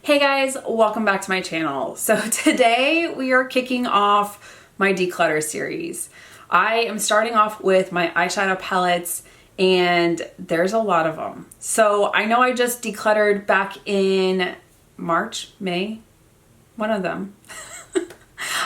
Hey guys, welcome back to my channel. So today we are kicking off my declutter series. I am starting off with my eyeshadow palettes and there's a lot of them. So I know I just decluttered back in March, May, one of them.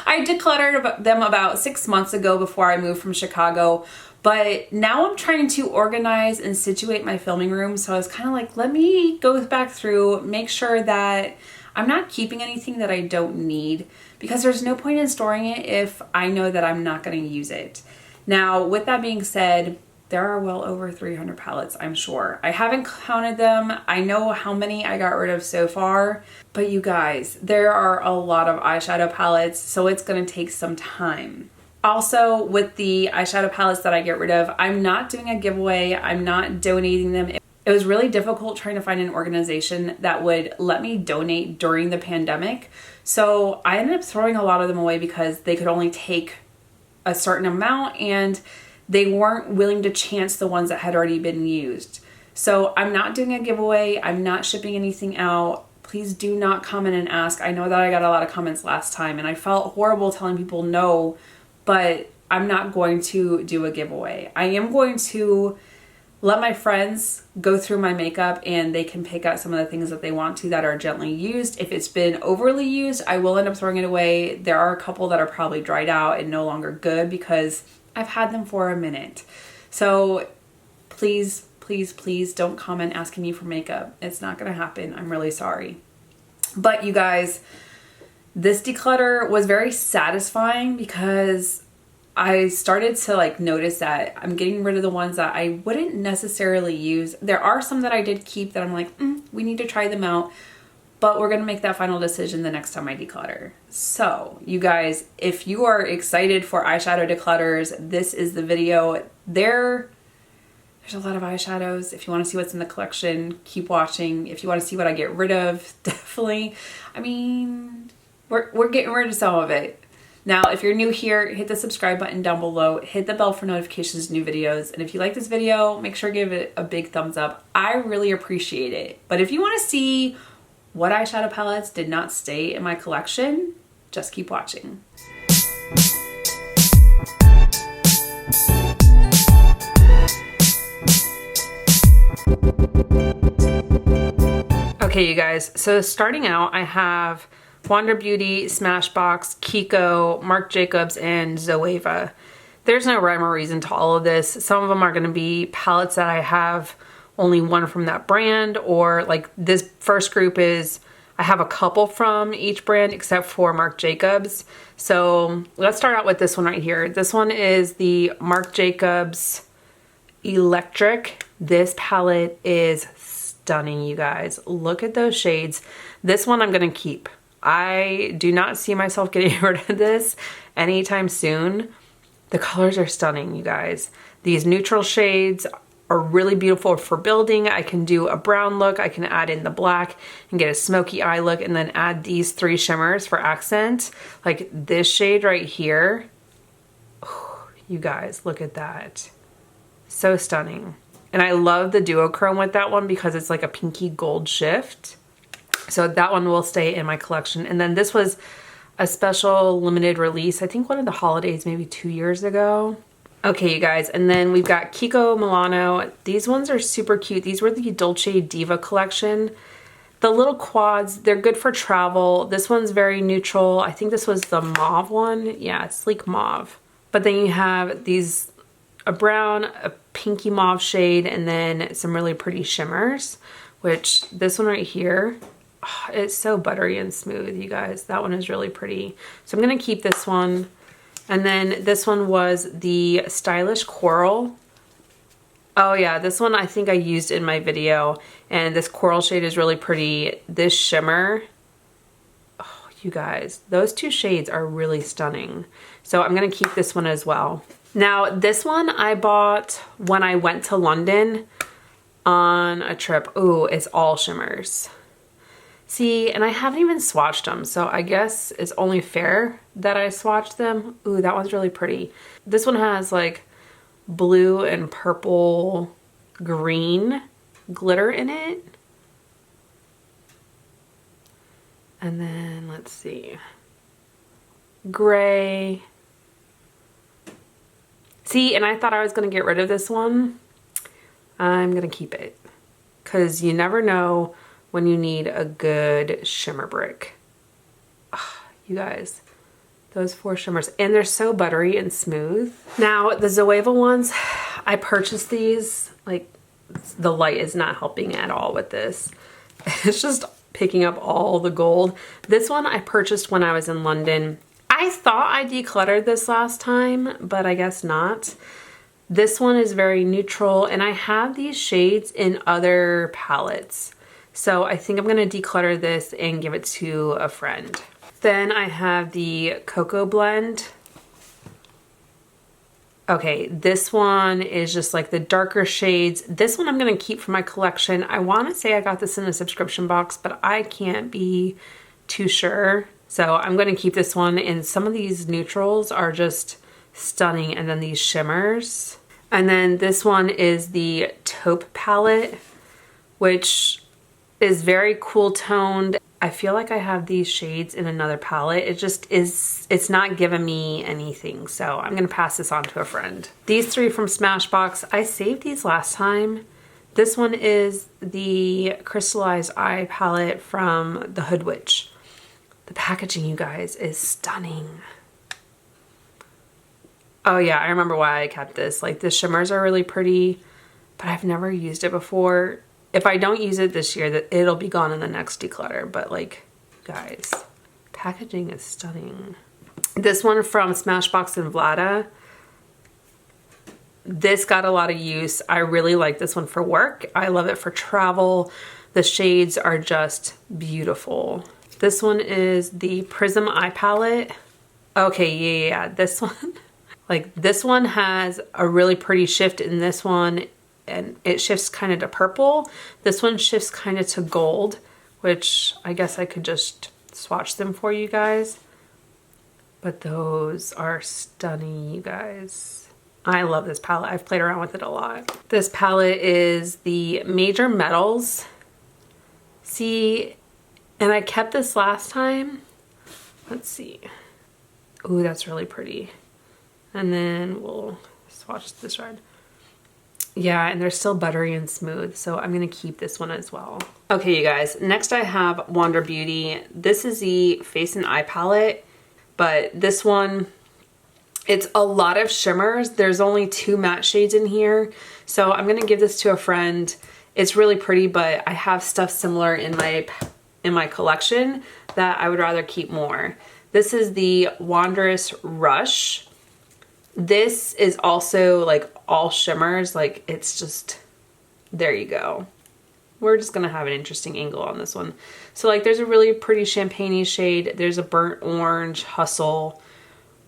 I decluttered them about 6 months ago before I moved from Chicago, but now I'm trying to organize and situate my filming room. So I was kind of like, let me go back through, make sure that I'm not keeping anything that I don't need, because there's no point in storing it if I know that I'm not going to use it. Now, with that being said, there are well over 300 palettes, I'm sure. I haven't counted them. I know how many I got rid of so far, but you guys, there are a lot of eyeshadow palettes, so it's going to take some time. Also, with the eyeshadow palettes that I get rid of, I'm not doing a giveaway. I'm not donating them. It was really difficult trying to find an organization that would let me donate during the pandemic. So I ended up throwing a lot of them away because they could only take a certain amount and they weren't willing to chance the ones that had already been used. So I'm not doing a giveaway. I'm not shipping anything out. Please do not comment and ask. I know that I got a lot of comments last time and I felt horrible telling people no, but I'm not going to do a giveaway. I am going to let my friends go through my makeup and they can pick out some of the things that they want to that are gently used. If it's been overly used, I will end up throwing it away. There are a couple that are probably dried out and no longer good because I've had them for a minute. So please, please, please don't comment asking me for makeup. It's not gonna happen. I'm really sorry. But you guys, this declutter was very satisfying because I started to notice that I'm getting rid of the ones that I wouldn't necessarily use. There are some that I did keep that I'm like, we need to try them out, but we're gonna make that final decision the next time I declutter. So you guys, if you are excited for eyeshadow declutters, this is the video. There's a lot of eyeshadows. If you want to see what's in the collection, keep watching. If you want to see what I get rid of, definitely. I mean, we're getting rid of some of it. Now, if you're new here, hit the subscribe button down below, hit the bell for notifications of new videos. And if you like this video, make sure to give it a big thumbs up. I really appreciate it. But if you want to see what eyeshadow palettes did not stay in my collection, just keep watching. Okay, you guys, so starting out, I have Wander Beauty, Smashbox, Kiko, Marc Jacobs, and Zoeva. There's no rhyme or reason to all of this. Some of them are going to be palettes that I have only one from that brand, or like this first group is I have a couple from each brand except for Marc Jacobs. So let's start out with this one right here. This one is the Marc Jacobs Electric. This palette is stunning, you guys. Look at those shades. This one I'm going to keep. I do not see myself getting rid of this anytime soon. The colors are stunning, you guys. These neutral shades are really beautiful for building. I can do a brown look. I can add in the black and get a smoky eye look and then add these three shimmers for accent. Like this shade right here. Oh, you guys, look at that. So stunning. And I love the duochrome with that one because it's like a pinky gold shift. So that one will stay in my collection. And then this was a special limited release. I think one of the holidays, maybe 2 years ago. Okay, you guys. And then we've got Kiko Milano. These ones are super cute. These were the Dolce Diva collection. The little quads, they're good for travel. This one's very neutral. I think this was the mauve one. Yeah, it's sleek mauve. But then you have these, a brown, a pinky mauve shade, and then some really pretty shimmers, which this one right here, oh, it's so buttery and smooth, you guys. That one is really pretty. So I'm gonna keep this one. And then this one was the Stylish Coral. Oh yeah, this one I think I used in my video. And this coral shade is really pretty. This shimmer, oh, you guys, those two shades are really stunning. So I'm gonna keep this one as well. Now this one I bought when I went to London on a trip. Ooh, it's all shimmers. See, and I haven't even swatched them, so I guess it's only fair that I swatched them. Ooh, that one's really pretty. This one has like blue and purple green glitter in it. And then let's see, gray. See, and I thought I was going to get rid of this one. I'm going to keep it because you never know when you need a good shimmer brick. Ugh, you guys, those 4 shimmers, and they're so buttery and smooth. Now the Zoeva ones, I purchased these, like the light is not helping at all with this. It's just picking up all the gold. This one I purchased when I was in London. I thought I decluttered this last time, but I guess not. This one is very neutral, and I have these shades in other palettes. So I think I'm gonna declutter this and give it to a friend. Then I have the Cocoa Blend. Okay, this one is just like the darker shades. This one I'm gonna keep for my collection. I wanna say I got this in a subscription box, but I can't be too sure. So I'm gonna keep this one, and some of these neutrals are just stunning, and then these shimmers. And then this one is the Taupe palette, which is very cool toned. I feel like I have these shades in another palette. It just is, it's not giving me anything. So I'm gonna pass this on to a friend. These 3 from Smashbox, I saved these last time. This one is the Crystallized Eye Palette from the Hood Witch. The packaging, you guys, is stunning. Oh yeah, I remember why I kept this. Like the shimmers are really pretty, but I've never used it before. If I don't use it this year, it'll be gone in the next declutter. But like, guys, packaging is stunning. This one from Smashbox and Vlada. This got a lot of use. I really like this one for work. I love it for travel. The shades are just beautiful. This one is the Prism Eye Palette. Okay, yeah, this one. Like this one has a really pretty shift in this one, and it shifts kind of to purple. This one shifts kind of to gold, which I guess I could just swatch them for you guys. But those are stunning, you guys. I love this palette. I've played around with it a lot. This palette is the Major Metals. See, and I kept this last time. Let's see. Ooh, that's really pretty. And then we'll swatch this red. Yeah, and they're still buttery and smooth, so I'm gonna keep this one as well. Okay, you guys, next I have Wander Beauty. This is the Face and Eye Palette, but this one, it's a lot of shimmers. There's only 2 matte shades in here, so I'm gonna give this to a friend. It's really pretty, but I have stuff similar in my collection that I would rather keep more. This is the Wondrous Rush. This is also like all shimmers, like it's just, there you go. We're just gonna have an interesting angle on this one. So like there's a really pretty champagne-y shade, there's a burnt orange, Hustle.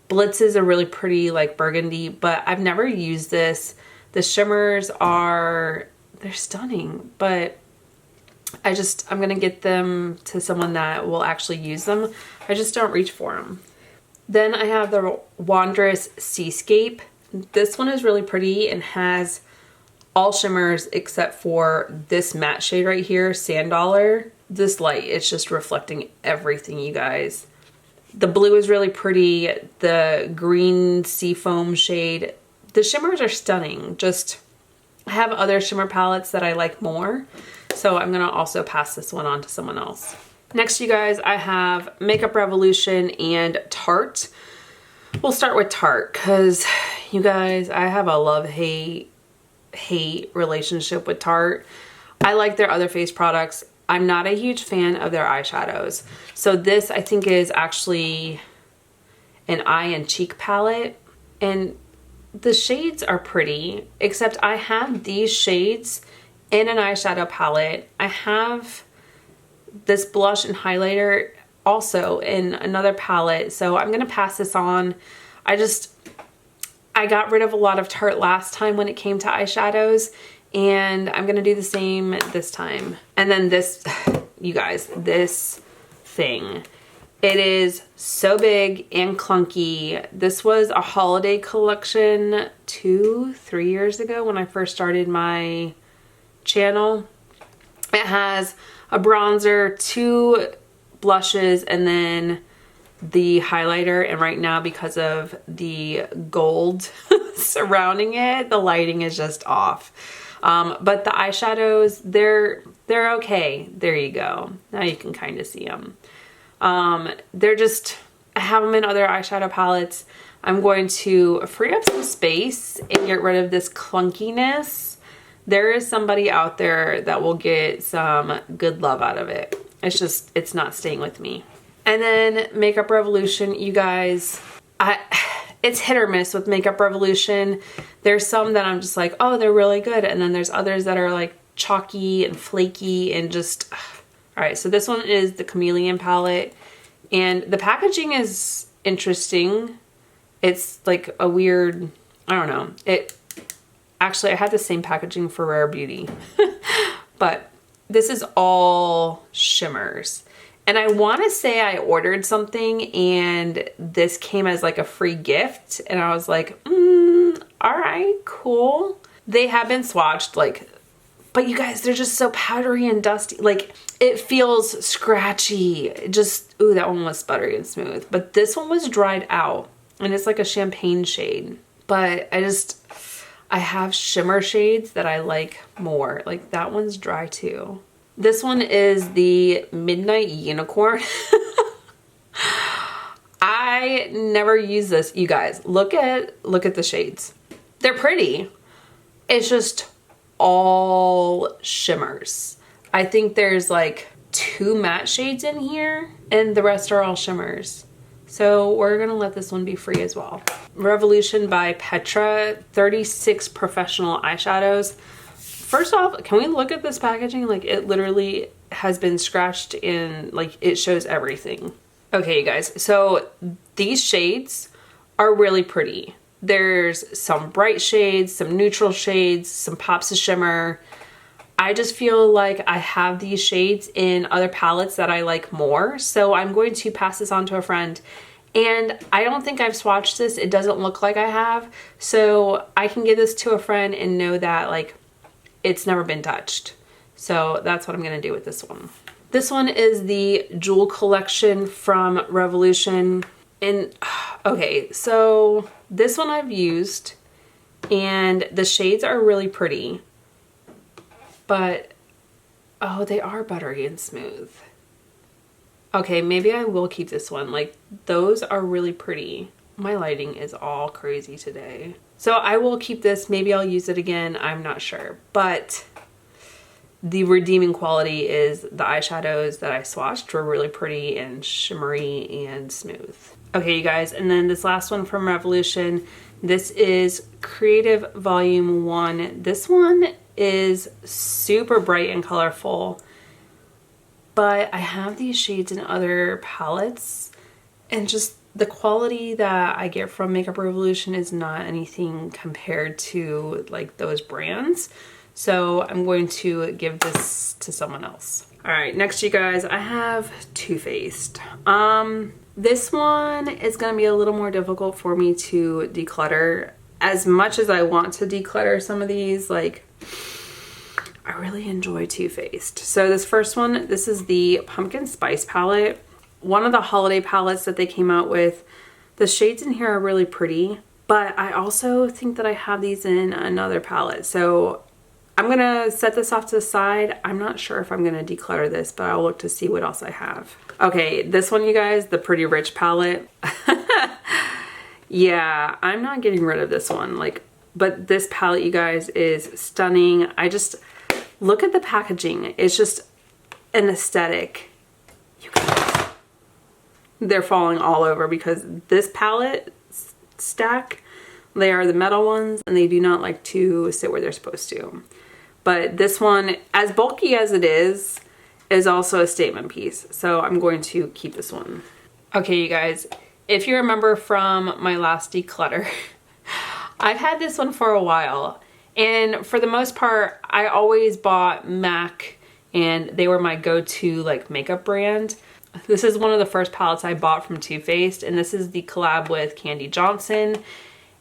Blitz is a really pretty like burgundy, but I've never used this. The shimmers are, they're stunning, but I'm gonna get them to someone that will actually use them. I just don't reach for them. Then I have the Wondrous Seascape. This one is really pretty and has all shimmers except for this matte shade right here, Sand Dollar. This light, it's just reflecting everything, you guys. The blue is really pretty. The green seafoam shade. The shimmers are stunning. Just, I have other shimmer palettes that I like more. So I'm gonna also pass this one on to someone else. Next, you guys, I have Makeup Revolution and Tarte. We'll start with Tarte because, you guys, I have a love-hate relationship with Tarte. I like their other face products. I'm not a huge fan of their eyeshadows. So this, I think, is actually an eye and cheek palette. And the shades are pretty, except I have these shades in an eyeshadow palette. I have this blush and highlighter also in another palette, so I'm gonna pass this on. I got rid of a lot of Tarte last time when it came to eyeshadows, and I'm gonna do the same this time. And then this, you guys, this thing, it is so big and clunky. This was a holiday collection 2-3 years ago when I first started my channel. It has a bronzer, 2 blushes and then the highlighter. And right now, because of the gold surrounding it, the lighting is just off. But the eyeshadows, they're okay. There you go. Now you can kind of see them. They're just, I have them in other eyeshadow palettes. I'm going to free up some space and get rid of this clunkiness. There is somebody out there that will get some good love out of it. It's just, it's not staying with me. And then Makeup Revolution, you guys, it's hit or miss with Makeup Revolution. There's some that I'm just like, oh, they're really good. And then there's others that are like chalky and flaky and just, all right. So this one is the Chameleon Palette, and the packaging is interesting. It's like a weird, I don't know. Actually, I had the same packaging for Rare Beauty, but this is all shimmers. And I want to say I ordered something and this came as like a free gift. And I was like, all right, cool. They have been swatched, like, but you guys, they're just so powdery and dusty. Like, it feels scratchy. Ooh, that one was buttery and smooth. But this one was dried out and it's like a champagne shade. But I have shimmer shades that I like more. Like, that one's dry too. This one is the Midnight Unicorn. I never use this. You guys, look at the shades. They're pretty. It's just all shimmers. I think there's like 2 matte shades in here and the rest are all shimmers. So we're gonna let this one be free as well. Revolution by Petra, 36 professional eyeshadows. First off, can we look at this packaging? Like, it literally has been scratched in, like, it shows everything. Okay, you guys, so these shades are really pretty. There's some bright shades, some neutral shades, some pops of shimmer. I just feel like I have these shades in other palettes that I like more. So I'm going to pass this on to a friend. And I don't think I've swatched this. It doesn't look like I have. So I can give this to a friend and know that, like, it's never been touched. So that's what I'm gonna do with this one. This one is the Jewel Collection from Revolution. And okay, so this one I've used and the shades are really pretty, but oh, they are buttery and smooth. Okay, maybe I will keep this one. Like, those are really pretty. My lighting is all crazy today. So I will keep this. Maybe I'll use it again. I'm not sure. But the redeeming quality is the eyeshadows that I swatched were really pretty and shimmery and smooth. Okay, you guys. And then this last one from Revolution. This is Creative Volume 1. This one is super bright and colorful. But I have these shades in other palettes. And just the quality that I get from Makeup Revolution is not anything compared to like those brands. So I'm going to give this to someone else. All right, next you guys, I have Too Faced. This one is gonna be a little more difficult for me to declutter. As much as I want to declutter some of these, like, I really enjoy Too Faced. So this first one, this is the Pumpkin Spice palette. One of the holiday palettes that they came out with. The shades in here are really pretty, but I also think that I have these in another palette. So I'm gonna set this off to the side. I'm not sure if I'm gonna declutter this, but I'll look to see what else I have. Okay, this one, you guys, the Pretty Rich palette. Yeah, I'm not getting rid of this one. Like, but this palette, you guys, is stunning. I just, look at the packaging. It's just an aesthetic. You guys, they're falling all over because this palette stack, they are the metal ones and they do not like to sit where they're supposed to. But this one, as bulky as it is also a statement piece. So I'm going to keep this one. Okay, you guys, if you remember from my last declutter, I've had this one for a while. And for the most part, I always bought MAC and they were my go-to like makeup brand. This is one of the first palettes I bought from Too Faced, and this is the collab with Candy Johnson.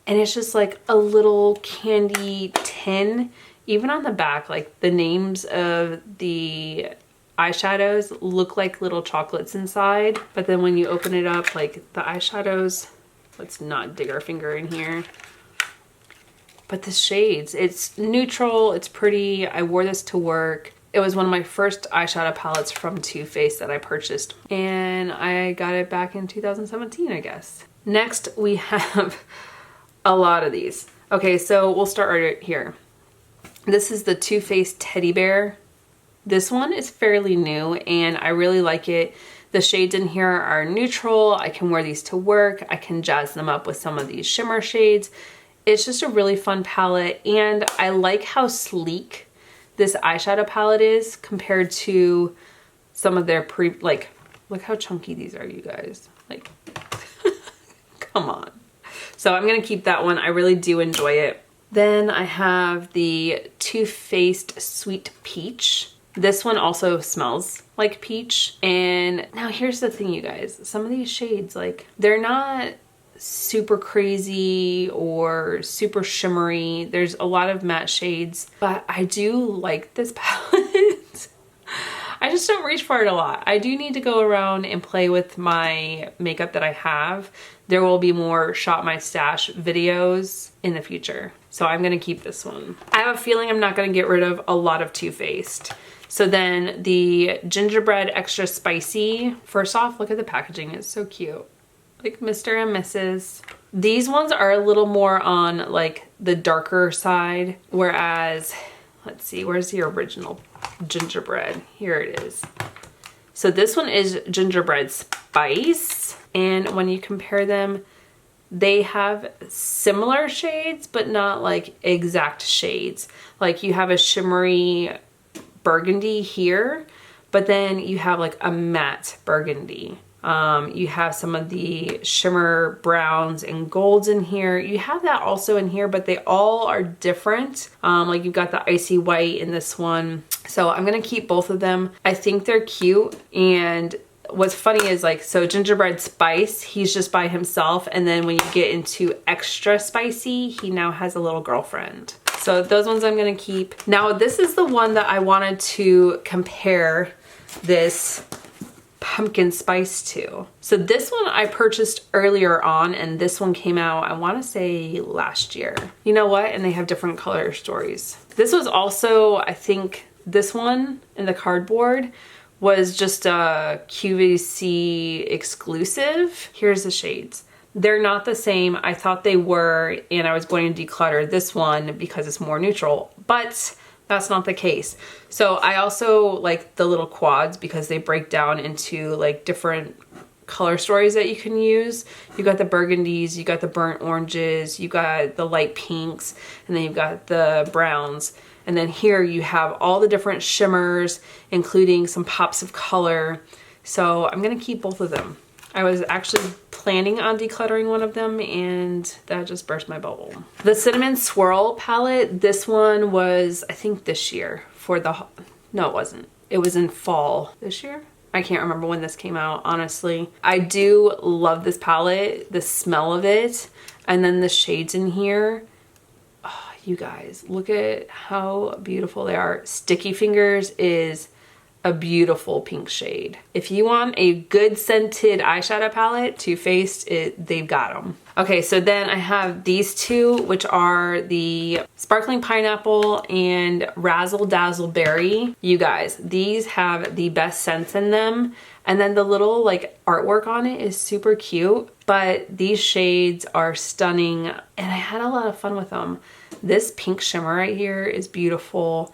And it's just like a little candy tin. Even on the back, like the names of the eyeshadows look like little chocolates inside, but then when you open it up, like the eyeshadows, let's not dig our finger in here. But the shades, it's neutral, it's pretty. I wore this to work. It was one of my first eyeshadow palettes from Too Faced that I purchased, and I got it back in 2017, I guess. Next, we have a lot of these. Okay, so we'll start right here. This is the Too Faced Teddy Bear. This one is fairly new, and I really like it. The shades in here are neutral. I can wear these to work. I can jazz them up with some of these shimmer shades. It's just a really fun palette, and I like how sleek this eyeshadow palette is compared to some of their like, look how chunky these are, you guys. Like, come on. So I'm gonna keep that one. I really do enjoy it. Then I have the Too Faced Sweet Peach. This one also smells like peach. And now here's the thing, you guys. Some of these shades, like, they're not super crazy or super shimmery. There's a lot of matte shades, but I do like this palette. I just don't reach for it a lot. I do need to go around and play with my makeup that I have. There will be more Shop My Stash videos in the future. So I'm gonna keep this one. I have a feeling I'm not gonna get rid of a lot of Too Faced. So then the Gingerbread Extra Spicy. First off, look at the packaging, it's so cute. Like Mr. and Mrs. These ones are a little more on like the darker side, whereas, let's see, where's the original gingerbread? Here it is. So this one is Gingerbread Spice, and when you compare them, they have similar shades, but not like exact shades. Like you have a shimmery burgundy here, but then you have like a matte burgundy. You have some of the shimmer browns and golds in here. You have that also in here, but they all are different. Like you've got the icy white in this one. So I'm gonna keep both of them. I think they're cute. And what's funny is like, so Gingerbread Spice, he's just by himself. And then when you get into Extra Spicy, he now has a little girlfriend. So those ones I'm gonna keep. Now this is the one that I wanted to compare this pumpkin spice to. So this one I purchased earlier on, and this one came out, I want to say last year. You know what? And they have different color stories. This was also, I think this one in the cardboard was just a QVC exclusive. Here's the shades. They're not the same. I thought they were, and I was going to declutter this one because it's more neutral, but that's not the case. So I also like the little quads because they break down into like different color stories that you can use. You got the burgundies, you got the burnt oranges, you got the light pinks, and then you've got the browns. And then here you have all the different shimmers, including some pops of color. So I'm gonna keep both of them. I was actually planning on decluttering one of them, and that just burst my bubble. The Cinnamon Swirl palette, this one was, I think this year for the, no it wasn't. It was in fall this year. I can't remember when this came out, honestly. I do love this palette, the smell of it, and then the shades in here. Oh, you guys, look at how beautiful they are. Sticky Fingers is a beautiful pink shade. If you want a good scented eyeshadow palette, Too Faced, they've got them. Okay, so then I have these two, which are the Sparkling Pineapple and Razzle Dazzle Berry. You guys, these have the best scents in them. And then the little like artwork on it is super cute, but these shades are stunning, and I had a lot of fun with them. This pink shimmer right here is beautiful.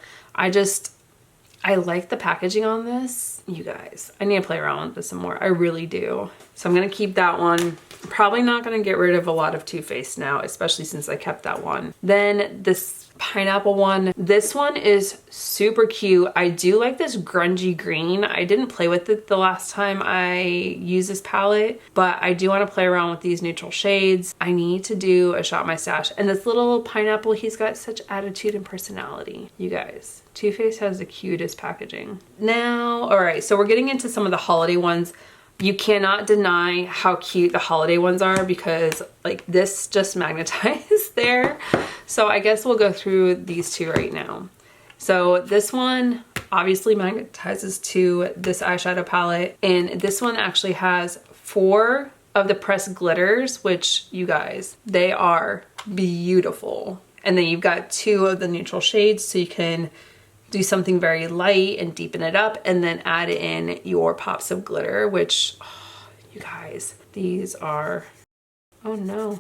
I like the packaging on this. You guys, I need to play around with this some more. I really do. So I'm gonna keep that one. Probably not gonna get rid of a lot of Too Faced now, especially since I kept that one. Then this pineapple one. This one is super cute. I do like this grungy green. I didn't play with it the last time I used this palette, but I do want to play around with these neutral shades. I need to do a Shop My Stash. And this little pineapple, he's got such attitude and personality. You guys, Too Faced has the cutest packaging. Now, all right, so we're getting into some of the holiday ones. You cannot deny how cute the holiday ones are because like this just magnetized there. So I guess we'll go through these two right now. So this one, obviously magnetizes to this eyeshadow palette. And this one actually has 4 of the pressed glitters, which you guys, they are beautiful. And then you've got 2 of the neutral shades, so you can do something very light and deepen it up, and then add in your pops of glitter, which, oh, you guys, these are, oh no.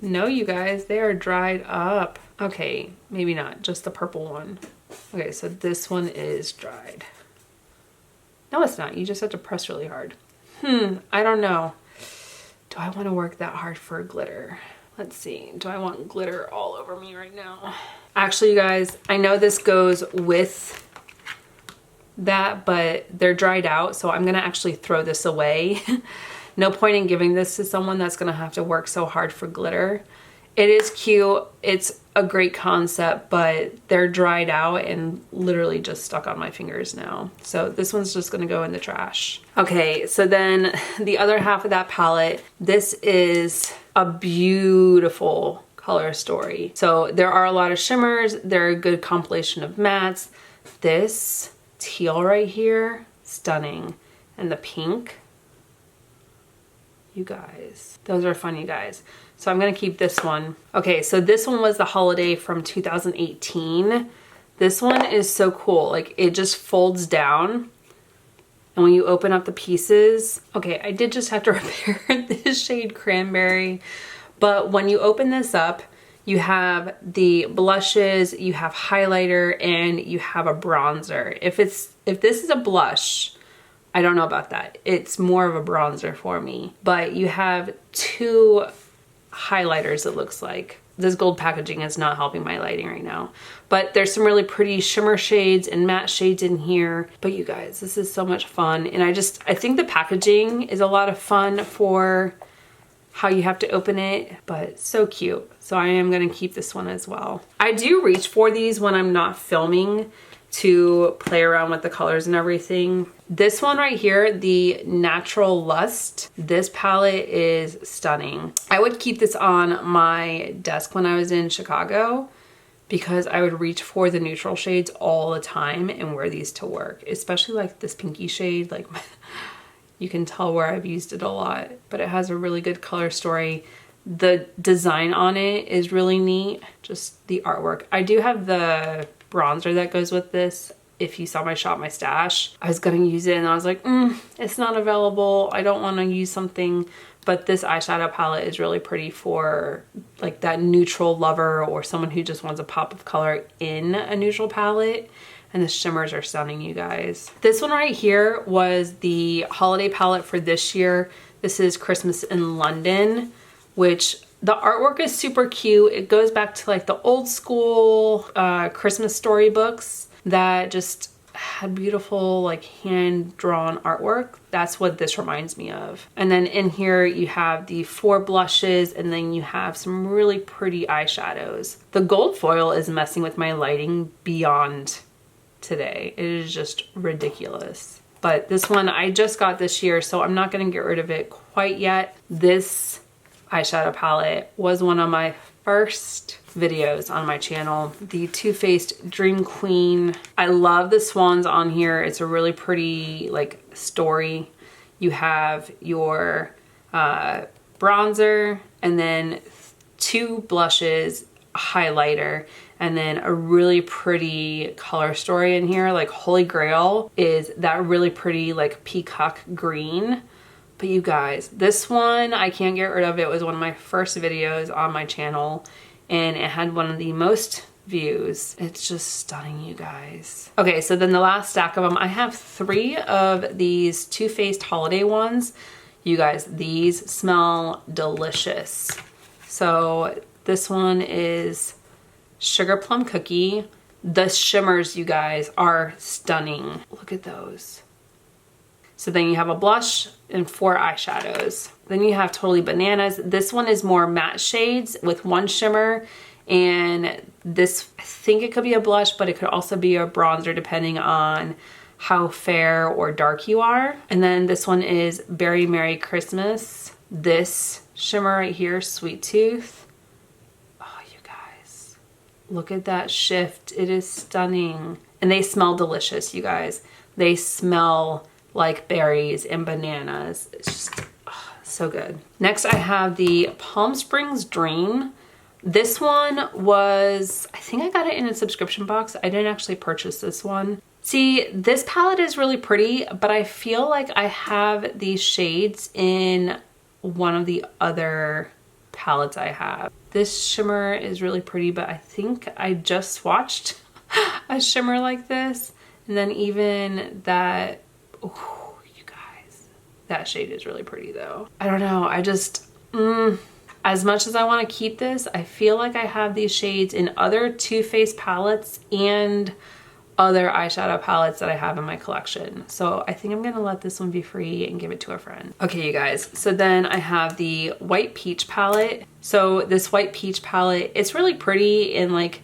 No, you guys, they are dried up. Okay, maybe not, just the purple one. Okay, so this one is dried. No, it's not. You just have to press really hard. I don't know. Do I want to work that hard for glitter? Let's see. Do I want glitter all over me right now? Actually, you guys, I know this goes with that, but they're dried out, so I'm gonna actually throw this away. No point in giving this to someone that's gonna have to work so hard for glitter. It is cute, it's a great concept, but they're dried out and literally just stuck on my fingers now. So this one's just gonna go in the trash. Okay, so then the other half of that palette, this is a beautiful color story. So there are a lot of shimmers, they're a good compilation of mattes. This teal right here, stunning. And the pink, you guys, those are fun, you guys. So I'm gonna keep this one. Okay, so this one was the holiday from 2018. This one is so cool. Like, it just folds down. And when you open up the pieces, okay, I did just have to repair this shade Cranberry. But when you open this up, you have the blushes, you have highlighter, and you have a bronzer. If this is a blush, I don't know about that. It's more of a bronzer for me. But you have 2 highlighters, it looks like. This gold packaging is not helping my lighting right now. But there's some really pretty shimmer shades and matte shades in here. But you guys, this is so much fun. And I think the packaging is a lot of fun for how you have to open it, but so cute. So I am gonna keep this one as well. I do reach for these when I'm not filming to play around with the colors and everything. This one right here, the Natural Lust, this palette is stunning. I would keep this on my desk when I was in Chicago because I would reach for the neutral shades all the time and wear these to work, especially like this pinky shade. Like, you can tell where I've used it a lot, but it has a really good color story. The design on it is really neat, just the artwork. I do have the bronzer that goes with this. If you saw my Shop My Stash, I was gonna use it and I was like, it's not available. I don't wanna use something, but this eyeshadow palette is really pretty for like that neutral lover or someone who just wants a pop of color in a neutral palette. And the shimmers are stunning, you guys. This one right here was the holiday palette for this year. This is Christmas in London, which the artwork is super cute. It goes back to like the old school Christmas storybooks that just had beautiful like hand-drawn artwork. That's what this reminds me of. And then in here you have the 4 blushes and then you have some really pretty eyeshadows. The gold foil is messing with my lighting beyond today. It is just ridiculous. But this one I just got this year, so I'm not gonna get rid of it quite yet. This eyeshadow palette was one of my first videos on my channel. The Too Faced Dream Queen. I love the swans on here. It's a really pretty like story. You have your bronzer and then 2 blushes, highlighter, and then a really pretty color story in here. Like Holy Grail is that really pretty like peacock green. But you guys, this one I can't get rid of. It was one of my first videos on my channel and it had one of the most views. It's just stunning, you guys. Okay, so then the last stack of them, I have 3 of these Too Faced holiday ones. You guys, these smell delicious. So this one is Sugar Plum Cookie. The shimmers, you guys, are stunning. Look at those. So then you have a blush and 4 eyeshadows. Then you have Totally Bananas. This one is more matte shades with 1 shimmer. And this, I think it could be a blush, but it could also be a bronzer depending on how fair or dark you are. And then this one is Berry Merry Christmas. This shimmer right here, Sweet Tooth. Oh, you guys, look at that shift. It is stunning. And they smell delicious, you guys. They smell like berries and bananas. It's just so good. Next, I have the Palm Springs Dream. This one was, I think I got it in a subscription box. I didn't actually purchase this one. See, this palette is really pretty, but I feel like I have these shades in one of the other palettes I have. This shimmer is really pretty, but I think I just swatched a shimmer like this. And then even that, oh, you guys, that shade is really pretty though. I don't know, I just, as much as I want to keep this, I feel like I have these shades in other Too Faced palettes and other eyeshadow palettes that I have in my collection. So I think I'm gonna let this one be free and give it to a friend. Okay, you guys, so then I have the White Peach palette. So this White Peach palette, it's really pretty, and like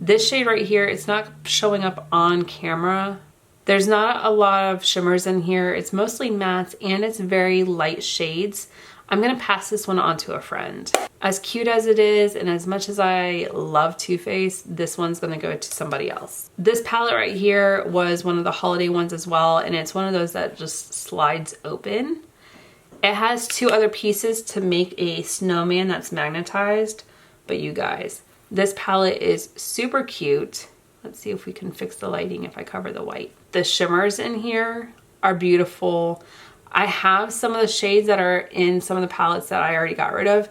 this shade right here, it's not showing up on camera. There's not a lot of shimmers in here. It's mostly mattes and it's very light shades. I'm gonna pass this one on to a friend. As cute as it is, and as much as I love Too Faced, this one's gonna go to somebody else. This palette right here was one of the holiday ones as well, and it's one of those that just slides open. It has two other pieces to make a snowman that's magnetized, but you guys, this palette is super cute. Let's see if we can fix the lighting if I cover the white. The shimmers in here are beautiful. I have some of the shades that are in some of the palettes that I already got rid of.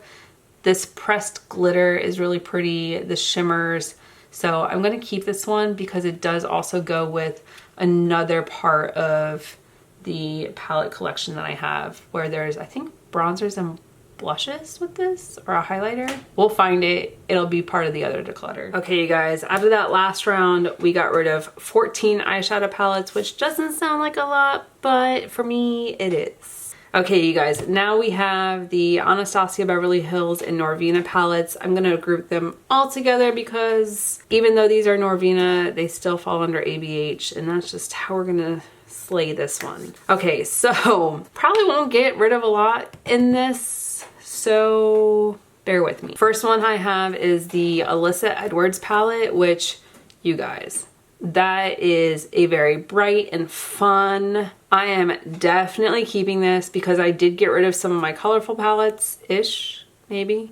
This pressed glitter is really pretty, the shimmers. So I'm gonna keep this one because it does also go with another part of the palette collection that I have, where there's, I think, bronzers and blushes with this, or a highlighter. We'll find it. It'll be part of the other declutter. Okay, you guys, after that last round, we got rid of 14 eyeshadow palettes, which doesn't sound like a lot, but for me, it is. Okay, you guys, now we have the Anastasia Beverly Hills and Norvina palettes. I'm gonna group them all together because even though these are Norvina, they still fall under ABH, and that's just how we're gonna slay this one. Okay, so probably won't get rid of a lot in this, so bear with me. First one I have is the Alyssa Edwards palette, which, you guys, that is a very bright and fun. I am definitely keeping this because I did get rid of some of my colorful palettes-ish, maybe.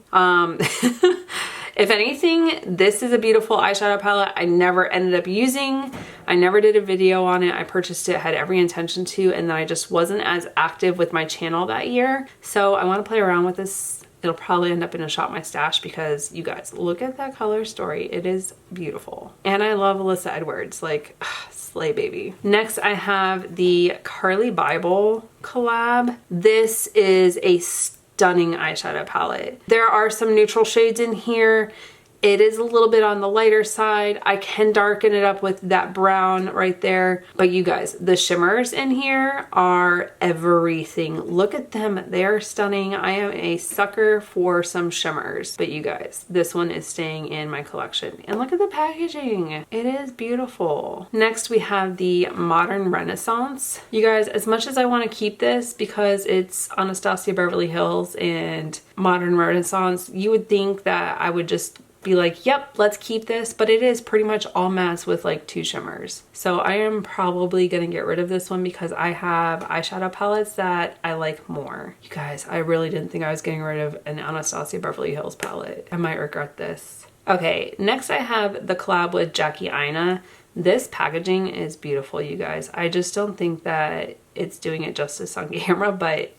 If anything, this is a beautiful eyeshadow palette I never ended up using. I never did a video on it. I purchased it, had every intention to, and then I just wasn't as active with my channel that year. So I want to play around with this. It'll probably end up in a Shop My Stash because you guys, look at that color story. It is beautiful. And I love Alyssa Edwards, like, slay baby. Next, I have the Carly Bible collab. This is a stunning eyeshadow palette. There are some neutral shades in here. It is a little bit on the lighter side. I can darken it up with that brown right there. But you guys, the shimmers in here are everything. Look at them. They're stunning. I am a sucker for some shimmers. But you guys, this one is staying in my collection. And look at the packaging. It is beautiful. Next, we have the Modern Renaissance. You guys, as much as I want to keep this because it's Anastasia Beverly Hills and Modern Renaissance, you would think that I would just be like, yep, let's keep this, but it is pretty much all mattes with like 2 shimmers. So I am probably gonna get rid of this one because I have eyeshadow palettes that I like more. You guys, I really didn't think I was getting rid of an Anastasia Beverly Hills palette. I might regret this. Okay, next I have the collab with Jackie Aina. This packaging is beautiful, you guys. I just don't think that it's doing it justice on camera, but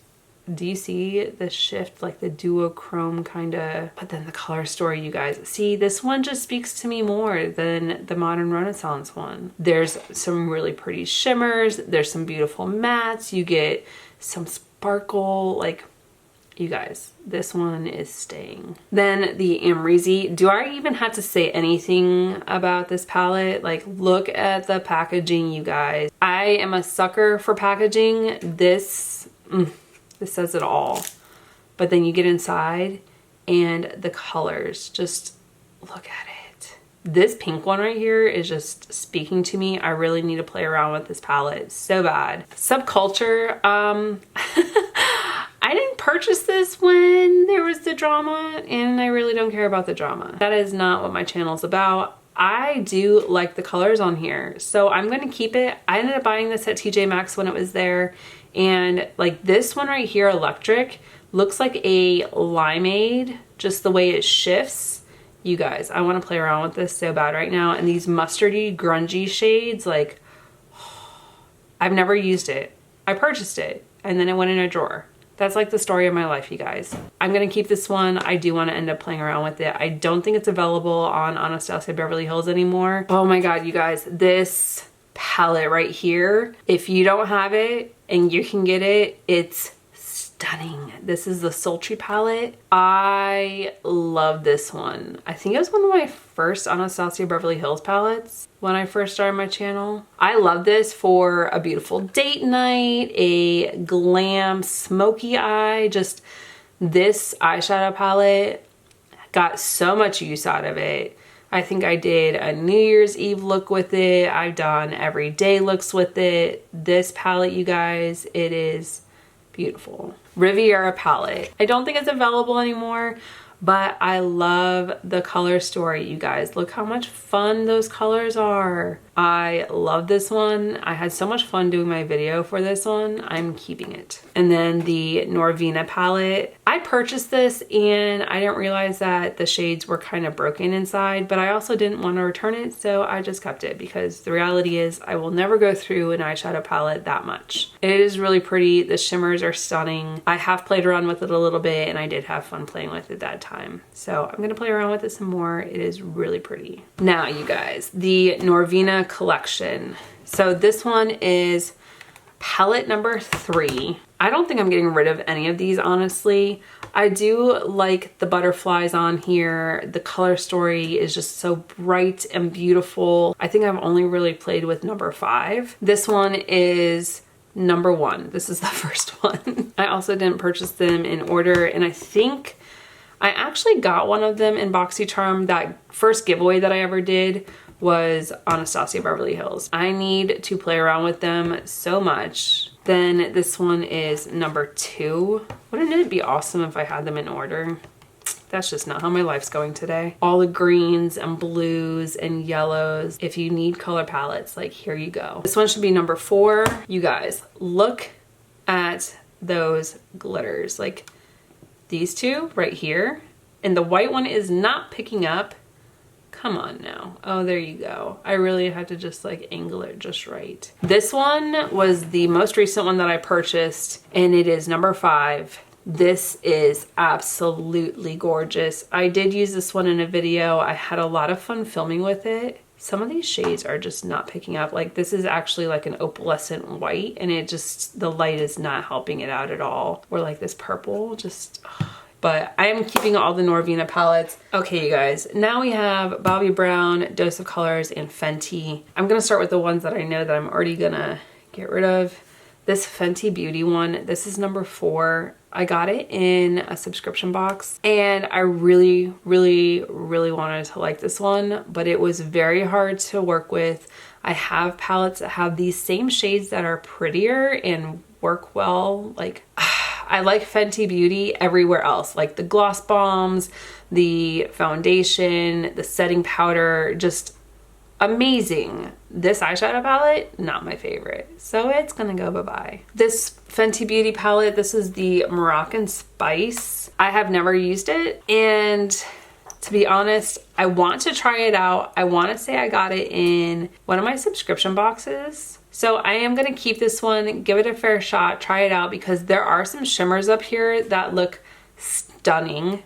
do you see the shift, like the duochrome kind of, but then the color story, you guys. See, this one just speaks to me more than the Modern Renaissance one. There's some really pretty shimmers. There's some beautiful mattes. You get some sparkle, like, you guys, this one is staying. Then the Amrezy. Do I even have to say anything about this palette? Like, look at the packaging, you guys. I am a sucker for packaging. This says it all. But then you get inside and the colors, just look at it. This pink one right here is just speaking to me. I really need to play around with this palette so bad. Subculture, I didn't purchase this when there was the drama, and I really don't care about the drama. That is not what my channel's about. I do like the colors on here, so I'm gonna keep it. I ended up buying this at TJ Maxx when it was there, and like this one right here, Electric, looks like a limeade, just the way it shifts. You guys, I want to play around with this so bad right now. And these mustardy, grungy shades, like, I've never used it. I purchased it and then it went in a drawer. That's like the story of my life, you guys. I'm gonna keep this one. I do want to end up playing around with it. I don't think it's available on Anastasia Beverly Hills anymore. Oh my God, you guys, this palette right here, if you don't have it and you can get it, it's stunning. This is the Sultry Palette. I love this one. I think it was one of my first Anastasia Beverly Hills palettes when I first started my channel. I love this for a beautiful date night, a glam smoky eye. Just this eyeshadow palette, got so much use out of it. I think I did a New Year's Eve look with it. I've done everyday looks with it. This palette, you guys, it is beautiful. Riviera palette. I don't think it's available anymore, but I love the color story, you guys. Look how much fun those colors are. I love this one. I had so much fun doing my video for this one. I'm keeping it. And then the Norvina palette. I purchased this and I didn't realize that the shades were kind of broken inside, but I also didn't want to return it, so I just kept it because the reality is I will never go through an eyeshadow palette that much. It is really pretty. The shimmers are stunning. I have played around with it a little bit and I did have fun playing with it that time. So I'm gonna play around with it some more. It is really pretty. Now, you guys, the Norvina Collection. So this one is palette number 3. I don't think I'm getting rid of any of these, honestly. I do like the butterflies on here. The color story is just so bright and beautiful. I think I've only really played with number 5. This one is number 1. This is the first one. I also didn't purchase them in order, and I think I actually got one of them in BoxyCharm. That first giveaway that I ever did was Anastasia Beverly Hills. I need to play around with them so much. Then this one is number 2. Wouldn't it be awesome if I had them in order? That's just not how my life's going today. All the greens and blues and yellows. If you need color palettes, like, here you go. This one should be number 4. You guys, look at those glitters. Like, these two right here. And the white one is not picking up. Come on now. Oh, there you go. I really had to just like angle it just right. This one was the most recent one that I purchased, and it is number 5. This is absolutely gorgeous. I did use this one in a video. I had a lot of fun filming with it. Some of these shades are just not picking up. Like, this is actually like an opalescent white, and it just, the light is not helping it out at all. Or like this purple, just, ugh. But I am keeping all the Norvina palettes. Okay, you guys, now we have Bobbi Brown, Dose of Colors, and Fenty. I'm gonna start with the ones that I know that I'm already gonna get rid of. This Fenty Beauty one, this is number 4. I got it in a subscription box, and I really wanted to like this one, but it was very hard to work with. I have palettes that have these same shades that are prettier and work well. Like, I like Fenty Beauty everywhere else, like the gloss bombs, the foundation, the setting powder, just amazing. This eyeshadow palette, not my favorite, so it's gonna go bye-bye. This Fenty Beauty palette, this is the Moroccan Spice. I have never used it, and to be honest, I want to try it out. I want to say I got it in one of my subscription boxes. So I am going to keep this one, give it a fair shot, try it out, because there are some shimmers up here that look stunning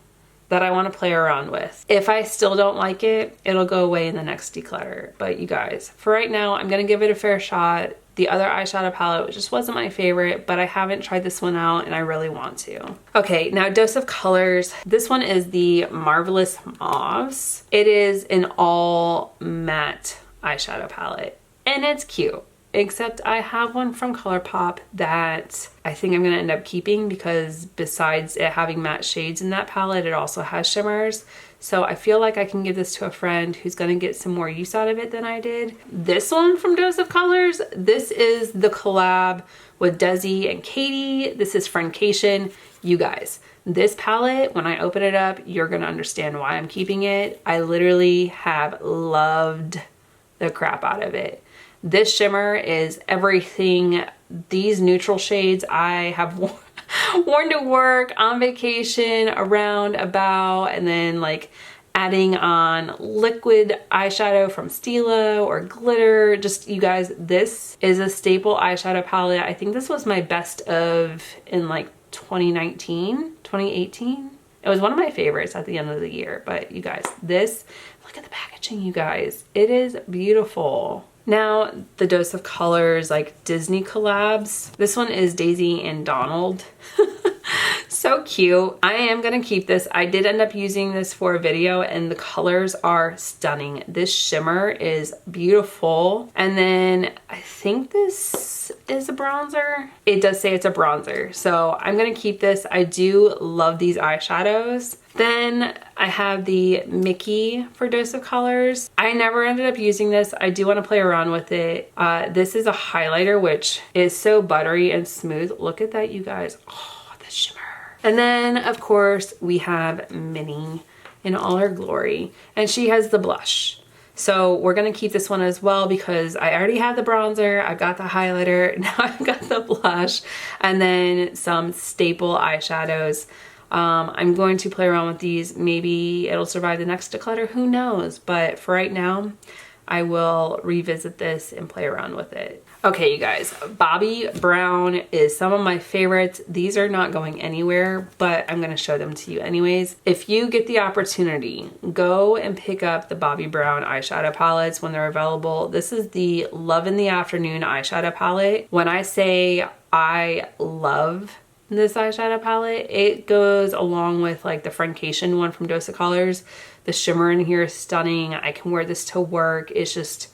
that I want to play around with. If I still don't like it, it'll go away in the next declutter. But you guys, for right now, I'm going to give it a fair shot. The other eyeshadow palette just wasn't my favorite, but I haven't tried this one out and I really want to. Okay, now Dose of Colors. This one is the Marvelous Mauves. It is an all matte eyeshadow palette, and it's cute. Except I have one from Colourpop that I think I'm gonna end up keeping, because besides it having matte shades in that palette, it also has shimmers. So I feel like I can give this to a friend who's gonna get some more use out of it than I did. This one from Dose of Colors, this is the collab with Desi and Katie. This is Friendcation. You guys, this palette, when I open it up, you're gonna understand why I'm keeping it. I literally have loved the crap out of it. This shimmer is everything. These neutral shades I have worn to work, on vacation, around, about, and then like adding on liquid eyeshadow from Stila or glitter. Just, you guys, this is a staple eyeshadow palette. I think this was my best of in like 2019, 2018. It was one of my favorites at the end of the year. But you guys, this, look at the packaging, you guys. It is beautiful. Now, the Dose of Colors, like Disney collabs. This one is Daisy and Donald. So cute. I am gonna keep this. I did end up using this for a video and the colors are stunning. This shimmer is beautiful. And then I think this is a bronzer. It does say it's a bronzer. So I'm gonna keep this. I do love these eyeshadows. Then I have the Mickey for Dose of Colors. I never ended up using this. I do want to play around with it. This is a highlighter, which is so buttery and smooth. Look at that, you guys. Oh, the shimmer. And then, of course, we have Minnie in all her glory. And she has the blush. So we're going to keep this one as well because I already have the bronzer. I've got the highlighter. Now I've got the blush. And then some staple eyeshadows. I'm going to play around with these. Maybe it'll survive the next declutter, who knows? But for right now, I will revisit this and play around with it. Okay, you guys, Bobbi Brown is some of my favorites. These are not going anywhere, but I'm gonna show them to you anyways. If you get the opportunity, go and pick up the Bobbi Brown eyeshadow palettes when they're available. This is the Love in the Afternoon eyeshadow palette. When I say I love this eyeshadow palette, it goes along with like the Friendcation one from Dose of Colors. The shimmer in here is stunning. I can wear this to work. It's just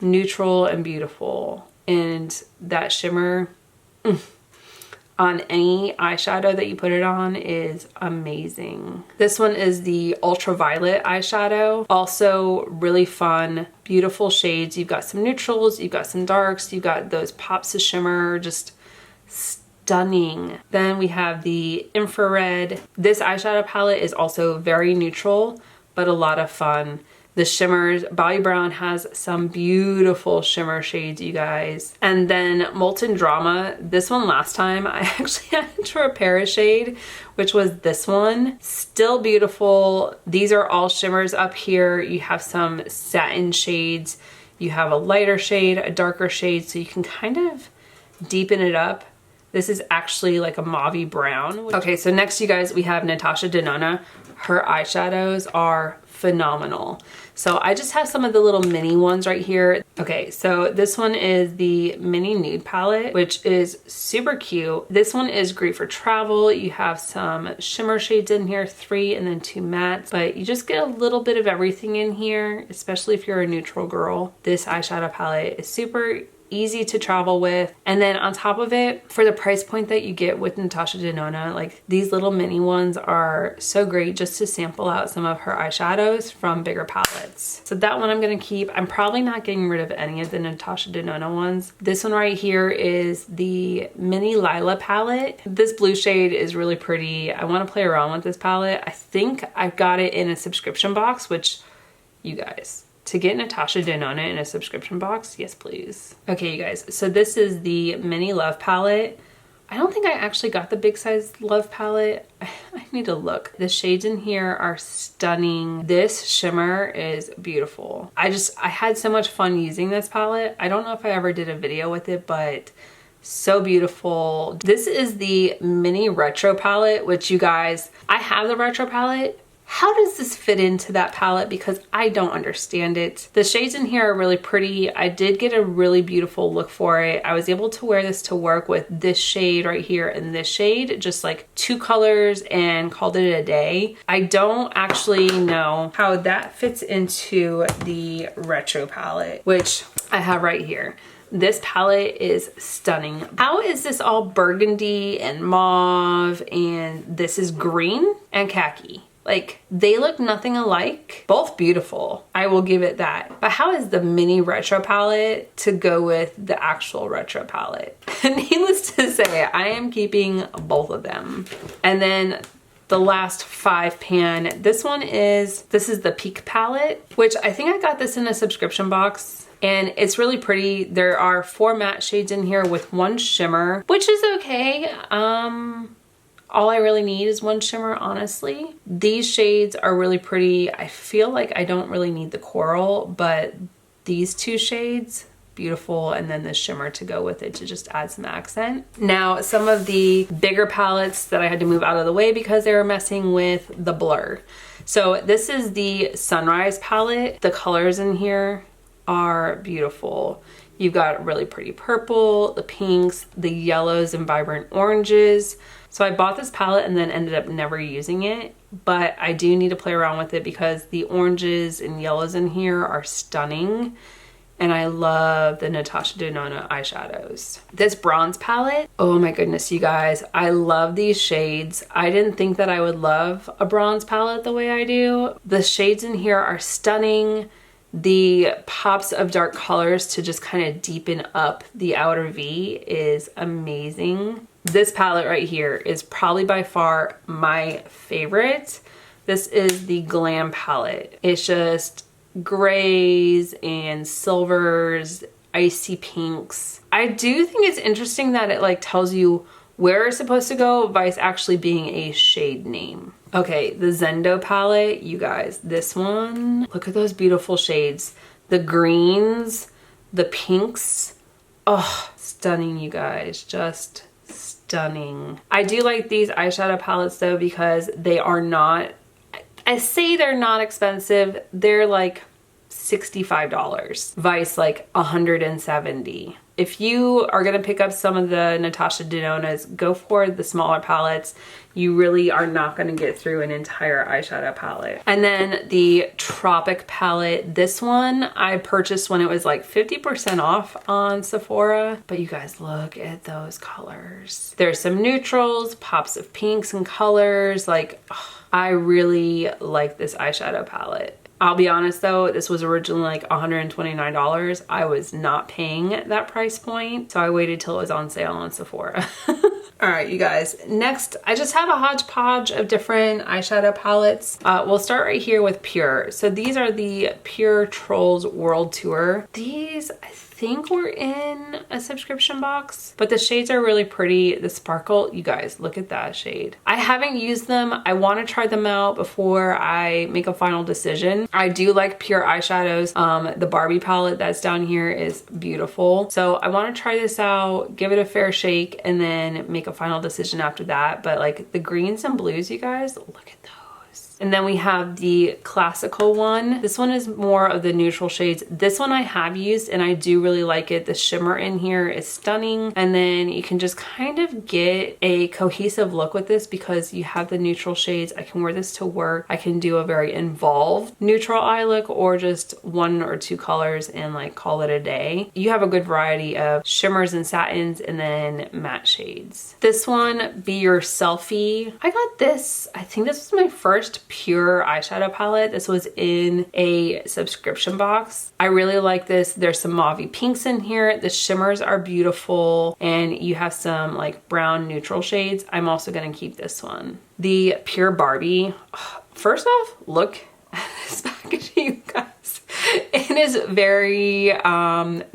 neutral and beautiful. And that shimmer on any eyeshadow that you put it on is amazing. This one is the Ultraviolet eyeshadow. Also really fun, beautiful shades. You've got some neutrals, you've got some darks, you've got those pops of shimmer, just stunning. Then we have the Infrared. This eyeshadow palette is also very neutral, but a lot of fun. The shimmers, Bobbi Brown has some beautiful shimmer shades, you guys. And then Molten Drama, this one last time, I actually had to repair a shade, which was this one. Still beautiful. These are all shimmers up here. You have some satin shades. You have a lighter shade, a darker shade, so you can kind of deepen it up. This is actually like a mauve brown. Okay, so next, you guys, we have Natasha Denana. Her eyeshadows are phenomenal. So I just have some of the little mini ones right here. Okay, so this one is the Mini Nude palette, which is super cute. This one is great for travel. You have some shimmer shades in here, 3 and then 2 mattes, but you just get a little bit of everything in here, especially if you're a neutral girl. This eyeshadow palette is super easy to travel with. And then on top of it, for the price point that you get with Natasha Denana, like these little mini ones are so great just to sample out some of her eyeshadows from bigger palettes. So that one I'm gonna keep. I'm probably not getting rid of any of the Natasha Denana ones. This one right here is the Mini Lila palette. This blue shade is really pretty. I wanna play around with this palette. I think I've got it in a subscription box, which you guys, to get Natasha Denana in a subscription box, yes please. Okay, you guys, so this is the Mini Love palette. I don't think I actually got the big size Love palette. I need to look. The shades in here are stunning. This shimmer is beautiful. I had so much fun using this palette. I don't know if I ever did a video with it, but so beautiful. This is the Mini Retro palette, which you guys, I have the Retro palette. How does this fit into that palette? Because I don't understand it. The shades in here are really pretty. I did get a really beautiful look for it. I was able to wear this to work with this shade right here and this shade, just like 2 colors, and called it a day. I don't actually know how that fits into the Retro palette, which I have right here. This palette is stunning. How is this all burgundy and mauve and this is green and khaki? Like, they look nothing alike. Both beautiful, I will give it that. But how is the mini retro palette to go with the actual retro palette? Needless to say, I am keeping both of them. And then the last 5 pan, this is the Peak palette, which I think I got this in a subscription box. And it's really pretty. There are 4 matte shades in here with 1 shimmer, which is okay. All I really need is 1 shimmer, honestly. These shades are really pretty. I feel like I don't really need the coral, but these 2 shades, beautiful, and then the shimmer to go with it to just add some accent. Now, some of the bigger palettes that I had to move out of the way because they were messing with the blur. So this is the Sunrise palette. The colors in here are beautiful. You've got really pretty purple, the pinks, the yellows, and vibrant oranges. So I bought this palette and then ended up never using it, but I do need to play around with it because the oranges and yellows in here are stunning. And I love the Natasha Denana eyeshadows. This bronze palette, oh my goodness, you guys, I love these shades. I didn't think that I would love a bronze palette the way I do. The shades in here are stunning. The pops of dark colors to just kind of deepen up the outer V is amazing. This palette right here is probably by far my favorite. This is the Glam Palette. It's just grays and silvers, icy pinks. I do think it's interesting that it like tells you where it's supposed to go by it's actually being a shade name. Okay, the Zendo palette, you guys, this one, look at those beautiful shades. The greens, the pinks, oh, stunning, you guys, just stunning. I do like these eyeshadow palettes though because they are not, I say they're not expensive, they're like $65, Vice like $170. If you are gonna pick up some of the Natasha Denona's, go for the smaller palettes. You really are not gonna get through an entire eyeshadow palette. And then the Tropic palette, this one I purchased when it was like 50% off on Sephora. But you guys, look at those colors. There's some neutrals, pops of pinks and colors. Like, oh, I really like this eyeshadow palette. I'll be honest though, this was originally like $129. I was not paying that price point, so I waited till it was on sale on Sephora. All right, you guys, next I just have a hodgepodge of different eyeshadow palettes. We'll start right here with Pure. So these are the Pure Trolls World Tour. These, I think, were in a subscription box, but the shades are really pretty. The sparkle, you guys, look at that shade. I haven't used them. I want to try them out before I make a final decision. I do like Pure eyeshadows. The Barbie palette that's down here is beautiful. So I want to try this out, give it a fair shake, and then make a final decision after that. But like the greens and blues, you guys, look at those. And then we have the classical one. This one is more of the neutral shades. This one I have used and I do really like it. The shimmer in here is stunning. And then you can just kind of get a cohesive look with this because you have the neutral shades. I can wear this to work. I can do a very involved neutral eye look or just 1 or 2 colors and like call it a day. You have a good variety of shimmers and satins and then matte shades. This one, Be Your Selfie. I got this, I think this was my first Pure eyeshadow palette. This was in a subscription box. I really like this. There's some mauve pinks in here. The shimmers are beautiful and you have some like brown neutral shades. I'm also gonna keep this one. The Pure Barbie. First off, look at this packaging, you guys. It is very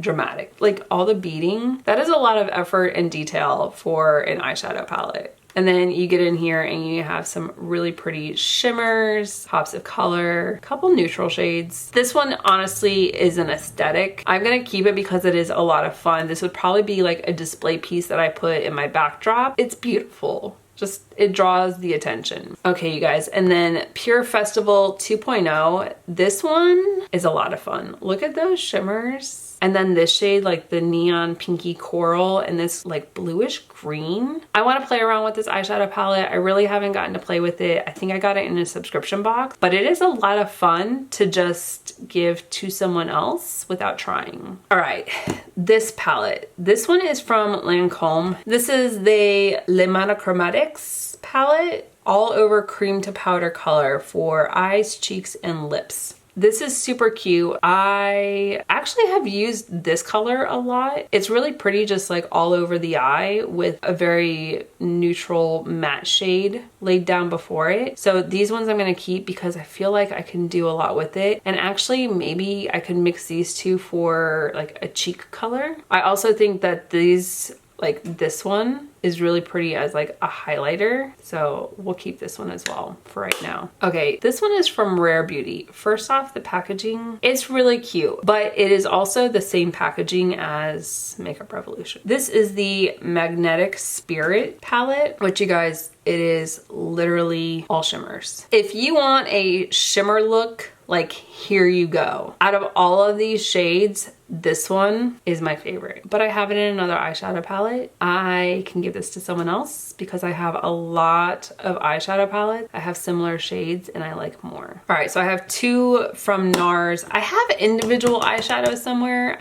dramatic. Like all the beading, that is a lot of effort and detail for an eyeshadow palette. And then you get in here and you have some really pretty shimmers, pops of color, a couple neutral shades. This one honestly is an aesthetic. I'm gonna keep it because it is a lot of fun. This would probably be like a display piece that I put in my backdrop. It's beautiful. Just, it draws the attention. Okay, you guys, and then Pure Festival 2.0. This one is a lot of fun. Look at those shimmers. And then this shade, like the neon pinky coral, and this like bluish green. I want to play around with this eyeshadow palette. I really haven't gotten to play with it. I think I got it in a subscription box, but it is a lot of fun to just give to someone else without trying. All right, this palette. This one is from Lancome. This is the Le Monochromatics palette, all over cream to powder color for eyes, cheeks, and lips. This is super cute. I actually have used this color a lot. It's really pretty, just like all over the eye with a very neutral matte shade laid down before it. So these ones I'm gonna keep because I feel like I can do a lot with it. And actually maybe I could mix these two for like a cheek color. I also think that these, like this one, is really pretty as like a highlighter. So we'll keep this one as well for right now. Okay, this one is from Rare Beauty. First off, the packaging, it's really cute, but it is also the same packaging as Makeup Revolution. This is the Magnetic Spirit palette, which you guys, it is literally all shimmers. If you want a shimmer look, like here you go. Out of all of these shades, this one is my favorite, but I have it in another eyeshadow palette. I can give this to someone else because I have a lot of eyeshadow palettes. I have similar shades and I like more. All right, so I have two from NARS. I have individual eyeshadows somewhere.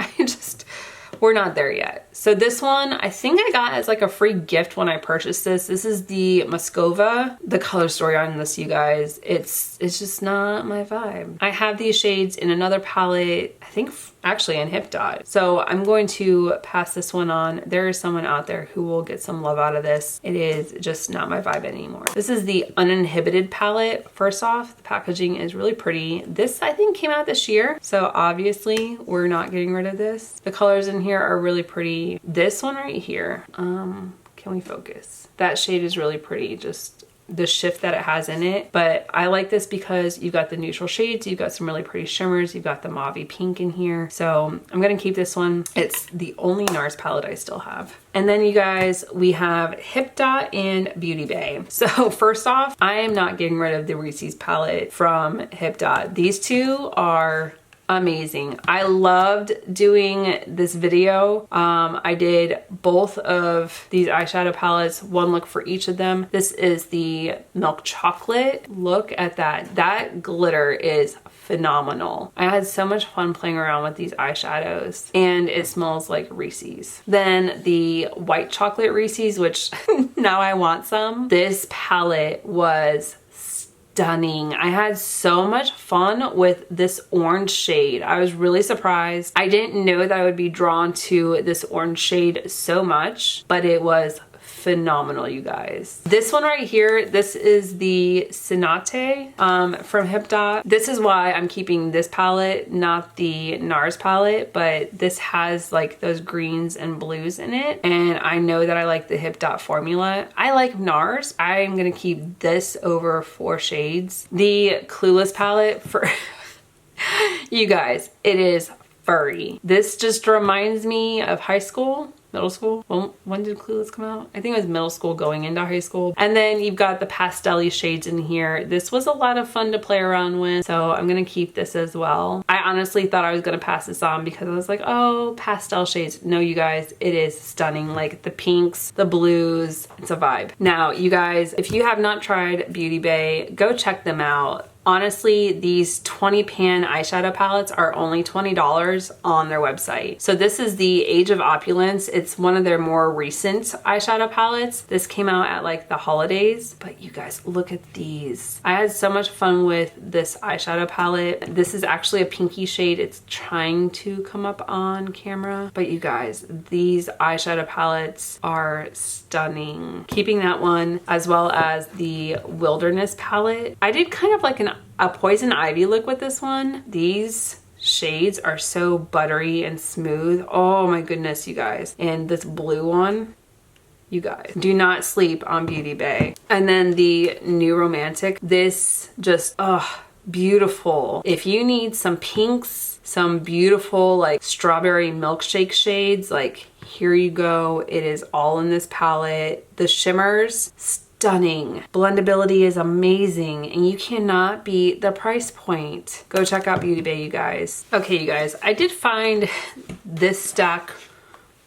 We're not there yet. So this one, I think I got as like a free gift when I purchased this. This is the Moscova. The color story on this, you guys, it's just not my vibe. I have these shades in another palette, I think actually in Hip Dot. So I'm going to pass this one on. There is someone out there who will get some love out of this. It is just not my vibe anymore. This is the Uninhibited palette. First off, the packaging is really pretty. This I think came out this year. So obviously we're not getting rid of this. The colors in here are really pretty. This one right here, can we focus? That shade is really pretty, just the shift that it has in it. But I like this because you've got the neutral shades, you've got some really pretty shimmers, you've got the mauve pink in here. So I'm gonna keep this one. It's the only NARS palette I still have. And then you guys, we have Hip Dot and Beauty Bay. So first off, I am not getting rid of the Reese's palette from Hip Dot. These two are amazing. I loved doing this video. I did both of these eyeshadow palettes, one look for each of them. This is the Milk Chocolate. Look at that. That glitter is phenomenal. I had so much fun playing around with these eyeshadows, and it smells like Reese's. Then the White Chocolate Reese's, which now I want some. This palette was stunning. I had so much fun with this orange shade. I was really surprised. I didn't know that I would be drawn to this orange shade so much, but it was phenomenal, you guys. This one right here, this is the Sinate from Hip Dot. This is why I'm keeping this palette, not the NARS palette, but this has like those greens and blues in it. And I know that I like the Hip Dot formula. I like NARS. I'm gonna keep this over 4 shades. The Clueless palette for you guys, it is furry. This just reminds me of high school. Middle school? Well, when did Clueless come out? I think it was middle school going into high school. And then you've got the pastel-y shades in here. This was a lot of fun to play around with, so I'm gonna keep this as well. I honestly thought I was gonna pass this on because I was like, oh, pastel shades. No, you guys, it is stunning. Like the pinks, the blues, it's a vibe. Now, you guys, if you have not tried Beauty Bay, go check them out. Honestly, these 20 pan eyeshadow palettes are only $20 on their website. So this is the Age of Opulence. It's one of their more recent eyeshadow palettes. This came out at like the holidays, but you guys, look at these. I had so much fun with this eyeshadow palette. This is actually a pinky shade. It's trying to come up on camera, but you guys, these eyeshadow palettes are stunning. Keeping that one, as well as the Wilderness palette. I did kind of like a Poison Ivy look with this one. These shades are so buttery and smooth. Oh my goodness, you guys. And this blue one, you guys, do not sleep on Beauty Bay. And then the New Romantic, this just, beautiful. If you need some pinks, some beautiful like strawberry milkshake shades, like here you go. It is all in this palette. The shimmers, stunning. Blendability is amazing, and you cannot beat the price point. Go check out Beauty Bay, you guys. Okay, you guys, I did find this stack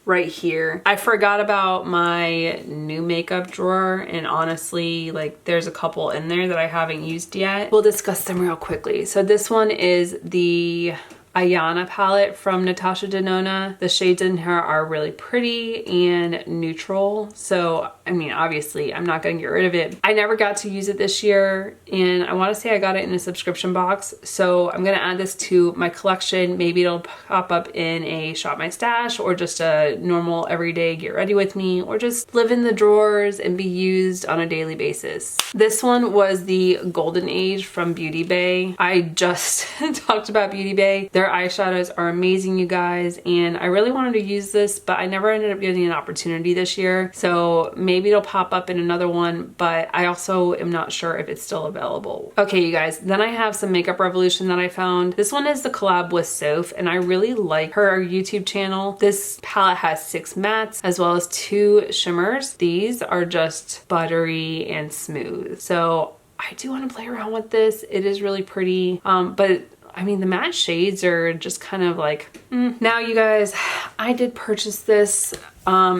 right here. I forgot about my new makeup drawer, and honestly, like, there's a couple in there that I haven't used yet. We'll discuss them real quickly. So this one is the Ayana palette from Natasha Denana. The shades in here are really pretty and neutral. So, I mean, obviously I'm not gonna get rid of it. I never got to use it this year, and I wanna say I got it in a subscription box. So I'm gonna add this to my collection. Maybe it'll pop up in a Shop My Stash, or just a normal everyday get ready with me, or just live in the drawers and be used on a daily basis. This one was the Golden Age from Beauty Bay. I just talked about Beauty Bay. Their eyeshadows are amazing, you guys, and I really wanted to use this, but I never ended up getting an opportunity this year. So maybe it'll pop up in another one, but I also am not sure if it's still available. Okay, you guys, then I have some Makeup Revolution that I found. This one is the collab with Soph, and I really like her YouTube channel. This palette has 6 mattes as well as 2 shimmers. These are just buttery and smooth. So I do want to play around with this. It is really pretty, but I mean, the matte shades are just kind of like, Now, you guys, I did purchase this.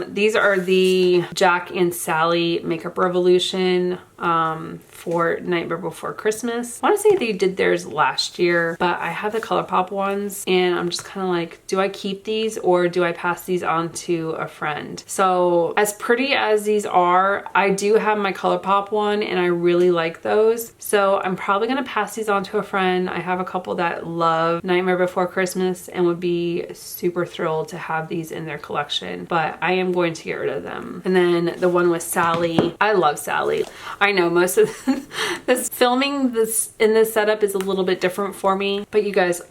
These are the Jack and Sally Makeup Revolution for Nightmare Before Christmas. I want to say they did theirs last year, but I have the Colourpop ones, and I'm just kind of like, do I keep these or do I pass these on to a friend? So as pretty as these are, I do have my Colourpop one, and I really like those. So I'm probably going to pass these on to a friend. I have a couple that love Nightmare Before Christmas and would be super thrilled to have these in their collection, but I am going to get rid of them. And then the one with Sally, I love Sally. I know most of this filming this in this setup is a little bit different for me, but you guys,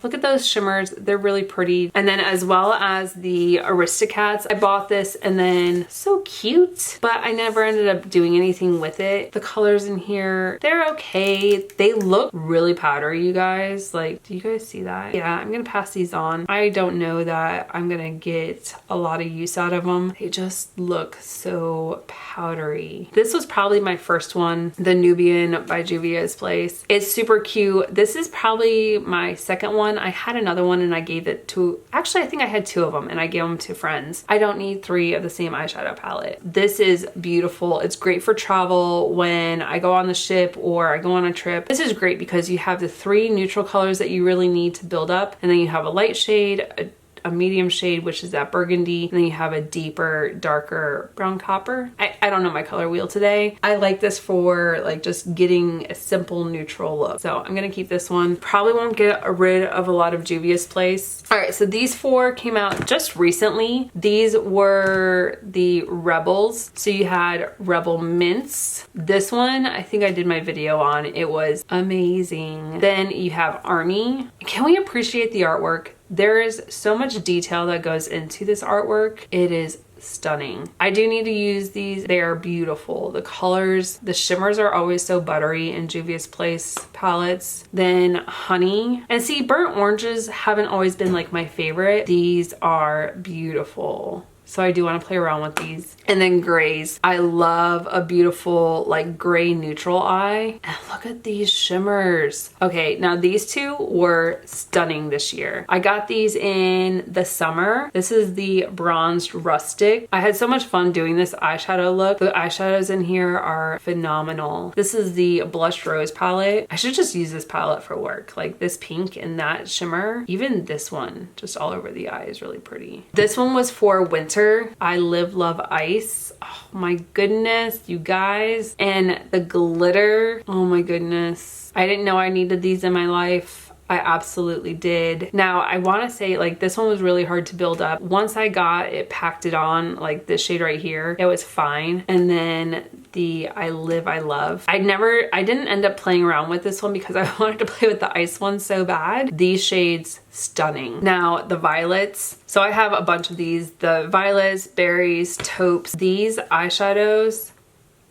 look at those shimmers. They're really pretty. And then as well as the Aristocats, I bought this, and then so cute, but I never ended up doing anything with it. The colors in here, they're okay. They look really powdery, you guys. Like, do you guys see that? Yeah, I'm gonna pass these on. I don't know that I'm gonna get a lot of use out of them. They just look so powdery. This was probably my first one, the Nubian by Juvia's Place. It's super cute. This is probably my second one. I had another one and I gave it to, actually I think I had 2 of them and I gave them to friends. I don't need 3 of the same eyeshadow palette. This is beautiful. It's great for travel when I go on the ship or I go on a trip. This is great because you have the 3 neutral colors that you really need to build up, and then you have a light shade, a medium shade, which is that burgundy, and then you have a deeper, darker brown copper. I don't know my color wheel today. I like this for like just getting a simple neutral look. So I'm gonna keep this one. Probably won't get rid of a lot of Juvia's Place. All right, so these 4 came out just recently. These were the Rebels. So you had Rebel Mints. This one, I think I did my video on. It was amazing. Then you have Army. Can we appreciate the artwork? There is so much detail that goes into this artwork. It is stunning. I do need to use these. They are beautiful. The colors, the shimmers are always so buttery in Juvia's Place palettes. Then Honey. And see, burnt oranges haven't always been like my favorite. These are beautiful. So I do want to play around with these. And then grays. I love a beautiful like gray neutral eye. And look at these shimmers. Okay, now these 2 were stunning this year. I got these in the summer. This is the Bronzed Rustic. I had so much fun doing this eyeshadow look. The eyeshadows in here are phenomenal. This is the Blush Rose palette. I should just use this palette for work. Like this pink and that shimmer. Even this one, just all over the eye, is really pretty. This one was for winter. I Live Love Ice. Oh my goodness, you guys. And the glitter. Oh my goodness. I didn't know I needed these in my life. I absolutely did. Now, I want to say like this one was really hard to build up. Once I got it packed it on, like this shade right here, it was fine. And then the I Live, I Love. I didn't end up playing around with this one because I wanted to play with the ice one so bad. These shades, stunning. Now, the violets. So I have a bunch of these. The violets, berries, taupes. These eyeshadows,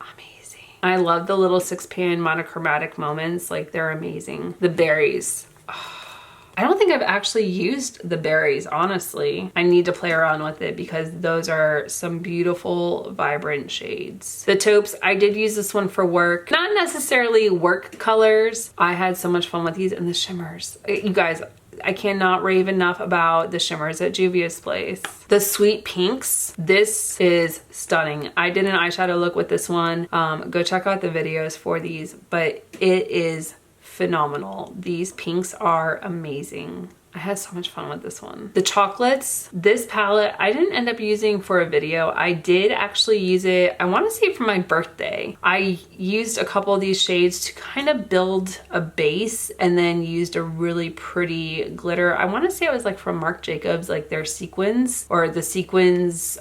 amazing. I love the little 6-pan monochromatic moments. Like, they're amazing. The berries. I don't think I've actually used the berries, honestly. I need to play around with it because those are some beautiful, vibrant shades. The taupes, I did use this one for work. Not necessarily work colors. I had so much fun with these, and the shimmers. You guys, I cannot rave enough about the shimmers at Juvia's Place. The sweet pinks, this is stunning. I did an eyeshadow look with this one. Go check out the videos for these, but it is phenomenal. These pinks are amazing. I had so much fun with this one. The chocolates, this palette, I didn't end up using for a video. I did actually use it, I want to say for my birthday. I used a couple of these shades to kind of build a base and then used a really pretty glitter. I want to say it was like from Marc Jacobs, like their sequins or the sequins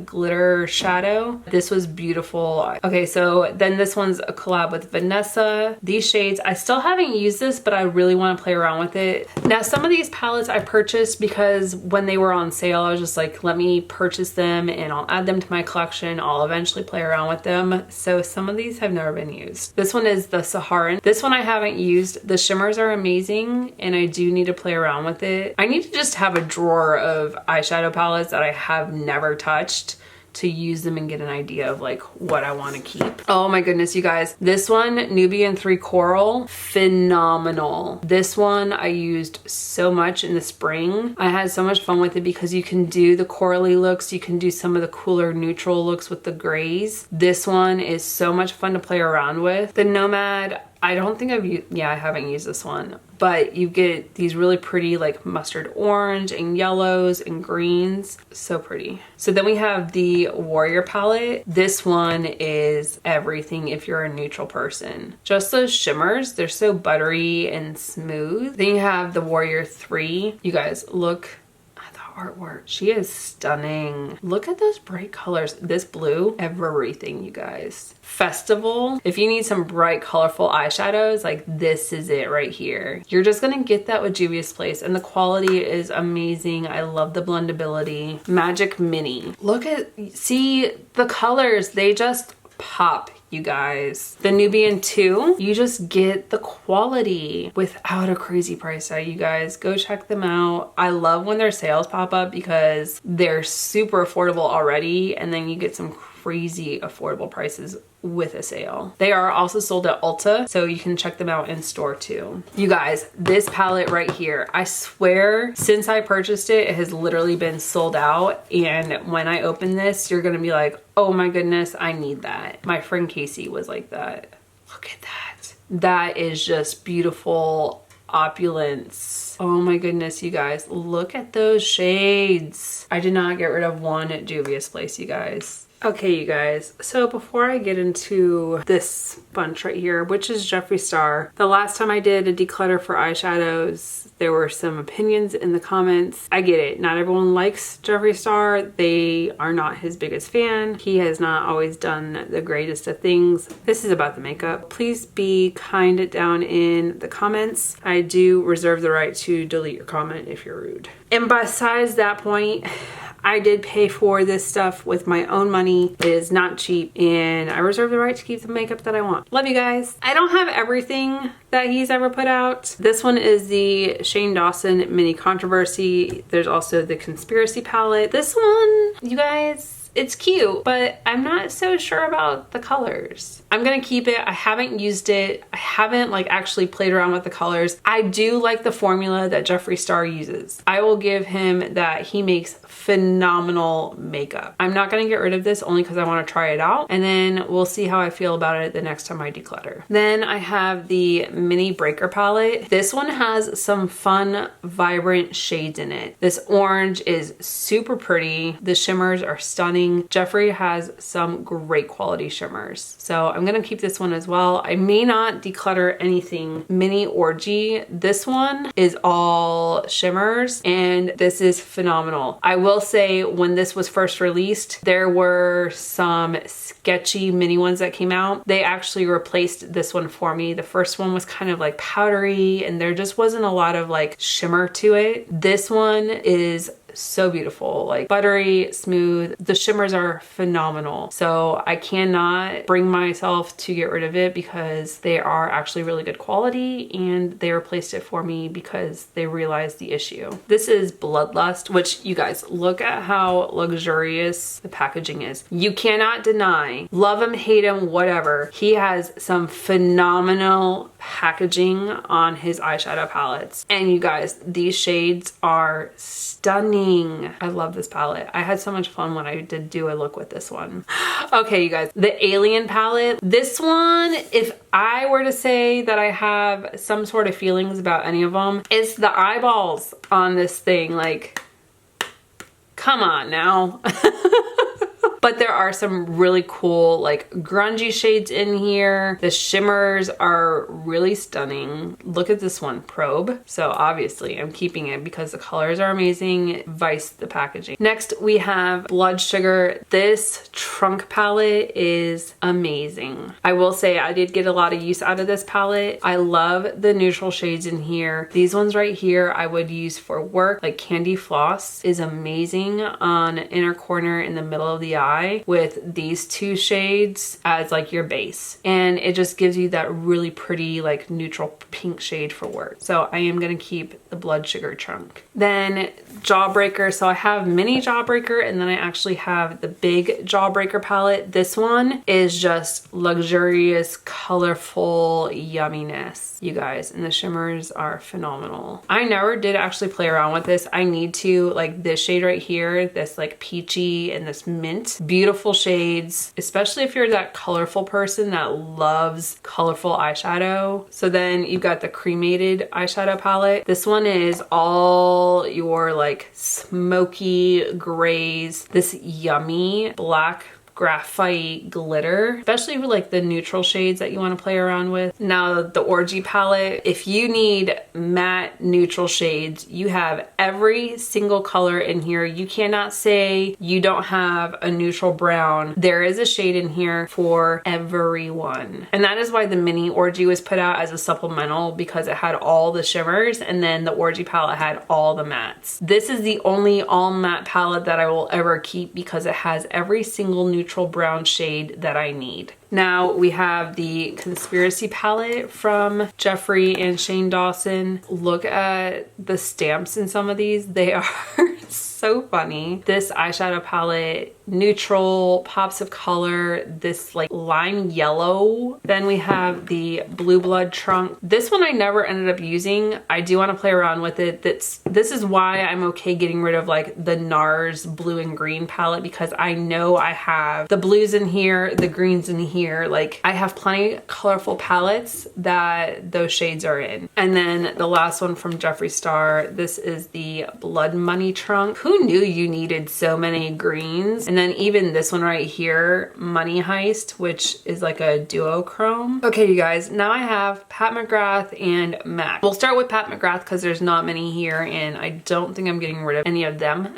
glitter shadow. This was beautiful. Okay, so then this one's a collab with Vanessa. These shades, I still haven't used this, but I really want to play around with it. Now, some of these palettes I purchased because when they were on sale, I was just like, let me purchase them and I'll add them to my collection. I'll eventually play around with them. So some of these have never been used. This one is the Saharan. This one I haven't used. The shimmers are amazing and I do need to play around with it. I need to just have a drawer of eyeshadow palettes that I have never touched to use them and get an idea of like what I want to keep. Oh my goodness, you guys. This one, Nubian 3 Coral, phenomenal. This one I used so much in the spring. I had so much fun with it because you can do the corally looks, you can do some of the cooler neutral looks with the grays. This one is so much fun to play around with. The Nomad, I don't think I've used, yeah, I haven't used this one, but you get these really pretty like mustard orange and yellows and greens. So pretty. So then we have the Warrior palette. This one is everything if you're a neutral person. Just those shimmers, they're so buttery and smooth. Then you have the Warrior 3. You guys, look artwork. She is stunning. Look at those bright colors. This blue, everything, you guys. Festival, if you need some bright, colorful eyeshadows, like this is it right here. You're just gonna get that with Juvia's Place, and the quality is amazing. I love the blendability. Magic Mini. Look at, see the colors, they just pop, you guys. The Nubian 2, you just get the quality without a crazy price tag, you guys. Go check them out. I love when their sales pop up because they're super affordable already and then you get some crazy affordable prices with a sale. They are also sold at Ulta, so you can check them out in store too. You guys, this palette right here, I swear since I purchased it, it has literally been sold out, and when I open this, you're gonna be like, oh my goodness, I need that. My friend Casey was like that. Look at that. That is just beautiful opulence. Oh my goodness, you guys, look at those shades. I did not get rid of one at Juvia's Place, you guys. Okay, you guys, so before I get into this bunch right here, which is Jeffree Star, the last time I did a declutter for eyeshadows, there were some opinions in the comments. I get it, not everyone likes Jeffree Star. They are not his biggest fan. He has not always done the greatest of things. This is about the makeup. Please be kind down in the comments. I do reserve the right to delete your comment if you're rude. And besides that point, I did pay for this stuff with my own money. It is not cheap, and I reserve the right to keep the makeup that I want. Love you guys. I don't have everything that he's ever put out. This one is the Shane Dawson Mini Controversy. There's also the Conspiracy palette. This one, you guys, it's cute, but I'm not so sure about the colors. I'm gonna keep it. I haven't used it. I haven't like actually played around with the colors. I do like the formula that Jeffree Star uses. I will give him that. He makes phenomenal makeup. I'm not gonna get rid of this only because I want to try it out, and then we'll see how I feel about it the next time I declutter. Then I have the Mini Breaker palette. This one has some fun, vibrant shades in it. This orange is super pretty. The shimmers are stunning. Jeffree has some great quality shimmers, so I'm gonna keep this one as well. I may not declutter anything. Mini Orgy, this one is all shimmers, and this is phenomenal. I will say when this was first released, there were some sketchy mini ones that came out. They actually replaced this one for me. The first one was kind of like powdery, and there just wasn't a lot of like shimmer to it. This one is so beautiful, like buttery, smooth. The shimmers are phenomenal. So I cannot bring myself to get rid of it because they are actually really good quality, and they replaced it for me because they realized the issue. This is Bloodlust, which you guys, look at how luxurious the packaging is. You cannot deny, love him, hate him, whatever, he has some phenomenal packaging on his eyeshadow palettes. And you guys, these shades are stunning. I love this palette. I had so much fun when I did do a look with this one. Okay, you guys, the Alien palette. This one, if I were to say that I have some sort of feelings about any of them, it's the eyeballs on this thing. Like, come on now. But there are some really cool, like, grungy shades in here. The shimmers are really stunning. Look at this one, Probe. So obviously I'm keeping it because the colors are amazing. Vice the packaging. Next we have Blood Sugar. This Trunk palette is amazing. I will say I did get a lot of use out of this palette. I love the neutral shades in here. These ones right here I would use for work. Like Candy Floss is amazing on inner corner in the middle of the eye with these two shades as like your base, and it just gives you that really pretty like neutral pink shade for work. So I am gonna keep the Blood Sugar Trunk. Then Jawbreaker. So I have mini Jawbreaker, and then I actually have the big Jawbreaker palette. This one is just luxurious, colorful yumminess, you guys, and the shimmers are phenomenal. I never did actually play around with this. I need to. Like this shade right here, this like peachy and this mint, beautiful shades, especially if you're that colorful person that loves colorful eyeshadow. So then you've got the cremated eyeshadow palette. This one is all your like smoky grays, this yummy black graphite glitter, especially for like the neutral shades that you want to play around with. Now the Orgy palette, if you need matte neutral shades, you have every single color in here. You cannot say you don't have a neutral brown. There is a shade in here for everyone. And that is why the mini Orgy was put out as a supplemental, because it had all the shimmers, and then the Orgy palette had all the mattes. This is the only all matte palette that I will ever keep because it has every single neutral brown shade that I need. Now we have the Conspiracy palette from Jeffree and Shane Dawson. Look at the stamps in some of these. They are so funny. This eyeshadow palette, neutral, pops of color, this like lime yellow. Then we have the Blue Blood Trunk. This one I never ended up using. I do want to play around with it. This is why I'm okay getting rid of like the NARS blue and green palette, because I know I have the blues in here, the greens in here. Like I have plenty of colorful palettes that those shades are in. And then the last one from Jeffree Star, this is the Blood Money Trunk. Who knew you needed so many greens? And then even this one right here, Money Heist, which is like a duochrome. Okay, you guys, now I have Pat McGrath and MAC. We'll start with Pat McGrath because there's not many here and I don't think I'm getting rid of any of them.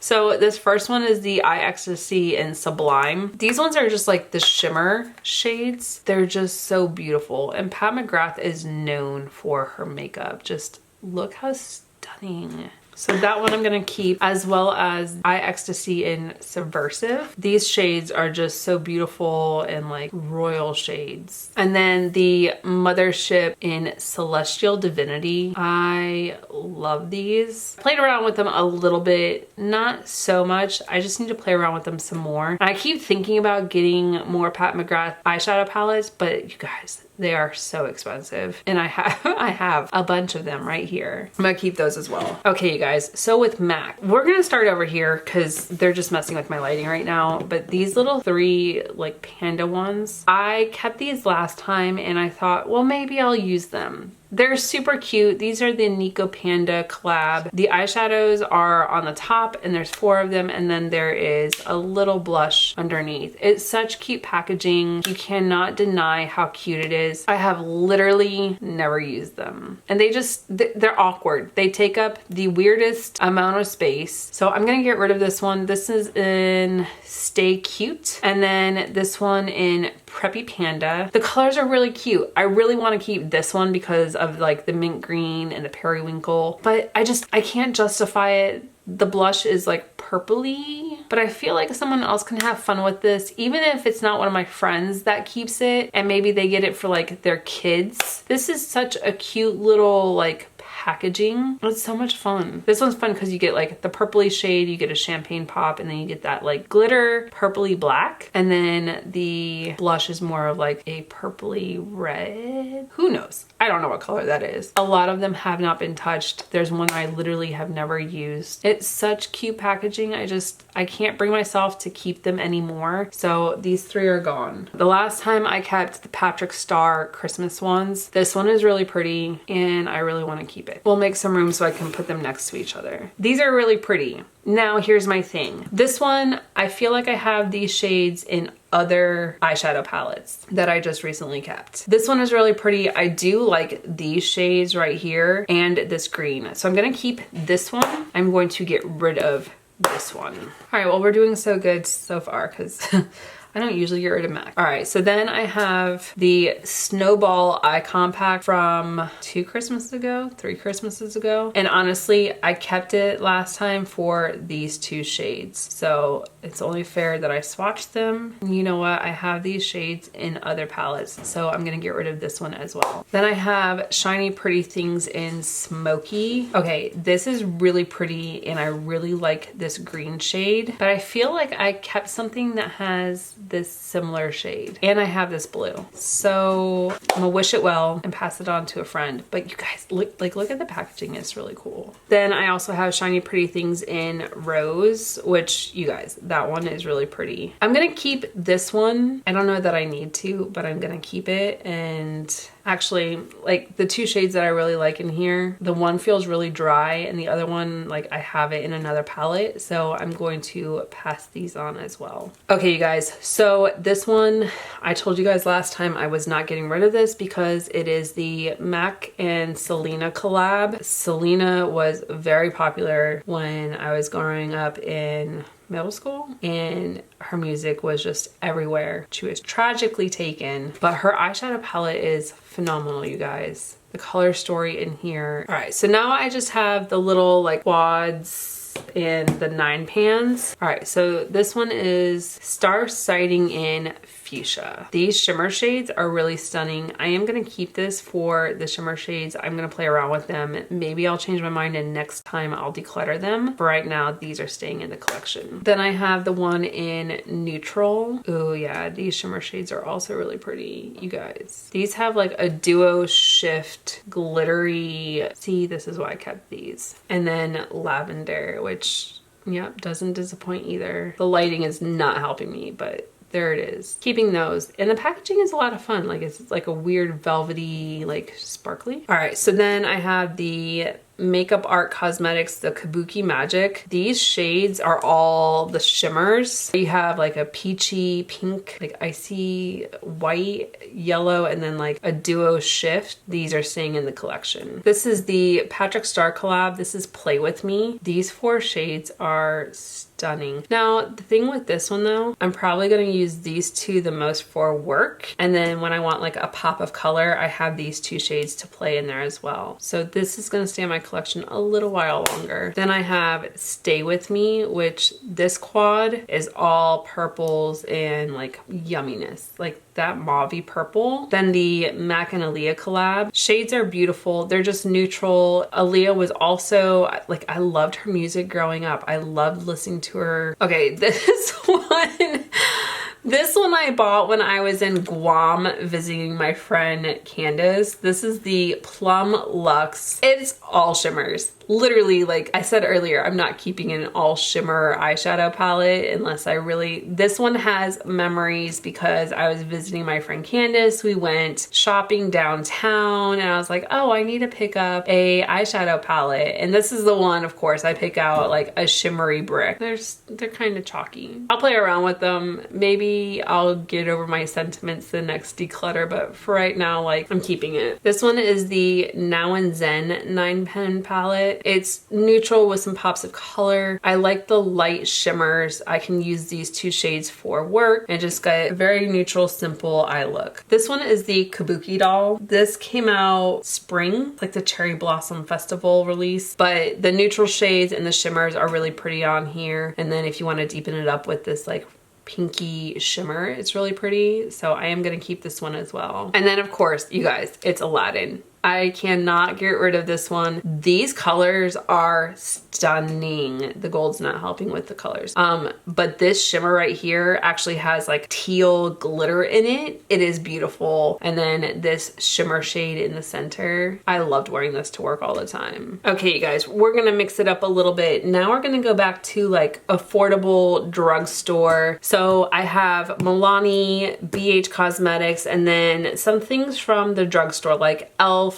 So this first one is the Eye Ecstasy and Sublime. These ones are just like the shimmer shades. They're just so beautiful. And Pat McGrath is known for her makeup. Just look how stunning. So that one I'm gonna keep, as well as Eye Ecstasy in Subversive. These shades are just so beautiful and like royal shades. And then the Mothership in Celestial Divinity. I love these. Played around with them a little bit, not so much. I just need to play around with them some more. And I keep thinking about getting more Pat McGrath eyeshadow palettes, but you guys, they are so expensive. And I have a bunch of them right here. I'm gonna keep those as well. Okay, you guys, so with MAC, we're gonna start over here because they're just messing with my lighting right now. But these little three like panda ones, I kept these last time and I thought, well, maybe I'll use them. They're super cute. These are the Nico Panda collab. The eyeshadows are on the top and there's 4 of them, and then there is a little blush underneath. It's such cute packaging. You cannot deny how cute it is. I have literally never used them. And they're awkward. They take up the weirdest amount of space. So I'm gonna get rid of this one. This is in Stay Cute. And then this one in Preppy Panda. The colors are really cute. I really want to keep this one because of like the mint green and the periwinkle, but I can't justify it. The blush is like purpley, but I feel like someone else can have fun with this, even if it's not one of my friends that keeps it and maybe they get it for like their kids. This is such a cute little like packaging. It's so much fun. This one's fun because you get like the purpley shade, you get a champagne pop, and then you get that like glitter purpley black, and then the blush is more of like a purpley red. Who knows? I don't know what color that is. A lot of them have not been touched. There's one I literally have never used. It's such cute packaging. I can't bring myself to keep them anymore. So these three are gone. The last time I kept the Patrick Star Christmas ones. This one is really pretty and I really want to keep it. We'll make some room so I can put them next to each other. These are really pretty. Now here's my thing. This one, I feel like I have these shades in other eyeshadow palettes that I just recently kept. This one is really pretty. I do like these shades right here and this green. So I'm gonna keep this one. I'm going to get rid of this one. All right, well, we're doing so good so far because I don't usually get rid of MAC. All right, so then I have the Snowball Eye Compact from 3 Christmases ago. And honestly, I kept it last time for these two shades. So it's only fair that I swatched them. And you know what? I have these shades in other palettes, so I'm gonna get rid of this one as well. Then I have Shiny Pretty Things in Smoky. Okay, this is really pretty and I really like this green shade, but I feel like I kept something that has this similar shade and I have this blue, so I'm gonna wish it well and pass it on to a friend. But you guys look at the packaging, it's really cool. Then I also have Shiny Pretty Things in Rose, which you guys, that one is really pretty. I'm gonna keep this one. I don't know that I need to, but I'm gonna keep it. And actually, like the two shades that I really like in here, the one feels really dry and the other one, like I have it in another palette, so I'm going to pass these on as well. Okay, you guys, so this one, I told you guys last time I was not getting rid of this because it is the Mac and Selena collab. Selena was very popular when I was growing up in middle school and her music was just everywhere. She was tragically taken, but her eyeshadow palette is phenomenal, you guys. The color story in here. All right, so now I just have the little like quads and the 9 pans. All right, so this one is Star Sighting in Fuchsia. These shimmer shades are really stunning. I am gonna keep this for the shimmer shades. I'm gonna play around with them. Maybe I'll change my mind and next time I'll declutter them. For right now, these are staying in the collection. Then I have the one in Neutral. Oh yeah, these shimmer shades are also really pretty, you guys. These have like a duo shift glittery, see, this is why I kept these. And then Lavender, which, yep, doesn't disappoint either. The lighting is not helping me, but there it is. Keeping those. And the packaging is a lot of fun. Like it's like a weird velvety, like sparkly. All right, so then I have the Makeup Art Cosmetics, the Kabuki Magic. These shades are all the shimmers. You have like a peachy pink, like icy white, yellow, and then like a duo shift. These are staying in the collection. This is the Patrick Star collab. This is Play With Me. These 4 shades are stunning. Now, the thing with this one though, I'm probably gonna use these 2 the most for work. And then when I want like a pop of color, I have these 2 shades to play in there as well. So this is gonna stay in my collection a little while longer. Then I have Stay With Me, which this quad is all purples and like yumminess, like that mauvey purple. Then the Mac and Aaliyah collab. Shades are beautiful. They're just neutral. Aaliyah was also, like, I loved her music growing up. I loved listening to her. Okay, this one, this one I bought when I was in Guam visiting my friend Candace. This is the Plum Luxe. It's all shimmers. Literally, like I said earlier, I'm not keeping an all shimmer eyeshadow palette unless I really, this one has memories because I was visiting my friend Candace. We went shopping downtown and I was like, oh, I need to pick up a eyeshadow palette. And this is the one, of course, I pick out like a shimmery brick. They're kind of chalky. I'll play around with them. Maybe I'll get over my sentiments the next declutter, but for right now, like I'm keeping it. This one is the Now and Zen 9 pen palette. palette. It's neutral with some pops of color. I like the light shimmers. I can use these two shades for work and just get a very neutral, simple eye look. This one is the Kabuki doll. This came out spring, like the Cherry Blossom Festival release, but the neutral shades and the shimmers are really pretty on here. And then if you want to deepen it up with this like pinky shimmer, it's really pretty. So I am going to keep this one as well. And then of course, you guys, it's Aladdin. I cannot get rid of this one. These colors are stunning. The gold's not helping with the colors. But this shimmer right here actually has like teal glitter in it. It is beautiful. And then this shimmer shade in the center. I loved wearing this to work all the time. Okay, you guys, we're gonna mix it up a little bit. Now we're gonna go back to like affordable drugstore. So I have Milani, BH Cosmetics, and then some things from the drugstore like e.l.f.,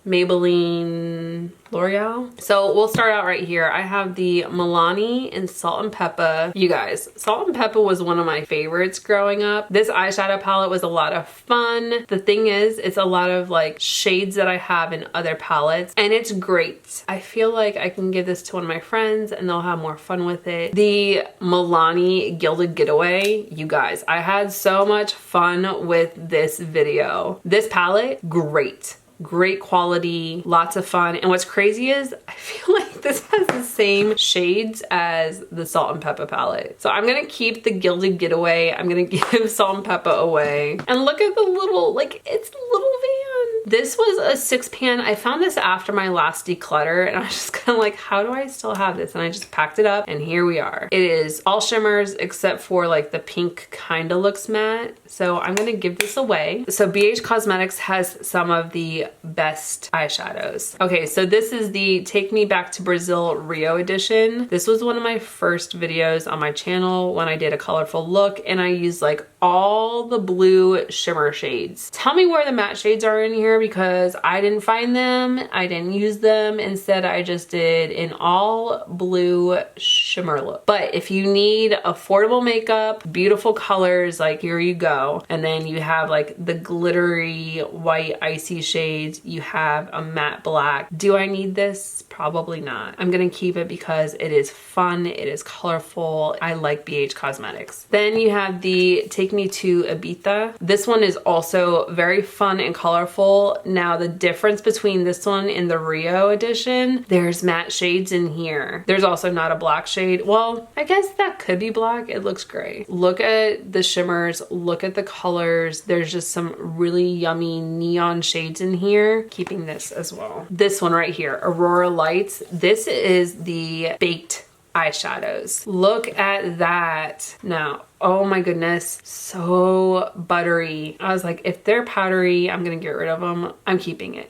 Maybelline, L'Oreal. So we'll start out right here. I have the Milani in Salt and Pepper. You guys, Salt and Pepper was one of my favorites growing up. This eyeshadow palette was a lot of fun. The thing is, it's a lot of like shades that I have in other palettes, and it's great. I feel like I can give this to one of my friends and they'll have more fun with it. The Milani Gilded Getaway, you guys, I had so much fun with this video. This palette, great. Great quality, lots of fun. And what's crazy is I feel like this has the same shades as the Salt and Pepper palette. So I'm gonna keep the Gilded Getaway. I'm gonna give Salt and Pepper away. And look at the little, like, it's a little van. This was a 6-pan. I found this after my last declutter and I was just kind of like, how do I still have this? And I just packed it up and here we are. It is all shimmers except for like the pink kind of looks matte. So I'm gonna give this away. So BH Cosmetics has some of the best eyeshadows. Okay, so this is the Take Me Back to Brazil Rio edition. This was one of my first videos on my channel when I did a colorful look and I used like all the blue shimmer shades. Tell me where the matte shades are in here because I didn't find them. I didn't use them. Instead, I just did an all blue shimmer look. But if you need affordable makeup, beautiful colors, like here you go. And then you have like the glittery white icy shades. You have a matte black. Do I need this? Probably not. I'm gonna keep it because it is fun. It is colorful. I like BH Cosmetics. Then you have the Take Me to Ibiza. This one is also very fun and colorful. Now the difference between this one and the Rio edition, there's matte shades in here. There's also not a black shade. Well, I guess that could be black. It looks gray. Look at the shimmers. Look at the colors. There's just some really yummy neon shades in here. Keeping this as well. This one right here, Aurora Lights. This is the baked eyeshadows. Look at that. Now, oh my goodness, so buttery. I was like, if they're powdery, I'm gonna get rid of them. I'm keeping it.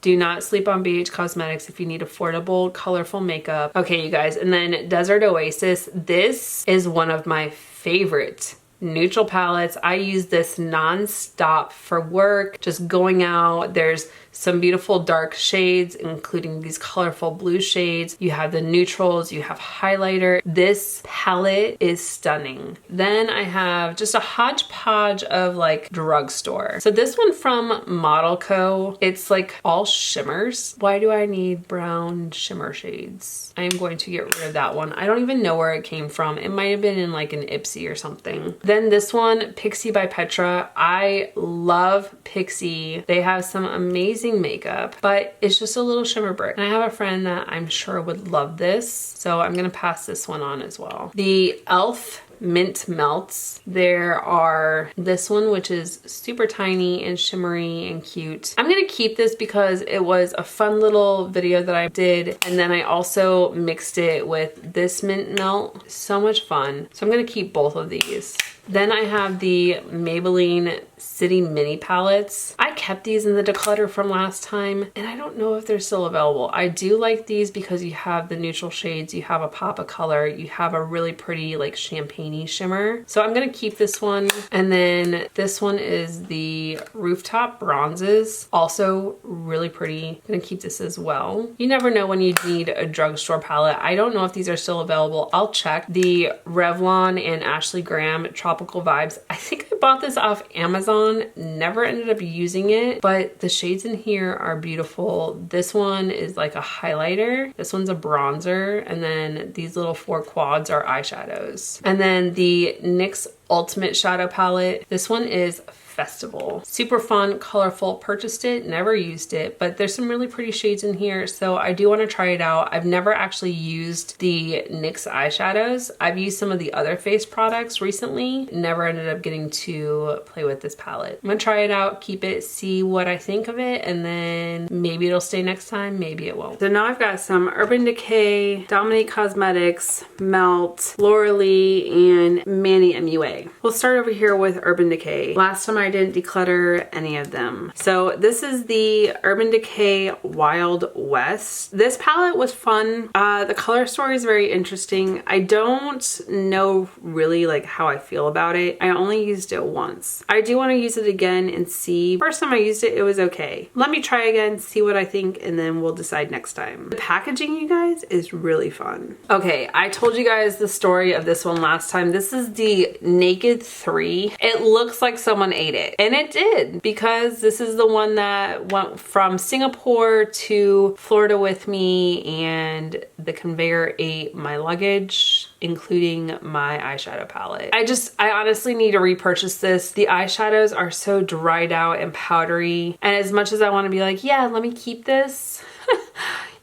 Do not sleep on BH Cosmetics if you need affordable, colorful makeup. Okay, you guys, and then Desert Oasis. This is one of my favorite neutral palettes. I use this non-stop for work, just going out. There's some beautiful dark shades, including these colorful blue shades. You have the neutrals, you have highlighter. This palette is stunning. Then I have just a hodgepodge of like drugstore. So this one from Model Co. It's like all shimmers. Why do I need brown shimmer shades? I am going to get rid of that one. I don't even know where it came from. It might have been in like an Ipsy or something. Then this one, Pixie by Petra. I love Pixie. They have some amazing makeup, but it's just a little shimmer brick. And I have a friend that I'm sure would love this, so I'm gonna pass this one on as well. The e.l.f. Mint Melts. There are this one, which is super tiny and shimmery and cute. I'm gonna keep this because it was a fun little video that I did, and then I also mixed it with this mint melt. So much fun. So I'm gonna keep both of these. Then I have the Maybelline City Mini Palettes. I kept these in the declutter from last time, and I don't know if they're still available. I do like these because you have the neutral shades, you have a pop of color, you have a really pretty like champagne-y shimmer. So I'm gonna keep this one. And then this one is the Rooftop Bronzes. Also really pretty. I'm gonna keep this as well. You never know when you need a drugstore palette. I don't know if these are still available. I'll check. The Revlon and Ashley Graham Tropical Vibes. I think I bought this off Amazon, never ended up using it, but the shades in here are beautiful. This one is like a highlighter. This one's a bronzer. And then these little 4 quads are eyeshadows. And then the NYX Ultimate Shadow Palette. This one is Festival. Super fun, colorful, purchased it, never used it, but there's some really pretty shades in here, so I do want to try it out. I've never actually used the NYX eyeshadows. I've used some of the other face products recently, never ended up getting to play with this palette. I'm gonna try it out, keep it, see what I think of it, and then maybe it'll stay next time, maybe it won't. So now I've got some Urban Decay, Dominique Cosmetics, Melt, Laura Lee, and Manny MUA. We'll start over here with Urban Decay. Last time I didn't declutter any of them. So this is the Urban Decay Wild West. This palette was fun. The color story is very interesting. I don't know really like how I feel about it. I only used it once. I do want to use it again and see. First time I used it, it was okay. Let me try again, see what I think, and then we'll decide next time. The packaging, you guys, is really fun. Okay, I told you guys the story of this one last time. This is the Naked 3. It looks like someone ate it. And it did, because this is the one that went from Singapore to Florida with me, and the conveyor ate my luggage, including my eyeshadow palette. I honestly need to repurchase this. The eyeshadows are so dried out and powdery. And as much as I want to be like, yeah, let me keep this.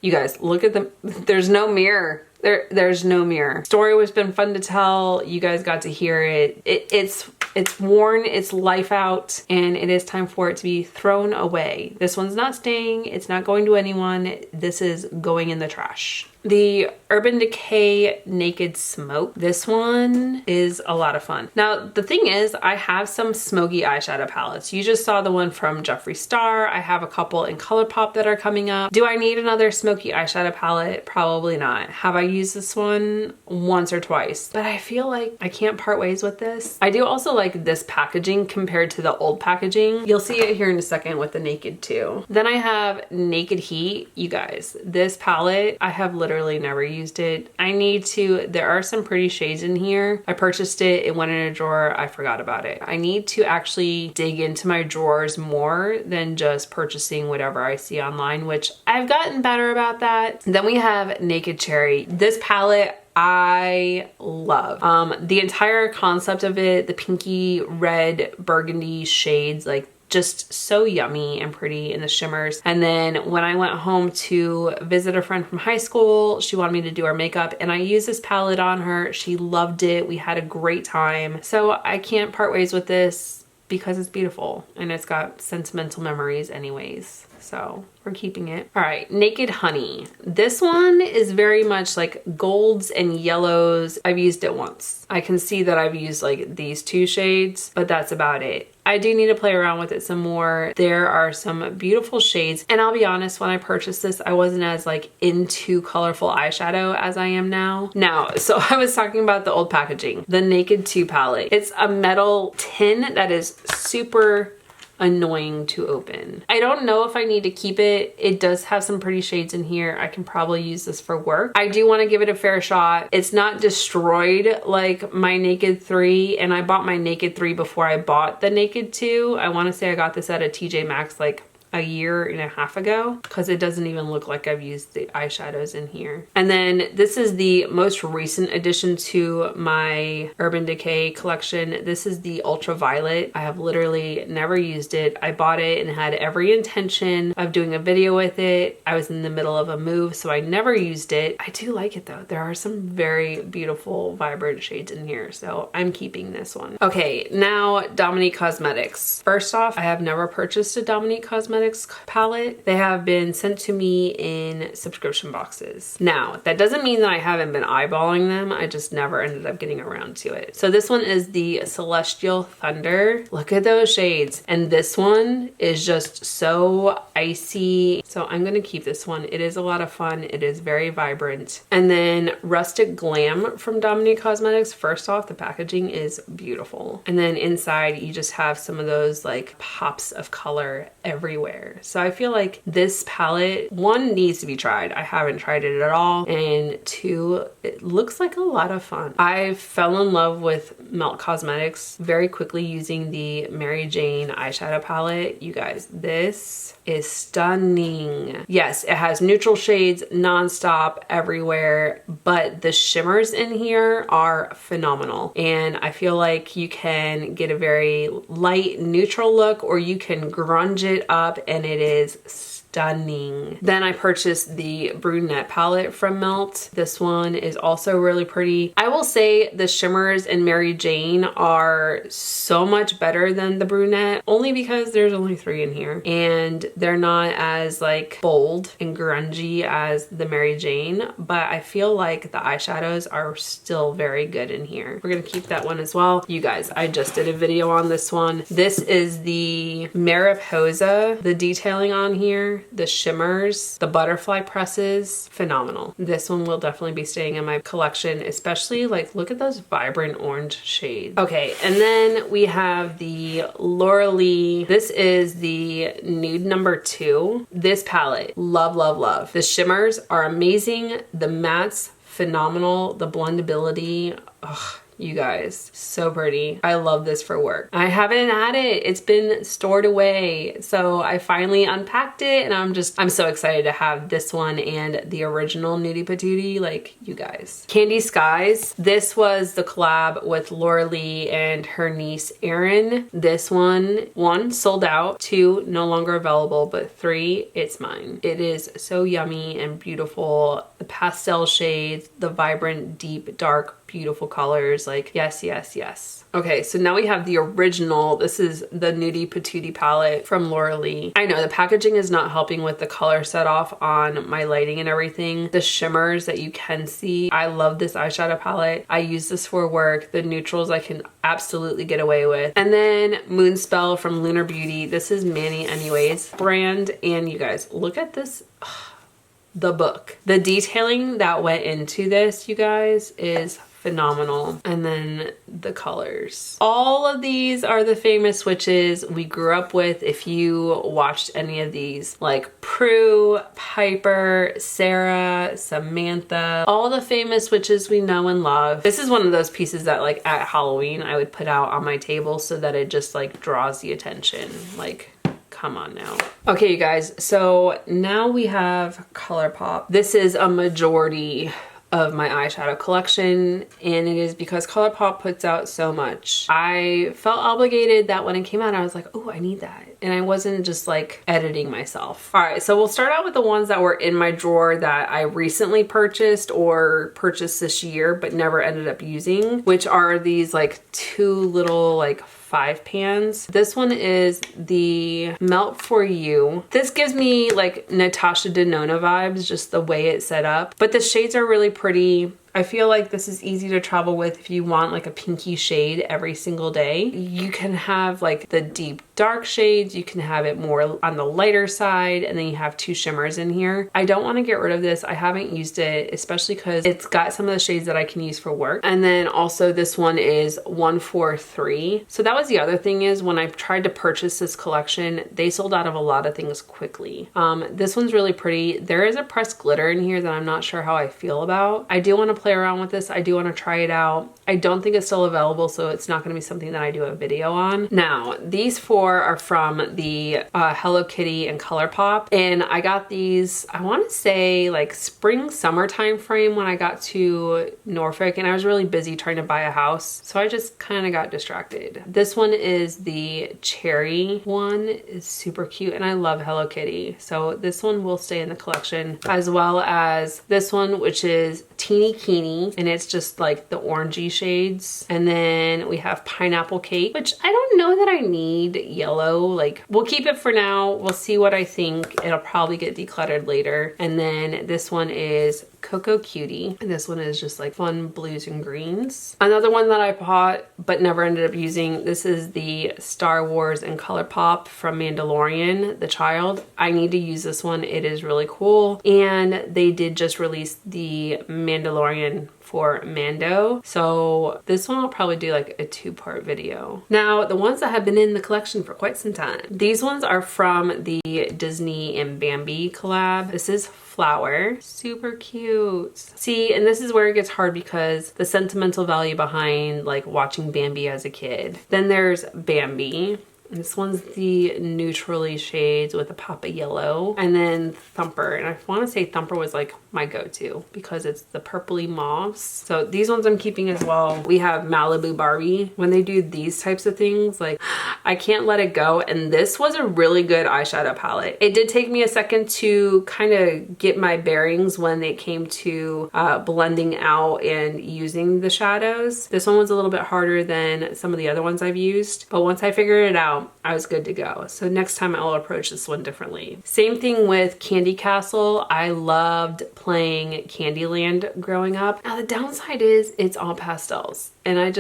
You guys, look at them. There's no mirror. There's no mirror. Story was been fun to tell. You guys got to hear it. It's worn, it's life out, and it is time for it to be thrown away. This one's not staying. It's not going to anyone. This is going in the trash. The Urban Decay Naked Smoke. This one is a lot of fun. Now, the thing is, I have some smoky eyeshadow palettes. You just saw the one from Jeffree Star. I have a couple in Colourpop that are coming up. Do I need another smoky eyeshadow palette? Probably not. Have I used this one once or twice? But I feel like I can't part ways with this. I do also like this packaging compared to the old packaging. You'll see it here in a second with the Naked 2. Then I have Naked Heat. You guys, this palette, I have literally never used it. I need to. There are some pretty shades in here. I purchased it, it went in a drawer, I forgot about it. I need to actually dig into my drawers more than just purchasing whatever I see online, which I've gotten better about that. Then we have Naked Cherry. This palette I love. The entire concept of it, the pinky red burgundy shades, like just so yummy and pretty in the shimmers. And then when I went home to visit a friend from high school, she wanted me to do her makeup, and I used this palette on her. She loved it. We had a great time. So I can't part ways with this because it's beautiful and it's got sentimental memories anyways. So we're keeping it. All right, Naked Honey. This one is very much like golds and yellows. I've used it once. I can see that I've used like these 2 shades, but that's about it. I do need to play around with it some more. There are some beautiful shades, and I'll be honest, when I purchased this, I wasn't as like into colorful eyeshadow as I am now. So I was talking about the old packaging, the Naked 2 palette. It's a metal tin that is super annoying to open. I don't know if I need to keep it. It does have some pretty shades in here. I can probably use this for work. I do want to give it a fair shot. It's not destroyed like my Naked 3, and I bought my Naked 3 before I bought the Naked 2. I want to say I got this at a TJ Maxx like a year and a half ago, because it doesn't even look like I've used the eyeshadows in here. And then this is the most recent addition to my Urban Decay collection. This is the Ultraviolet. I have literally never used it. I bought it and had every intention of doing a video with it. I was in the middle of a move, so I never used it. I do like it though. There are some very beautiful, vibrant shades in here, so I'm keeping this one. Okay, now Dominique Cosmetics. First off, I have never purchased a Dominique Cosmetics palette. They have been sent to me in subscription boxes. Now, that doesn't mean that I haven't been eyeballing them. I just never ended up getting around to it. So this one is the Celestial Thunder. Look at those shades. And this one is just so icy. So I'm gonna keep this one. It is a lot of fun. It is very vibrant. And then Rustic Glam from Dominique Cosmetics. First off, the packaging is beautiful. And then inside you just have some of those like pops of color everywhere. there. So I feel like this palette, one, needs to be tried. I haven't tried it at all. And two, it looks like a lot of fun. I fell in love with Melt Cosmetics very quickly using the Mary Jane eyeshadow palette. You guys, this is stunning. Yes, it has neutral shades nonstop everywhere, but the shimmers in here are phenomenal. And I feel like you can get a very light neutral look, or you can grunge it up and it is stunning. Then I purchased the Brunette palette from Melt. This one is also really pretty. I will say the shimmers in Mary Jane are so much better than the Brunette, only because there's only 3 in here and they're not as like bold and grungy as the Mary Jane, but I feel like the eyeshadows are still very good in here. We're gonna keep that one as well. You guys, I just did a video on this one. This is the Mariposa. The detailing on here, the shimmers, the butterfly presses, phenomenal. This one will definitely be staying in my collection, especially like, look at those vibrant orange shades. Okay, and then we have the Laura Lee. This is the nude number 2. This palette, love, love, love. The shimmers are amazing. The mattes, phenomenal. The blendability, ugh. You guys, so pretty. I love this for work. I haven't had it. It's been stored away. So I finally unpacked it and I'm so excited to have this one and the original Nudie Patootie, like, you guys. Candy Skies. This was the collab with Laura Lee and her niece Erin. This one, sold out. 2, no longer available, but 3, it's mine. It is so yummy and beautiful. The pastel shades, the vibrant, deep, dark, beautiful colors, like yes, yes, yes. Okay, so now we have the original. This is the Nudie Patootie palette from Laura Lee. I know the packaging is not helping with the color set off on my lighting and everything. The shimmers that you can see, I love this eyeshadow palette. I use this for work. The neutrals I can absolutely get away with. And then Moonspell from Lunar Beauty. This is Manny Anyways brand, and you guys, look at this. The book. The detailing that went into this, you guys, is phenomenal. And then the colors. All of these are the famous witches we grew up with. If you watched any of these, like Prue, Piper, Sarah, Samantha, all the famous witches we know and love. This is one of those pieces that like at Halloween I would put out on my table so that it just like draws the attention. Like, come on now. Okay, you guys, so now we have Colourpop. This is a majority of my eyeshadow collection, and it is because Colourpop puts out so much. I felt obligated that when it came out, I was like, oh, I need that. And I wasn't just like editing myself. All right, so we'll start out with the ones that were in my drawer that I recently purchased or purchased this year, but never ended up using, which are these like 2 little like 5 pans. This one is the Melt For You. This gives me like Natasha Denana vibes, just the way it's set up, but the shades are really pretty. I feel like this is easy to travel with if you want like a pinky shade every single day. You can have like the deep dark shades, you can have it more on the lighter side, and then you have 2 shimmers in here. I don't want to get rid of this. I haven't used it, especially because it's got some of the shades that I can use for work. And then also this one is 143. So that was the other thing, is when I tried to purchase this collection, they sold out of a lot of things quickly. This one's really pretty. There is a pressed glitter in here that I'm not sure how I feel about. I do want to play around with this. I do want to try it out. I don't think it's still available, so it's not going to be something that I do a video on. Now, these 4 are from the Hello Kitty and Colourpop, and I got these, I want to say like spring, summer time frame when I got to Norfolk, and I was really busy trying to buy a house, so I just kind of got distracted. This one is the cherry one. It's super cute, and I love Hello Kitty, so this one will stay in the collection, as well as this one, which is Teeny Keeny, and it's just like the orangey shades. And then we have Pineapple Cake, which I don't know that I need yellow. Like, we'll keep it for now. We'll see what I think. It'll probably get decluttered later. And then this one is Cocoa Cutie, and this one is just like fun blues and greens. Another one that I bought but never ended up using, this is the Star Wars and Colourpop from Mandalorian, the child. I need to use this one. It is really cool, and they did just release the Mandalorian Mandalorian for Mando. So this one I'll probably do like a 2-part video. Now, the ones that have been in the collection for quite some time. These ones are from the Disney and Bambi collab. This is Flower. Super cute. See, and this is where it gets hard because the sentimental value behind like watching Bambi as a kid. Then there's Bambi. And this one's the neutrally shades with a pop of yellow. And then Thumper. And I want to say Thumper was like my go-to because it's the purpley mauves. So these ones I'm keeping as well. We have Malibu Barbie. When they do these types of things, like I can't let it go. And this was a really good eyeshadow palette. It did take me a second to kind of get my bearings when it came to blending out and using the shadows. This one was a little bit harder than some of the other ones I've used. But once I figured it out, I was good to go. So next time I'll approach this one differently. Same thing with Candy Castle. I loved playing Candyland growing up. Now the downside is it's all pastels. And I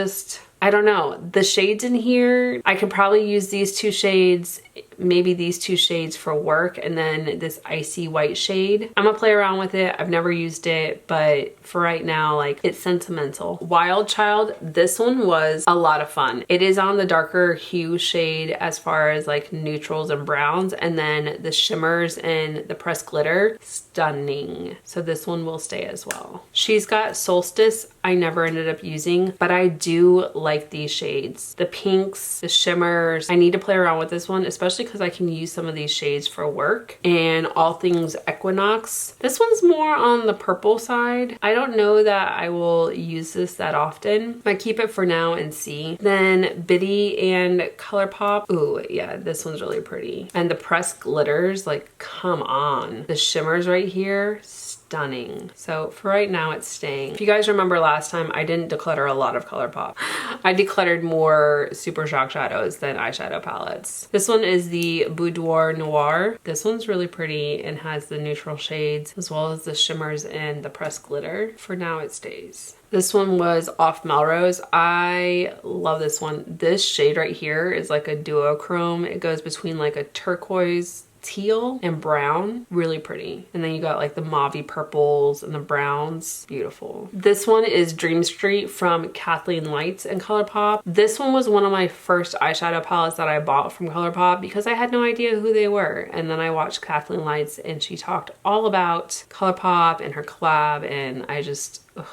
don't know. The shades in here, I could probably use these 2 shades, maybe these 2 shades for work, and then this icy white shade. I'm gonna play around with it. I've never used it, but for right now, like, it's sentimental. Wild Child, this one was a lot of fun. It is on the darker hue shade as far as like neutrals and browns, and then the shimmers and the pressed glitter, stunning. So this one will stay as well. She's got Solstice. I never ended up using, but I do like these shades. The pinks, the shimmers. I need to play around with this one, especially because I can use some of these shades for work. And All Things Equinox. This one's more on the purple side. I don't know that I will use this that often. I keep it for now and see. Then Biddy and Colourpop. Ooh, yeah, this one's really pretty. And the pressed glitters, like, come on. The shimmers right here, stunning. So for right now, it's staying. If you guys remember last time, I didn't declutter a lot of Colourpop. I decluttered more Super Shock shadows than eyeshadow palettes. This one is the Boudoir Noir. This one's really pretty and has the neutral shades as well as the shimmers and the pressed glitter. For now, it stays. This one was Off Melrose. I love this one. This shade right here is like a duochrome. It goes between like a turquoise, teal, and brown. Really pretty. And then you got like the mauvey purples and the browns. Beautiful. This one is Dream Street from Kathleen Lights and Colourpop. This one was one of my first eyeshadow palettes that I bought from Colourpop because I had no idea who they were. And then I watched Kathleen Lights and she talked all about Colourpop and her collab, and I just, ugh,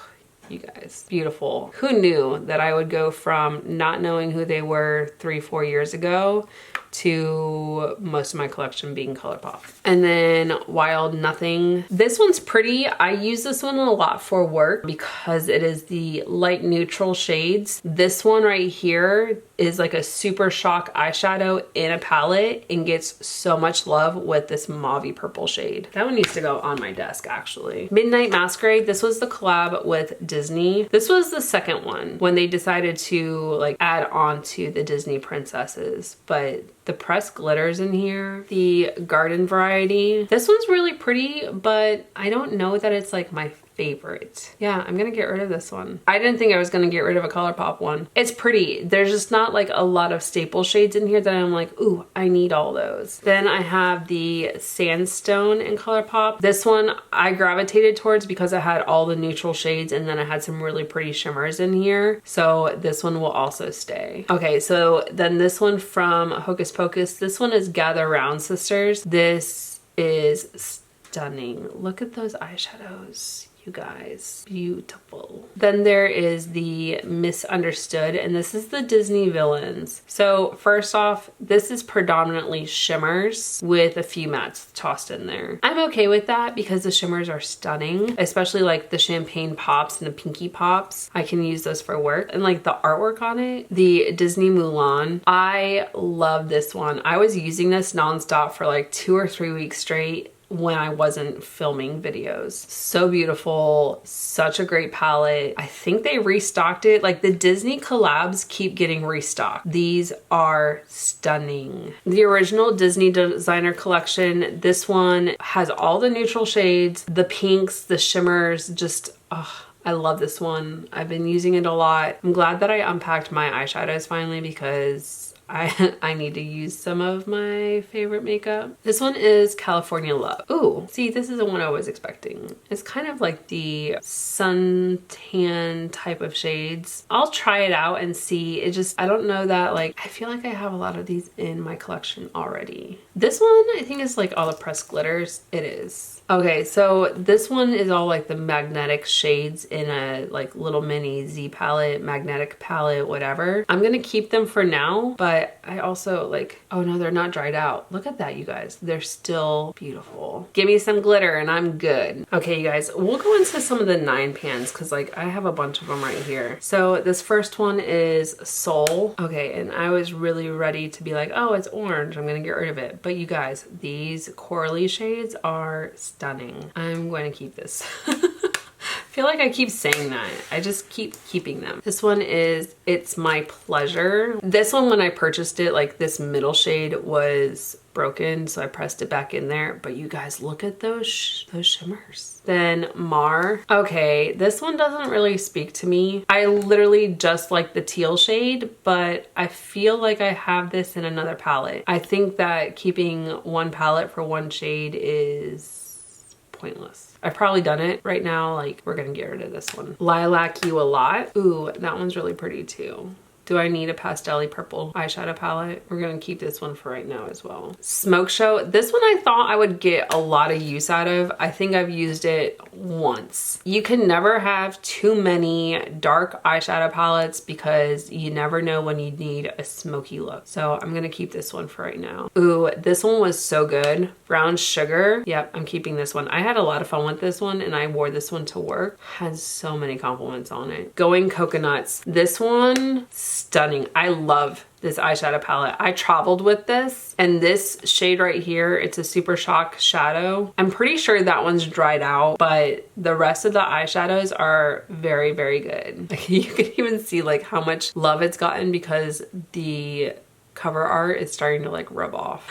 you guys, beautiful. Who knew that I would go from not knowing who they were 3-4 years ago to most of my collection being Colourpop. And then Wild Nothing. This one's pretty. I use this one a lot for work because it is the light neutral shades. This one right here is like a Super Shock eyeshadow in a palette and gets so much love with this mauvey purple shade. That one needs to go on my desk actually. Midnight Masquerade. This was the collab with Disney. This was the second one when they decided to like add on to the Disney princesses, but the pressed glitters in here, the garden variety. This one's really pretty, but I don't know that it's like my favorite. Yeah, I'm gonna get rid of this one. I didn't think I was gonna get rid of a Colourpop one. It's pretty. There's just not like a lot of staple shades in here that I'm like, ooh, I need all those. Then I have the Sandstone in Colourpop. This one I gravitated towards because I had all the neutral shades and then I had some really pretty shimmers in here. So this one will also stay. Okay, so then this one from Hocus Pocus. This one is Gather Round Sisters. This is stunning. Look at those eyeshadows. You guys, beautiful. Then there is the Misunderstood, and this is the Disney villains. So first off, this is predominantly shimmers with a few mattes tossed in there. I'm okay with that because the shimmers are stunning, especially like the champagne pops and the pinky pops. I can use those for work. And like the artwork on it, the Disney Mulan, I love this one. I was using this nonstop for like 2 or 3 weeks straight when I wasn't filming videos. So beautiful, such a great palette. I think they restocked it. Like the Disney collabs keep getting restocked. These are stunning. The original Disney designer collection, this one has all the neutral shades, the pinks, the shimmers, just, oh, I love this one. I've been using it a lot. I'm glad that I unpacked my eyeshadows finally because I need to use some of my favorite makeup. This one is California Love. Ooh, see, this is the one I was expecting. It's kind of like the suntan type of shades. I'll try it out and see. It just, I don't know that, like, I feel like I have a lot of these in my collection already. This one, I think is like all the pressed glitters. It is. Okay, so this one is all like the magnetic shades in a like little mini Z palette, magnetic palette, whatever. I'm gonna keep them for now, but I also like, oh no, they're not dried out. Look at that, you guys. They're still beautiful. Give me some glitter and I'm good. Okay, you guys, we'll go into some of the 9 pans because like I have a bunch of them right here. So this first one is Soul. Okay, and I was really ready to be like, oh, it's orange, I'm gonna get rid of it. But you guys, these corally shades are stunning. I'm going to keep this. I feel like I keep saying that. I just keep keeping them. This one is It's My Pleasure. This one, when I purchased it, like this middle shade was broken, so I pressed it back in there. But you guys, look at those shimmers. Then Mar. Okay, this one doesn't really speak to me. I literally just like the teal shade, but I feel like I have this in another palette. I think that keeping one palette for one shade is pointless. I've probably done it right now. Like, we're gonna get rid of this one. Lilac You a Lot. Ooh, that one's really pretty too. Do I need a pastel-y purple eyeshadow palette? We're gonna keep this one for right now as well. Smoke Show. This one I thought I would get a lot of use out of. I think I've used it once. You can never have too many dark eyeshadow palettes because you never know when you need a smoky look. So I'm gonna keep this one for right now. Ooh, this one was so good. Brown Sugar. Yep, I'm keeping this one. I had a lot of fun with this one and I wore this one to work. Had so many compliments on it. Going Coconuts. This one, stunning. I love this eyeshadow palette. I traveled with this, and this shade right here, it's a Super Shock shadow. I'm pretty sure that one's dried out, but the rest of the eyeshadows are very, very good. Like, you can even see like how much love it's gotten because the cover art is starting to like rub off.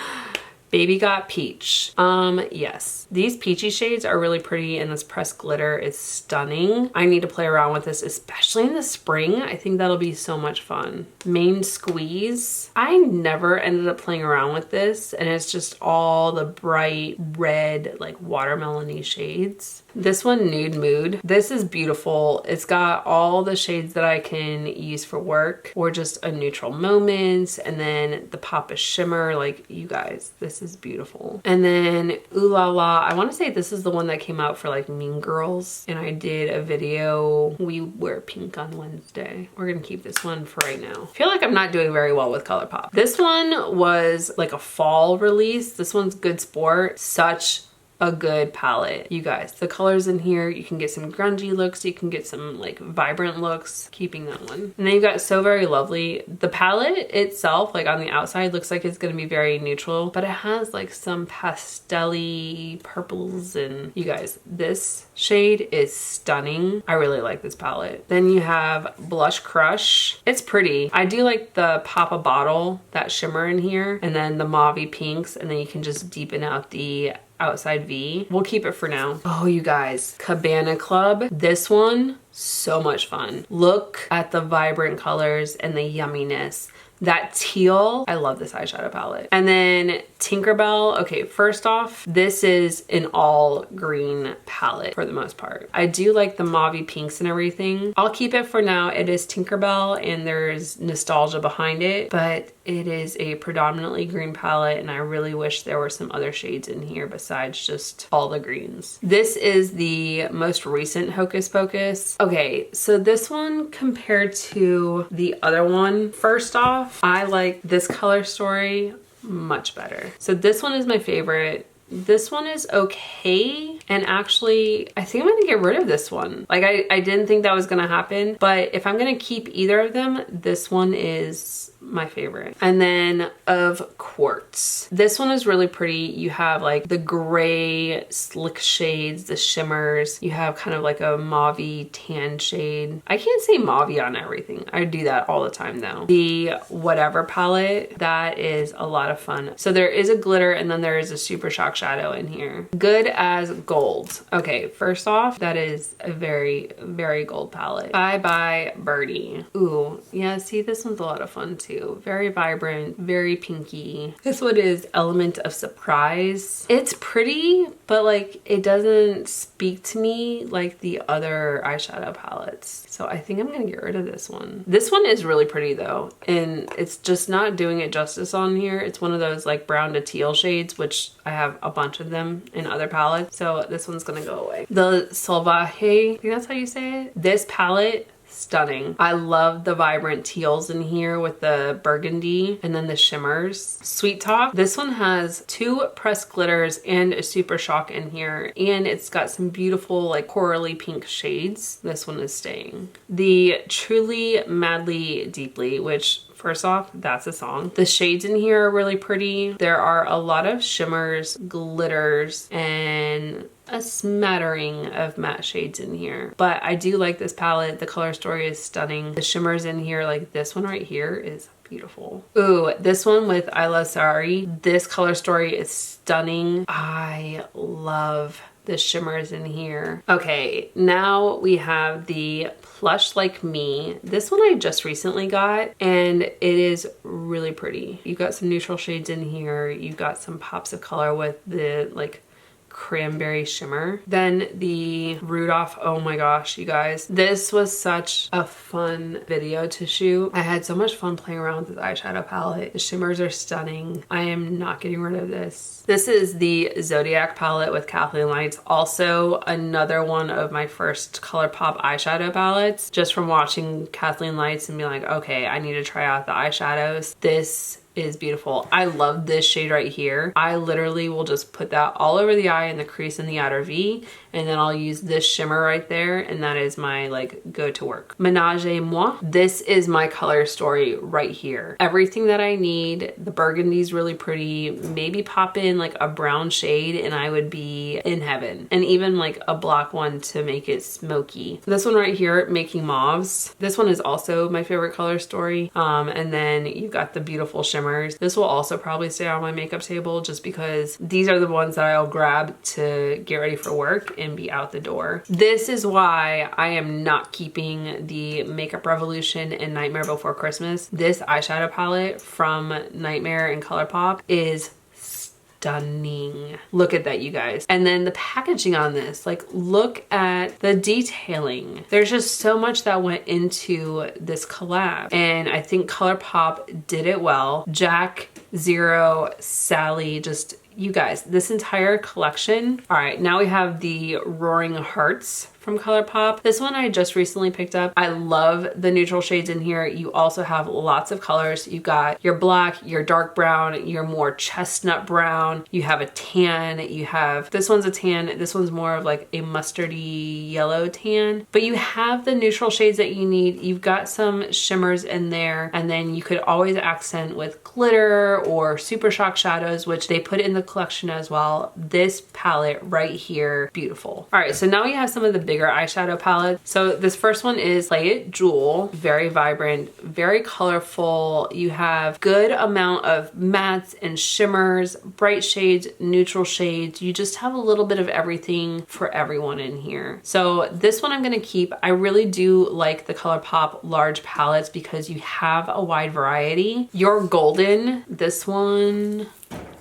Baby Got Peach. Yes, these peachy shades are really pretty and this pressed glitter is stunning. I need to play around with this, especially in the spring. I think that'll be so much fun. Main Squeeze. I never ended up playing around with this and it's just all the bright red, like watermelon-y shades. This one, Nude Mood. This is beautiful. It's got all the shades that I can use for work or just a neutral moment, and then the pop of shimmer. Like, you guys, this is beautiful. And then Ooh La La. I want to say this is the one that came out for like Mean Girls, and I did a video. We wear pink on Wednesday. We're gonna keep this one for right now. I feel like I'm not doing very well with Colourpop. This one was like a fall release. This one's Good Sport. Such a good palette. You guys, the colors in here, you can get some grungy looks, you can get some like vibrant looks. Keeping that one. And then you've got So Very Lovely. The palette itself, like on the outside, looks like it's gonna be very neutral, but it has like some pastel-y purples, and you guys, this shade is stunning. I really like this palette. Then you have Blush Crush. It's pretty. I do like the pop a bottle, that shimmer in here, and then the mauve pinks, and then you can just deepen out the outside V. We'll keep it for now. Oh, you guys, Cabana Club. This one, so much fun. Look at the vibrant colors and the yumminess. That teal, I love this eyeshadow palette. And then Tinkerbell. Okay, first off, this is an all green palette for the most part. I do like the mauve pinks and everything. I'll keep it for now. It is Tinkerbell and there's nostalgia behind it, but it is a predominantly green palette and I really wish there were some other shades in here besides just all the greens. This is the most recent Hocus Pocus. Okay, so this one compared to the other one, first off, I like this color story much better. So this one is my favorite. This one is okay. And actually, I think I'm gonna get rid of this one. Like, I didn't think that was gonna happen, but if I'm gonna keep either of them, this one is my favorite. And then of Quartz. This one is really pretty. You have like the gray slick shades, the shimmers. You have kind of like a mauve tan shade. I can't say mauve on everything. I do that all the time though. The Whatever palette, that is a lot of fun. So there is a glitter and then there is a Super Shock shadow in here. Good as gold. Okay, first off, that is a very, very gold palette. Bye Bye Birdie. Ooh, yeah, see, this one's a lot of fun too. you. Very vibrant, very pinky. This one is Element of Surprise. It's pretty, but like it doesn't speak to me like the other eyeshadow palettes. So I think I'm gonna get rid of this one. This one is really pretty though, and it's just not doing it justice on here. It's one of those like brown to teal shades, which I have a bunch of them in other palettes. So this one's gonna go away. The Salvaje, I think that's how you say it. This palette, stunning. I love the vibrant teals in here with the burgundy and then the shimmers. Sweet Talk. This one has 2 pressed glitters and a super shock in here, and it's got some beautiful like corally pink shades. This one is staying. The Truly Madly Deeply, which first off, that's a song. The shades in here are really pretty. There are a lot of shimmers, glitters, and a smattering of matte shades in here. But I do like this palette. The color story is stunning. The shimmers in here, like this one right here, is beautiful. Ooh, this one with I Love Sorry. This color story is stunning. I love the shimmers in here. Okay, now we have the Plush Like Me. This one I just recently got, and it is really pretty. You got some neutral shades in here. You got some pops of color with the like cranberry shimmer. Then the Rudolph, oh my gosh, you guys, this was such a fun video to shoot. I had so much fun playing around with this eyeshadow palette. The shimmers are stunning. I am not getting rid of this. This is the Zodiac palette with Kathleen Lights. Also another one of my first Colourpop eyeshadow palettes, just from watching Kathleen Lights and being like, okay, I need to try out the eyeshadows. This is beautiful. I love this shade right here. I literally will just put that all over the eye and the crease in the outer V, and then I'll use this shimmer right there, and that is my like go to work. Ménage à Moi. This is my color story right here. Everything that I need. The burgundy's really pretty. Maybe pop in like a brown shade and I would be in heaven. And even like a black one to make it smoky. This one right here, Making Mauves. This one is also my favorite color story. And then you've got the beautiful shimmer. This will also probably stay on my makeup table just because these are the ones that I'll grab to get ready for work and be out the door. This is why I am not keeping the Makeup Revolution and Nightmare Before Christmas. This eyeshadow palette from Nightmare and Colourpop is stunning. Look at that, you guys. And then the packaging on this, like look at the detailing. There's just so much that went into this collab, and I think Colourpop did it well. Jack, Zero, Sally, just you guys, this entire collection. All right, now we have the Roaring Hearts from Colourpop. This one I just recently picked up. I love the neutral shades in here. You also have lots of colors. You've got your black, your dark brown, your more chestnut brown. You have a tan. You have, this one's a tan. This one's more of like a mustardy yellow tan. But you have the neutral shades that you need. You've got some shimmers in there. And then you could always accent with glitter or super shock shadows, which they put in the collection as well. This palette right here, beautiful. All right, so now we have some of the bigger eyeshadow palette. So this first one is Play It Jewel. Very vibrant, very colorful. You have good amount of mattes and shimmers, bright shades, neutral shades. You just have a little bit of everything for everyone in here. So this one I'm gonna keep. I really do like the Colourpop large palettes because you have a wide variety. Your Golden, this one,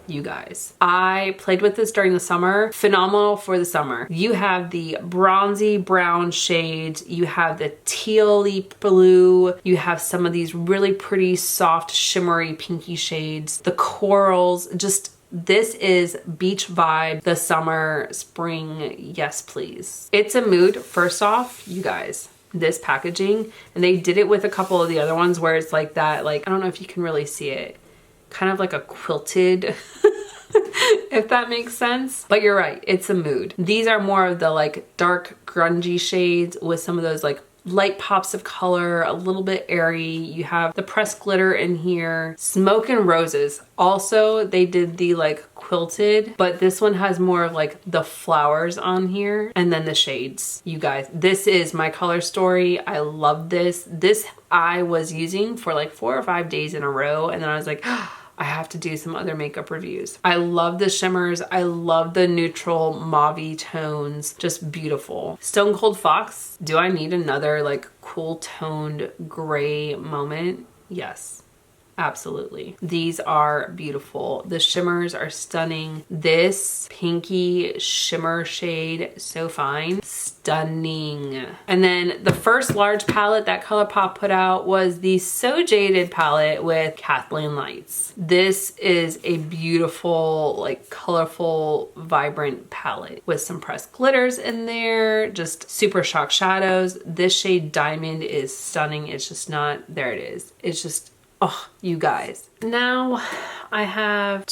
you guys, I played with this during the summer. Phenomenal for the summer. You have the bronzy brown shades, you have the tealy blue, you have some of these really pretty soft shimmery pinky shades, the corals, just this is beach vibe, the summer, spring, yes please. It's a mood. First off, you guys, this packaging, and they did it with a couple of the other ones where it's like that, like, I don't know if you can really see it, kind of like a quilted if that makes sense. But you're right, it's a mood. These are more of the like dark grungy shades with some of those like light pops of color, a little bit airy. You have the pressed glitter in here. Smoke and Roses. Also, they did the like quilted, but this one has more of like the flowers on here and then the shades. You guys, this is my color story. I love this. This I was using for like 4 or 5 days in a row, and then I was like, I have to do some other makeup reviews. I love the shimmers. I love the neutral mauve tones. Just beautiful. Stone Cold Fox. Do I need another like cool toned gray moment? Yes. Absolutely. These are beautiful. The shimmers are stunning. This pinky shimmer shade, so fine. Stunning. And then the first large palette that Colourpop put out was the So Jaded palette with Kathleen Lights. This is a beautiful, like colorful, vibrant palette with some pressed glitters in there, just super shock shadows. This shade Diamond is stunning. It's just not, there it is. It's just, oh, you guys. Now I have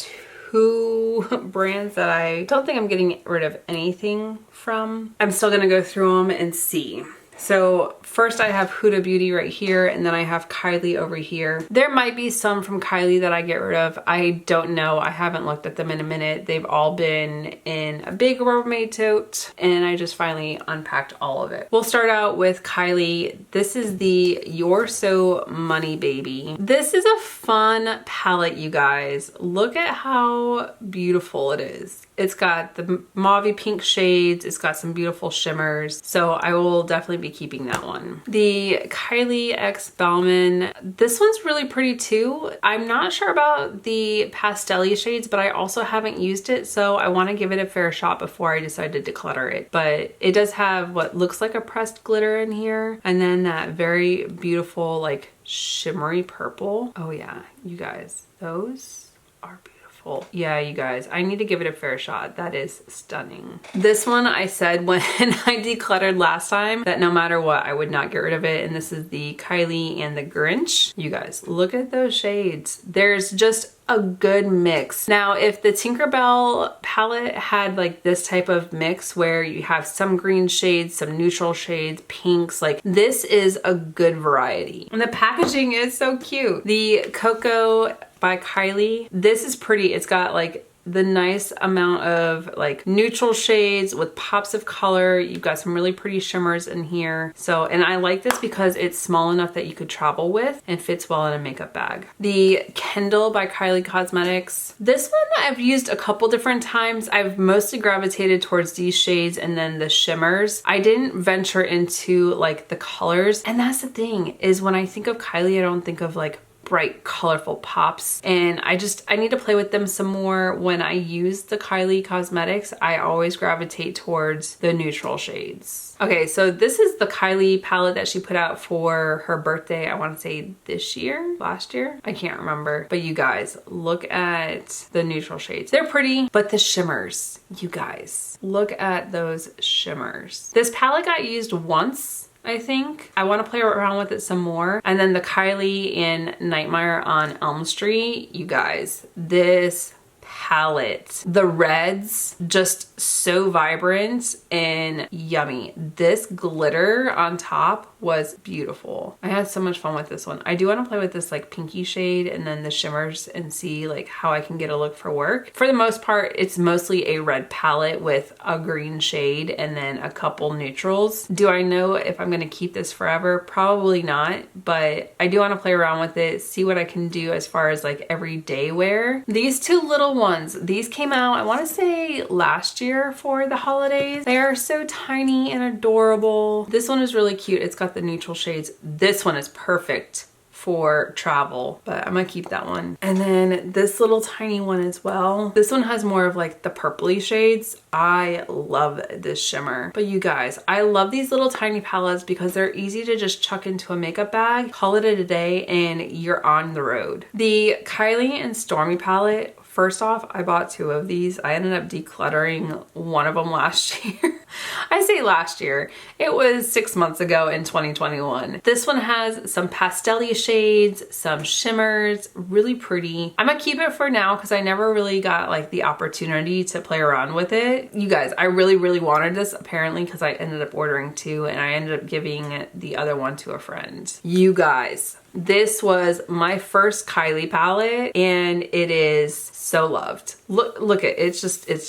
two brands that I don't think I'm getting rid of anything from. I'm still gonna go through them and see. So first I have Huda Beauty right here, and then I have Kylie over here. There might be some from Kylie that I get rid of. I don't know. I haven't looked at them in a minute. They've all been in a big Rubbermaid tote, and I just finally unpacked all of it. We'll start out with Kylie. This is the You're So Money Baby. This is a fun palette, you guys. Look at how beautiful it is. It's got the mauve pink shades. It's got some beautiful shimmers. So I will definitely be keeping that one. The Kylie X Bauman. This one's really pretty too. I'm not sure about the pastel-y shades, but I also haven't used it. So I want to give it a fair shot before I decide to declutter it. But it does have what looks like a pressed glitter in here. And then that very beautiful, like shimmery purple. Oh yeah, you guys, those are beautiful. Yeah, you guys, I need to give it a fair shot. That is stunning. This one I said when I decluttered last time that no matter what, I would not get rid of it. And this is the Kylie and the Grinch. You guys, look at those shades. There's just a good mix. Now, if the Tinkerbell palette had like this type of mix where you have some green shades, some neutral shades, pinks, like this is a good variety. And the packaging is so cute. The Cocoa by Kylie. This is pretty. It's got like the nice amount of like neutral shades with pops of color. You've got some really pretty shimmers in here. So, and I like this because it's small enough that you could travel with and fits well in a makeup bag. The Kendall by Kylie Cosmetics. This one I've used a couple different times. I've mostly gravitated towards these shades and then the shimmers. I didn't venture into like the colors. And that's the thing is when I think of Kylie, I don't think of like bright colorful pops, and I need to play with them some more. When I use the Kylie Cosmetics, I always gravitate towards the neutral shades. Okay, so this is the Kylie palette that she put out for her birthday. I want to say this year, last year, I can't remember, but you guys, look at the neutral shades. They're pretty, but the shimmers, you guys, look at those shimmers. This palette got used once, I think. I want to play around with it some more. And then the Kylie in Nightmare on Elm Street, you guys, this palette, the reds, just so vibrant and yummy. This glitter on top was beautiful. I had so much fun with this one. I do want to play with this like pinky shade and then the shimmers and see like how I can get a look for work. For the most part, it's mostly a red palette with a green shade and then a couple neutrals. Do I know if I'm going to keep this forever? Probably not, but I do want to play around with it, see what I can do as far as like everyday wear. These two little ones, these came out, I want to say last year for the holidays. They are so tiny and adorable. This one is really cute. It's got the neutral shades. This one is perfect for travel, but I'm gonna keep that one. And then this little tiny one as well. This one has more of like the purpley shades. I love this shimmer. But you guys, I love these little tiny palettes because they're easy to just chuck into a makeup bag, call it a day, and you're on the road. The Kylie and Stormy palette, first off, I bought two of these. I ended up decluttering one of them last year. I say last year. It was 6 months ago in 2021. This one has some pastel-y shades, some shimmers, really pretty. I'm gonna keep it for now because I never really got like the opportunity to play around with it. You guys, I really wanted this apparently because I ended up ordering two and I ended up giving the other one to a friend. You guys, this was my first Kylie palette and it is so loved. Look at it. It's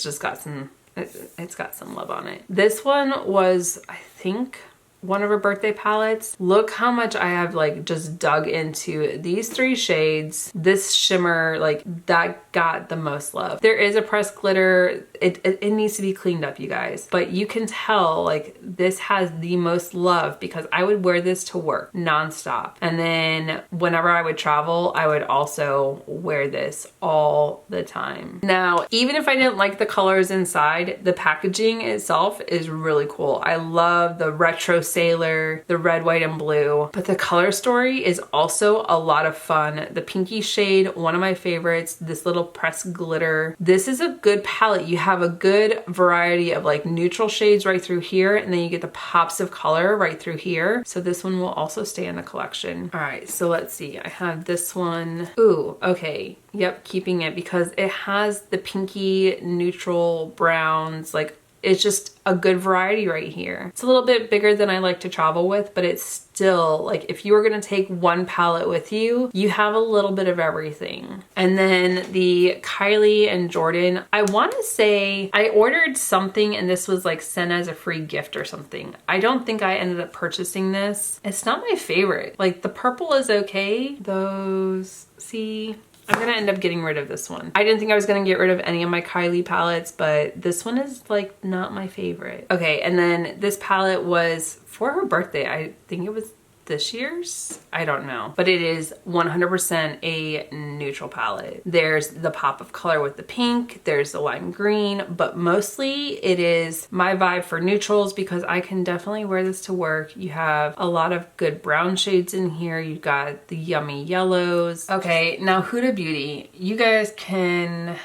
just got some, it's got some love on it. This one was, I think, one of her birthday palettes. Look how much I have like just dug into these 3 shades. This shimmer, like that got the most love. There is a pressed glitter. It needs to be cleaned up, you guys, but you can tell like this has the most love because I would wear this to work nonstop. And then whenever I would travel, I would also wear this all the time. Now, even if I didn't like the colors inside, the packaging itself is really cool. I love the retro sailor, the red, white, and blue, but the color story is also a lot of fun. The pinky shade, one of my favorites, this little pressed glitter. This is a good palette. You have a good variety of like neutral shades right through here, and then you get the pops of color right through here. So this one will also stay in the collection. All right, so let's see. I have this one. Ooh, okay. Yep, keeping it because it has the pinky neutral browns. Like it's just a good variety right here. It's a little bit bigger than I like to travel with, but it's still like if you were gonna take one palette with you, you have a little bit of everything. And then the Kylie and Jordan, I want to say I ordered something and this was like sent as a free gift or something. I don't think I ended up purchasing this. It's not my favorite. Like the purple is okay. Those, see, I'm gonna end up getting rid of this one. I didn't think I was gonna get rid of any of my Kylie palettes, but this one is like not my favorite. Okay, and then this palette was for her birthday. I think it was this year's, I don't know, but it is 100% a neutral palette. There's the pop of color with the pink, there's the lime green, but mostly it is my vibe for neutrals because I can definitely wear this to work. You have a lot of good brown shades in here. You've got the yummy yellows. Okay, now Huda Beauty, you guys can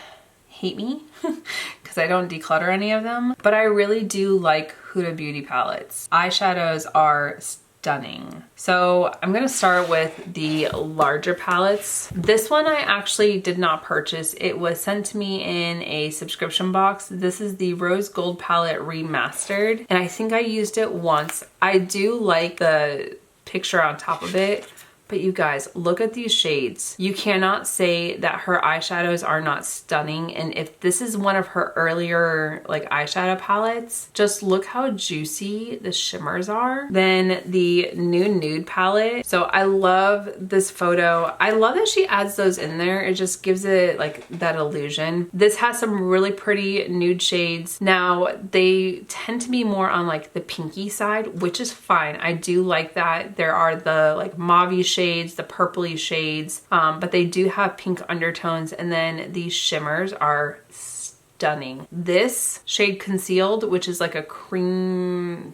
hate me because I don't declutter any of them, but I really do like Huda Beauty palettes. Eyeshadows are stunning. So I'm gonna start with the larger palettes. This one I actually did not purchase. It was sent to me in a subscription box. This is the Rose Gold palette remastered, and I think I used it once. I do like the picture on top of it, but you guys, look at these shades. You cannot say that her eyeshadows are not stunning. And if this is one of her earlier like eyeshadow palettes, just look how juicy the shimmers are. Then the new nude palette. So I love this photo. I love that she adds those in there. It just gives it like that illusion. This has some really pretty nude shades. Now they tend to be more on like the pinky side, which is fine. I do like that. There are the like mauve shades, the purpley shades, but they do have pink undertones, and then these shimmers are stunning. This shade Concealed, which is like a cream,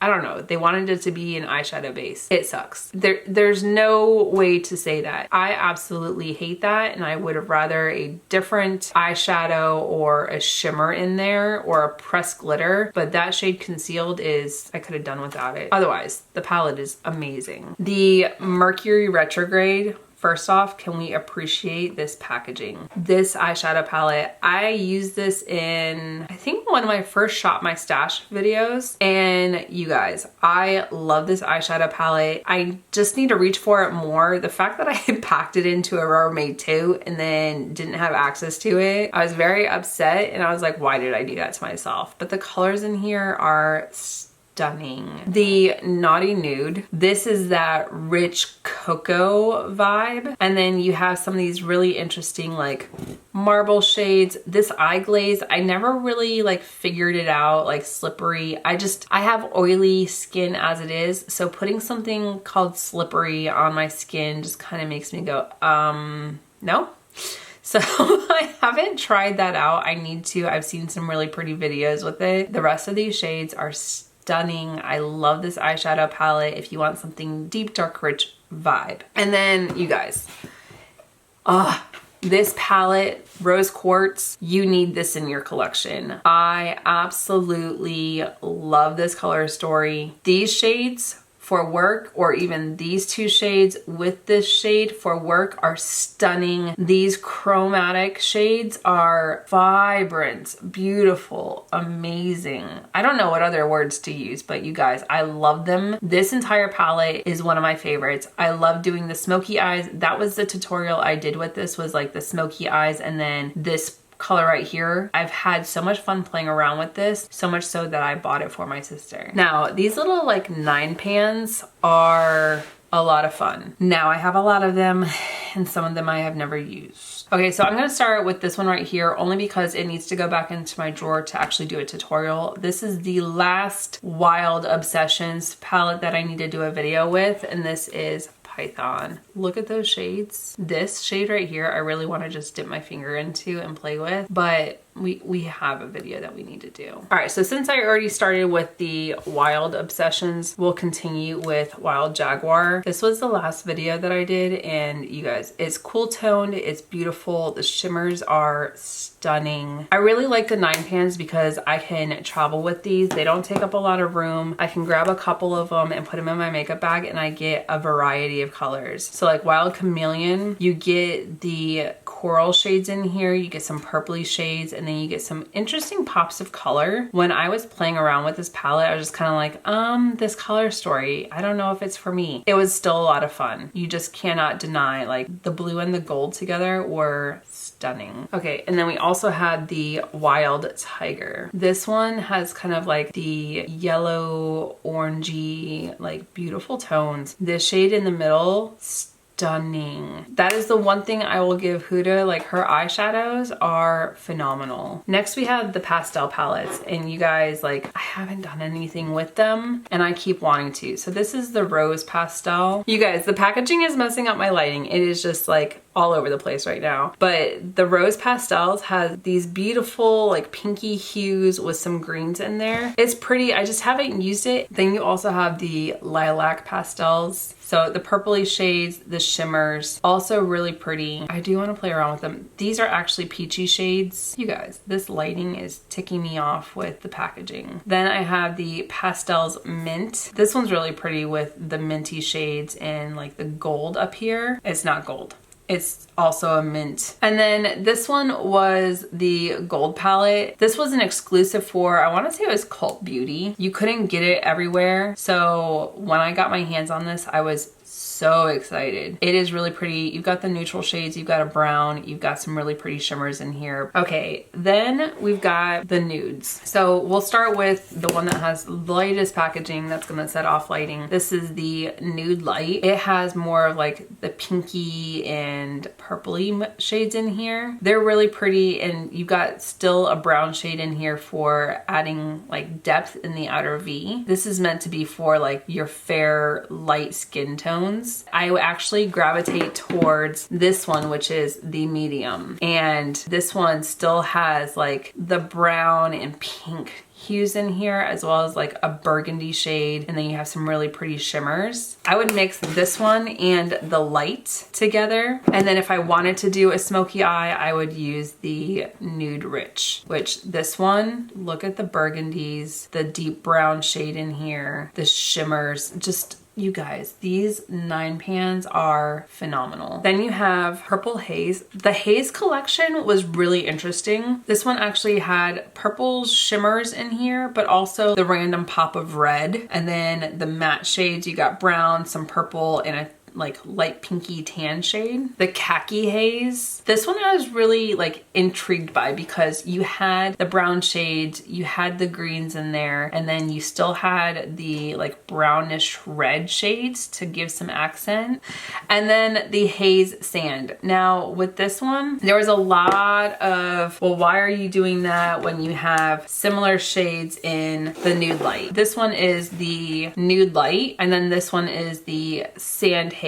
I don't know, they wanted it to be an eyeshadow base. It sucks. There's no way to say that. I absolutely hate that, and I would have rather a different eyeshadow or a shimmer in there or a pressed glitter, but that shade Concealed is, I could have done without it. Otherwise, the palette is amazing. The Mercury Retrograde, first off, can we appreciate this packaging? This eyeshadow palette, I used this in, I think, one of my first Shop My Stash videos. And you guys, I love this eyeshadow palette. I just need to reach for it more. The fact that I had packed it into a Rubbermaid 2 and then didn't have access to it, I was very upset, and I was like, why did I do that to myself? But the colors in here are stunning. The Naughty Nude, this is that rich cocoa vibe, and then you have some of these really interesting like marble shades. This eye glaze, I never really like figured it out, like slippery. I have oily skin as it is, so putting something called slippery on my skin just kind of makes me go no. So I haven't tried that out. I need to. I've seen some really pretty videos with it. The rest of these shades are stunning. I love this eyeshadow palette if you want something deep, dark, rich vibe. And then you guys, this palette, Rose Quartz, you need this in your collection. I absolutely love this color story. These shades for work, or even these two shades with this shade for work, are stunning. These chromatic shades are vibrant, beautiful, amazing. I don't know what other words to use, but you guys, I love them. This entire palette is one of my favorites. I love doing the smoky eyes. That was the tutorial I did with this, was like the smoky eyes, and then this color right here. I've had so much fun playing around with this, so much so that I bought it for my sister. Now, these little like 9 pans are a lot of fun. Now I have a lot of them and some of them I have never used. Okay, so I'm gonna start with this one right here only because it needs to go back into my drawer to actually do a tutorial. This is the last Wild Obsessions palette that I need to do a video with, and this is Python. Look at those shades. This shade right here, I really want to just dip my finger into and play with, but we have a video that we need to do. All right, so since I already started with the Wild Obsessions, we'll continue with Wild Jaguar. This was the last video that I did, and you guys, it's cool toned, it's beautiful, the shimmers are stunning. I really like the 9 pans because I can travel with these. They don't take up a lot of room. I can grab a couple of them and put them in my makeup bag, and I get a variety of colors. So like Wild Chameleon, you get the coral shades in here, you get some purpley shades, and then you get some interesting pops of color. When I was playing around with this palette, I was just kind of like, this color story, I don't know if it's for me. It was still a lot of fun. You just cannot deny, like, the blue and the gold together were stunning. Okay, and then we also had the Wild Tiger. This one has kind of like the yellow, orangey, like beautiful tones. This shade in the middle, stunning. That is the one thing I will give Huda, like her eyeshadows are phenomenal. Next we have the pastel palettes, and you guys, like, I haven't done anything with them and I keep wanting to. So this is the Rose Pastel. You guys, the packaging is messing up my lighting. It is just like all over the place right now. But the Rose Pastels has these beautiful like pinky hues with some greens in there. It's pretty, I just haven't used it. Then you also have the Lilac Pastels. So the purpley shades, the shimmers, also really pretty. I do want to play around with them. These are actually peachy shades. You guys, this lighting is ticking me off with the packaging. Then I have the Pastels Mint. This one's really pretty with the minty shades and like the gold up here. It's not gold. It's also a mint. And then this one was the gold palette. This was an exclusive for, I want to say it was Cult Beauty. You couldn't get it everywhere. So when I got my hands on this, I was so excited. It is really pretty. You've got the neutral shades, you've got a brown, you've got some really pretty shimmers in here. Okay, then we've got the nudes. So we'll start with the one that has the lightest packaging that's gonna set off lighting. This is the Nude Light. It has more of like the pinky and purpley shades in here. They're really pretty, and you've got still a brown shade in here for adding like depth in the outer V. This is meant to be for like your fair, light skin tones. I actually gravitate towards this one, which is the medium. And this one still has like the brown and pink hues in here, as well as like a burgundy shade, and then you have some really pretty shimmers. I would mix this one and the light together, and then if I wanted to do a smoky eye, I would use the Nude Rich, which this one, look at the burgundies, the deep brown shade in here, the shimmers, just, you guys, these 9 pans are phenomenal. Then you have Purple Haze. The Haze collection was really interesting. This one actually had purple shimmers in here, but also the random pop of red. And then the matte shades, you got brown, some purple, and a like light pinky tan shade. The Khaki Haze. This one I was really like intrigued by because you had the brown shades, you had the greens in there, and then you still had the like brownish red shades to give some accent. And then the Haze Sand. Now with this one, there was a lot of, well, why are you doing that when you have similar shades in the Nude Light? This one is the Nude Light, and then this one is the Sand Haze.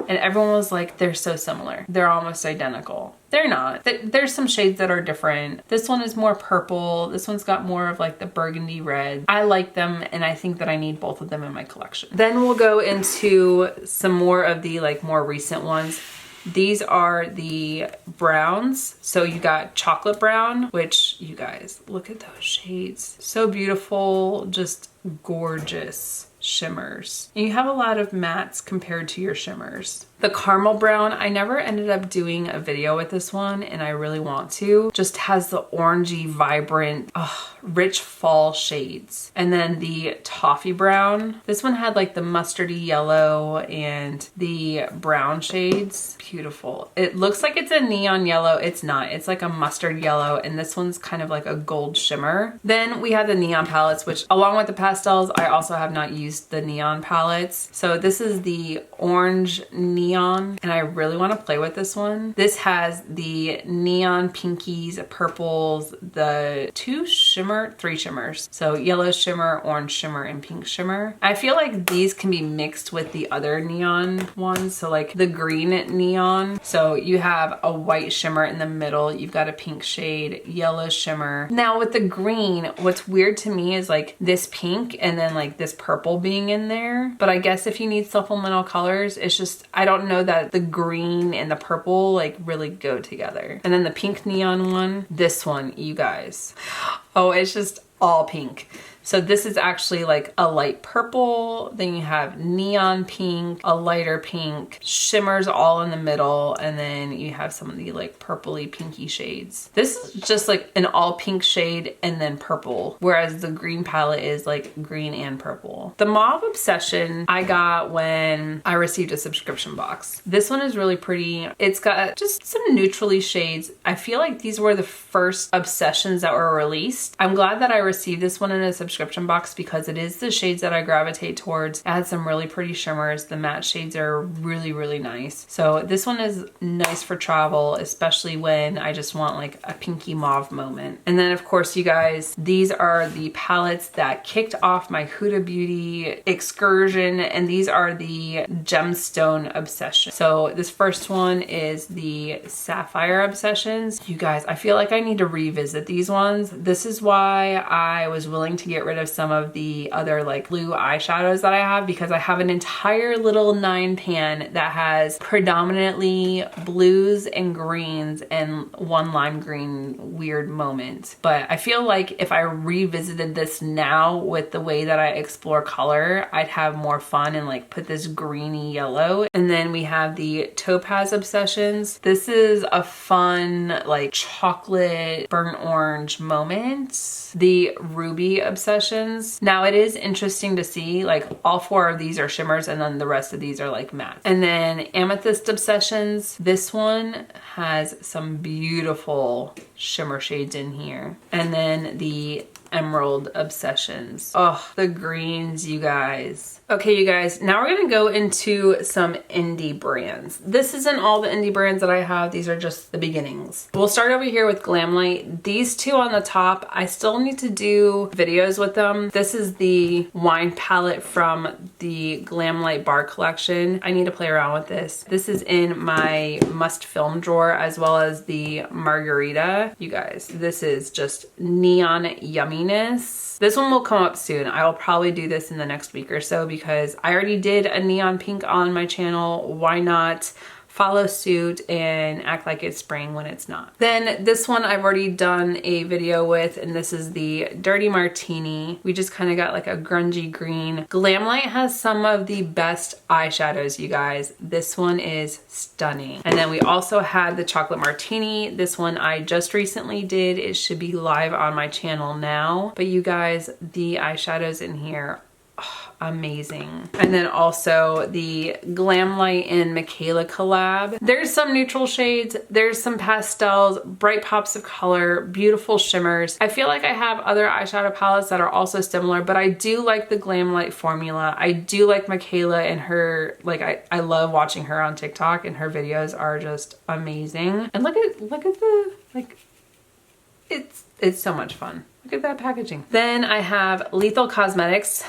And everyone was like, they're so similar. They're almost identical. They're not. There's some shades that are different. This one is more purple. This one's got more of like the burgundy red. I like them, and I think that I need both of them in my collection. Then we'll go into some more of the like more recent ones. These are the browns. So you got chocolate brown, which, you guys, look at those shades. So beautiful, just gorgeous shimmers. And you have a lot of mattes compared to your shimmers. The caramel brown, I never ended up doing a video with this one and I really want to. Just has the orangey, vibrant, rich fall shades. And then the toffee brown, this one had like the mustardy yellow and the brown shades. Beautiful. It looks like it's a neon yellow. It's not. It's like a mustard yellow, and this one's kind of like a gold shimmer. Then we have the neon palettes, which along with the pastels, I also have not used the neon palettes. So this is the orange neon, and I really want to play with this one. This has the neon pinkies, purples, the three shimmers. So yellow shimmer, orange shimmer, and pink shimmer. I feel like these can be mixed with the other neon ones. So like the green neon. So you have a white shimmer in the middle. You've got a pink shade, yellow shimmer. Now with the green, what's weird to me is like this pink and then like this purple being in there. But I guess if you need supplemental colors, it's just, I don't know that the green and the purple like really go together. And then the pink neon one, this one, you guys. Oh, it's just all pink. So this is actually like a light purple, then you have neon pink, a lighter pink, shimmers all in the middle, and then you have some of the like purpley pinky shades. This is just like an all pink shade and then purple, whereas the green palette is like green and purple. The Mauve Obsession I got when I received a subscription box. This one is really pretty. It's got just some neutrally shades. I feel like these were the first Obsessions that were released. I'm glad that I received this one in a subscription box because it is the shades that I gravitate towards. It has some really pretty shimmers. The matte shades are really, really nice. So this one is nice for travel, especially when I just want like a pinky mauve moment. And then of course, you guys, these are the palettes that kicked off my Huda Beauty excursion, and these are the Gemstone Obsession. So this first one is the Sapphire Obsessions. You guys, I feel like I need to revisit these ones. This is why I was willing to get rid of some of the other like blue eyeshadows that I have, because I have an entire little 9 pan that has predominantly blues and greens and one lime green weird moment. But I feel like if I revisited this now with the way that I explore color, I'd have more fun and like put this greeny yellow. And then we have the Topaz Obsessions. This is a fun like chocolate burnt orange moment. The Ruby Obsessions. Now it is interesting to see like all 4 of these are shimmers and then the rest of these are like matte. And then Amethyst Obsessions. This one has some beautiful shimmer shades in here. And then the Emerald Obsessions. Oh, the greens, you guys. Okay, you guys, now we're gonna go into some indie brands. This isn't all the indie brands that I have. These are just the beginnings. We'll start over here with Glamlight. These 2 on the top, I still need to do videos with them. This is the wine palette from the Glamlight bar collection. I need to play around with this. This is in my must film drawer, as well as the Margarita. You guys, this is just neon yumminess. This one will come up soon. I will probably do this in the next week or so because I already did a neon pink on my channel. Why not follow suit and act like it's spring when it's not? Then this one I've already done a video with, and this is the Dirty Martini. We just kind of got like a grungy green. Glamlight has some of the best eyeshadows, you guys. This one is stunning. And then we also had the Chocolate Martini. This one I just recently did. It should be live on my channel now. But you guys, the eyeshadows in here, oh, amazing. And then also the Glamlight and Michaela collab. There's some neutral shades, there's some pastels, bright pops of color, beautiful shimmers. I feel like I have other eyeshadow palettes that are also similar, but I do like the Glamlight formula. I do like Michaela and her, like I love watching her on TikTok, and her videos are just amazing. And look at the, like, it's so much fun. Look at that packaging. Then I have Lethal Cosmetics.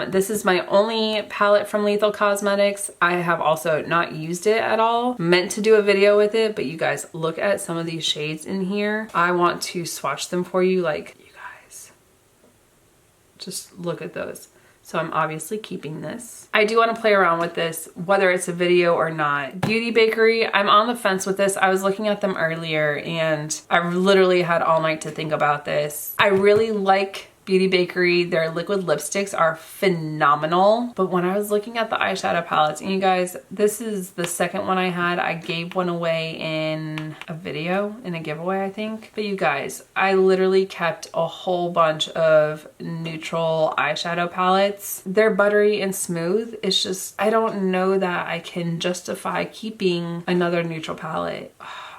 This is my only palette from Lethal Cosmetics. I have also not used it at all. Meant to do a video with it, but you guys, look at some of these shades in here. I want to swatch them for you. Like, you guys, just look at those. So I'm obviously keeping this. I do want to play around with this, whether it's a video or not. Beauty Bakery, I'm on the fence with this. I was looking at them earlier and I literally had all night to think about this. I really like Beauty Bakery. Their liquid lipsticks are phenomenal. But when I was looking at the eyeshadow palettes, and you guys, this is the second one I had. I gave one away in a video, in a giveaway, I think. But you guys, I literally kept a whole bunch of neutral eyeshadow palettes. They're buttery and smooth. It's just, I don't know that I can justify keeping another neutral palette.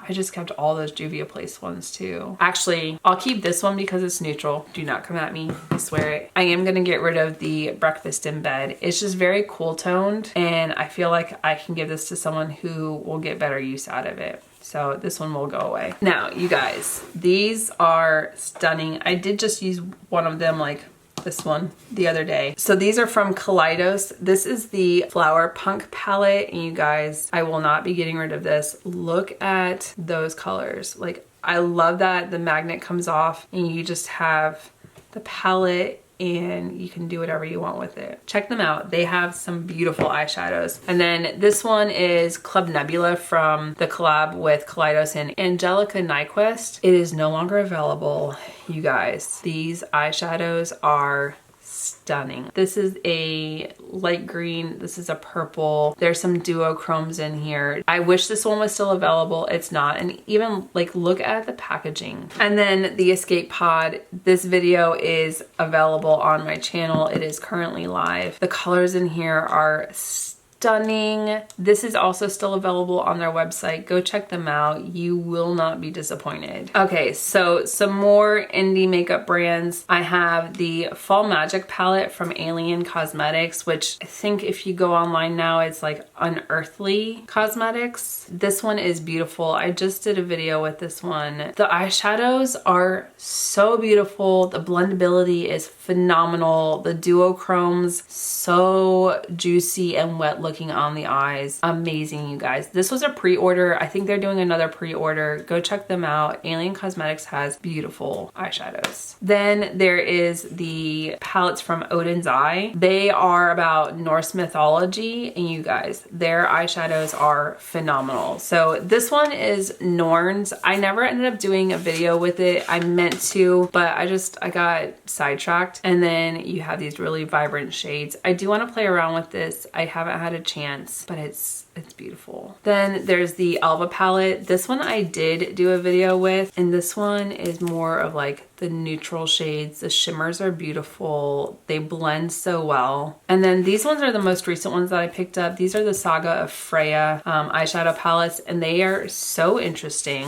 I just kept all those Juvia Place ones too. Actually, I'll keep this one because it's neutral. Do not come at me, I swear it. I am gonna get rid of the Breakfast in Bed. It's just very cool toned, and I feel like I can give this to someone who will get better use out of it. So this one will go away. Now, you guys, these are stunning. I did just use one of them, like this one, the other day. So these are from Kaleidos. This is the Flower Punk palette, and you guys, I will not be getting rid of this. Look at those colors. Like, I love that the magnet comes off and you just have the palette and you can do whatever you want with it. Check them out. They have some beautiful eyeshadows. And then this one is Club Nebula from the collab with Kaleidos and Angelica Nyquist. It is no longer available, you guys. These eyeshadows are stunning. This is a light green. This is a purple. There's some duochromes in here. I wish this one was still available. It's not. And even like, look at the packaging. And then the Escape Pod. This video is available on my channel. It is currently live. The colors in here are stunning. This is also still available on their website. Go check them out. You will not be disappointed. Okay, so some more indie makeup brands. I have the Fall Magic palette from Alien Cosmetics, which I think if you go online now, it's like Unearthly Cosmetics. This one is beautiful. I just did a video with this one. The eyeshadows are so beautiful. The blendability is phenomenal. The duochromes, so juicy and wet looking on the eyes. Amazing, you guys. This was a pre-order. I think they're doing another pre-order. Go check them out. Alien Cosmetics has beautiful eyeshadows. Then there is the palettes from Odin's Eye. They are about Norse mythology, and you guys, their eyeshadows are phenomenal. So this one is Norns. I never ended up doing a video with it. I meant to, but I got sidetracked. And then you have these really vibrant shades. I do want to play around with this. I haven't had a chance, but it's beautiful. Then there's the Alba palette. This one I did do a video with, and this one is more of like the neutral shades. The shimmers are beautiful. They blend so well. And then these ones are the most recent ones that I picked up. These are the Saga of Freya eyeshadow palettes, and they are so interesting.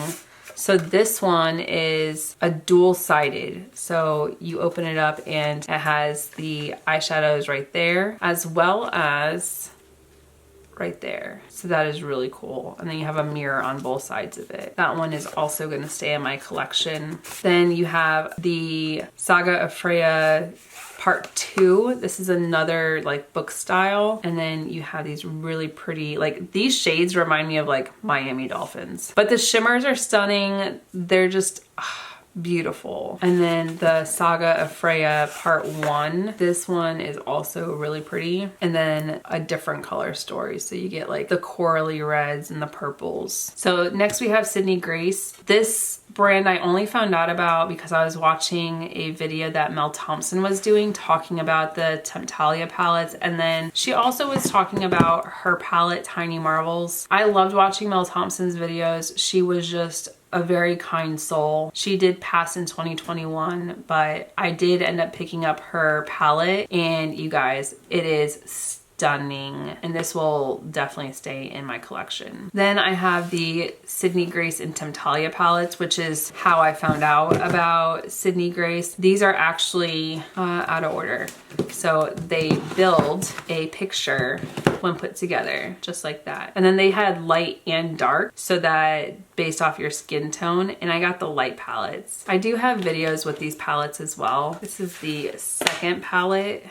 So this one is a dual-sided. So you open it up and it has the eyeshadows right there, as well as right there. So that is really cool. And then you have a mirror on both sides of it. That one is also going to stay in my collection. Then you have the Saga of Freya Part 2. This is another like book style. And then you have these really pretty, like these shades remind me of like Miami Dolphins. But the shimmers are stunning. They're just beautiful. And then the Saga of Freya Part 1. This one is also really pretty. And then a different color story. So you get like the corally reds and the purples. So next we have Sydney Grace. This brand I only found out about because I was watching a video that Mel Thompson was doing talking about the Temptalia palettes, and then she also was talking about her palette Tiny Marvels. I loved watching Mel Thompson's videos. She was just a very kind soul. She did pass in 2021, but I did end up picking up her palette, and you guys, it is stunning, and this will definitely stay in my collection. Then I have the Sydney Grace and Temptalia palettes, which is how I found out about Sydney Grace. These are actually out of order. So they build a picture when put together, just like that. And then they had light and dark, so that based off your skin tone, and I got the light palettes. I do have videos with these palettes as well. This is the second palette.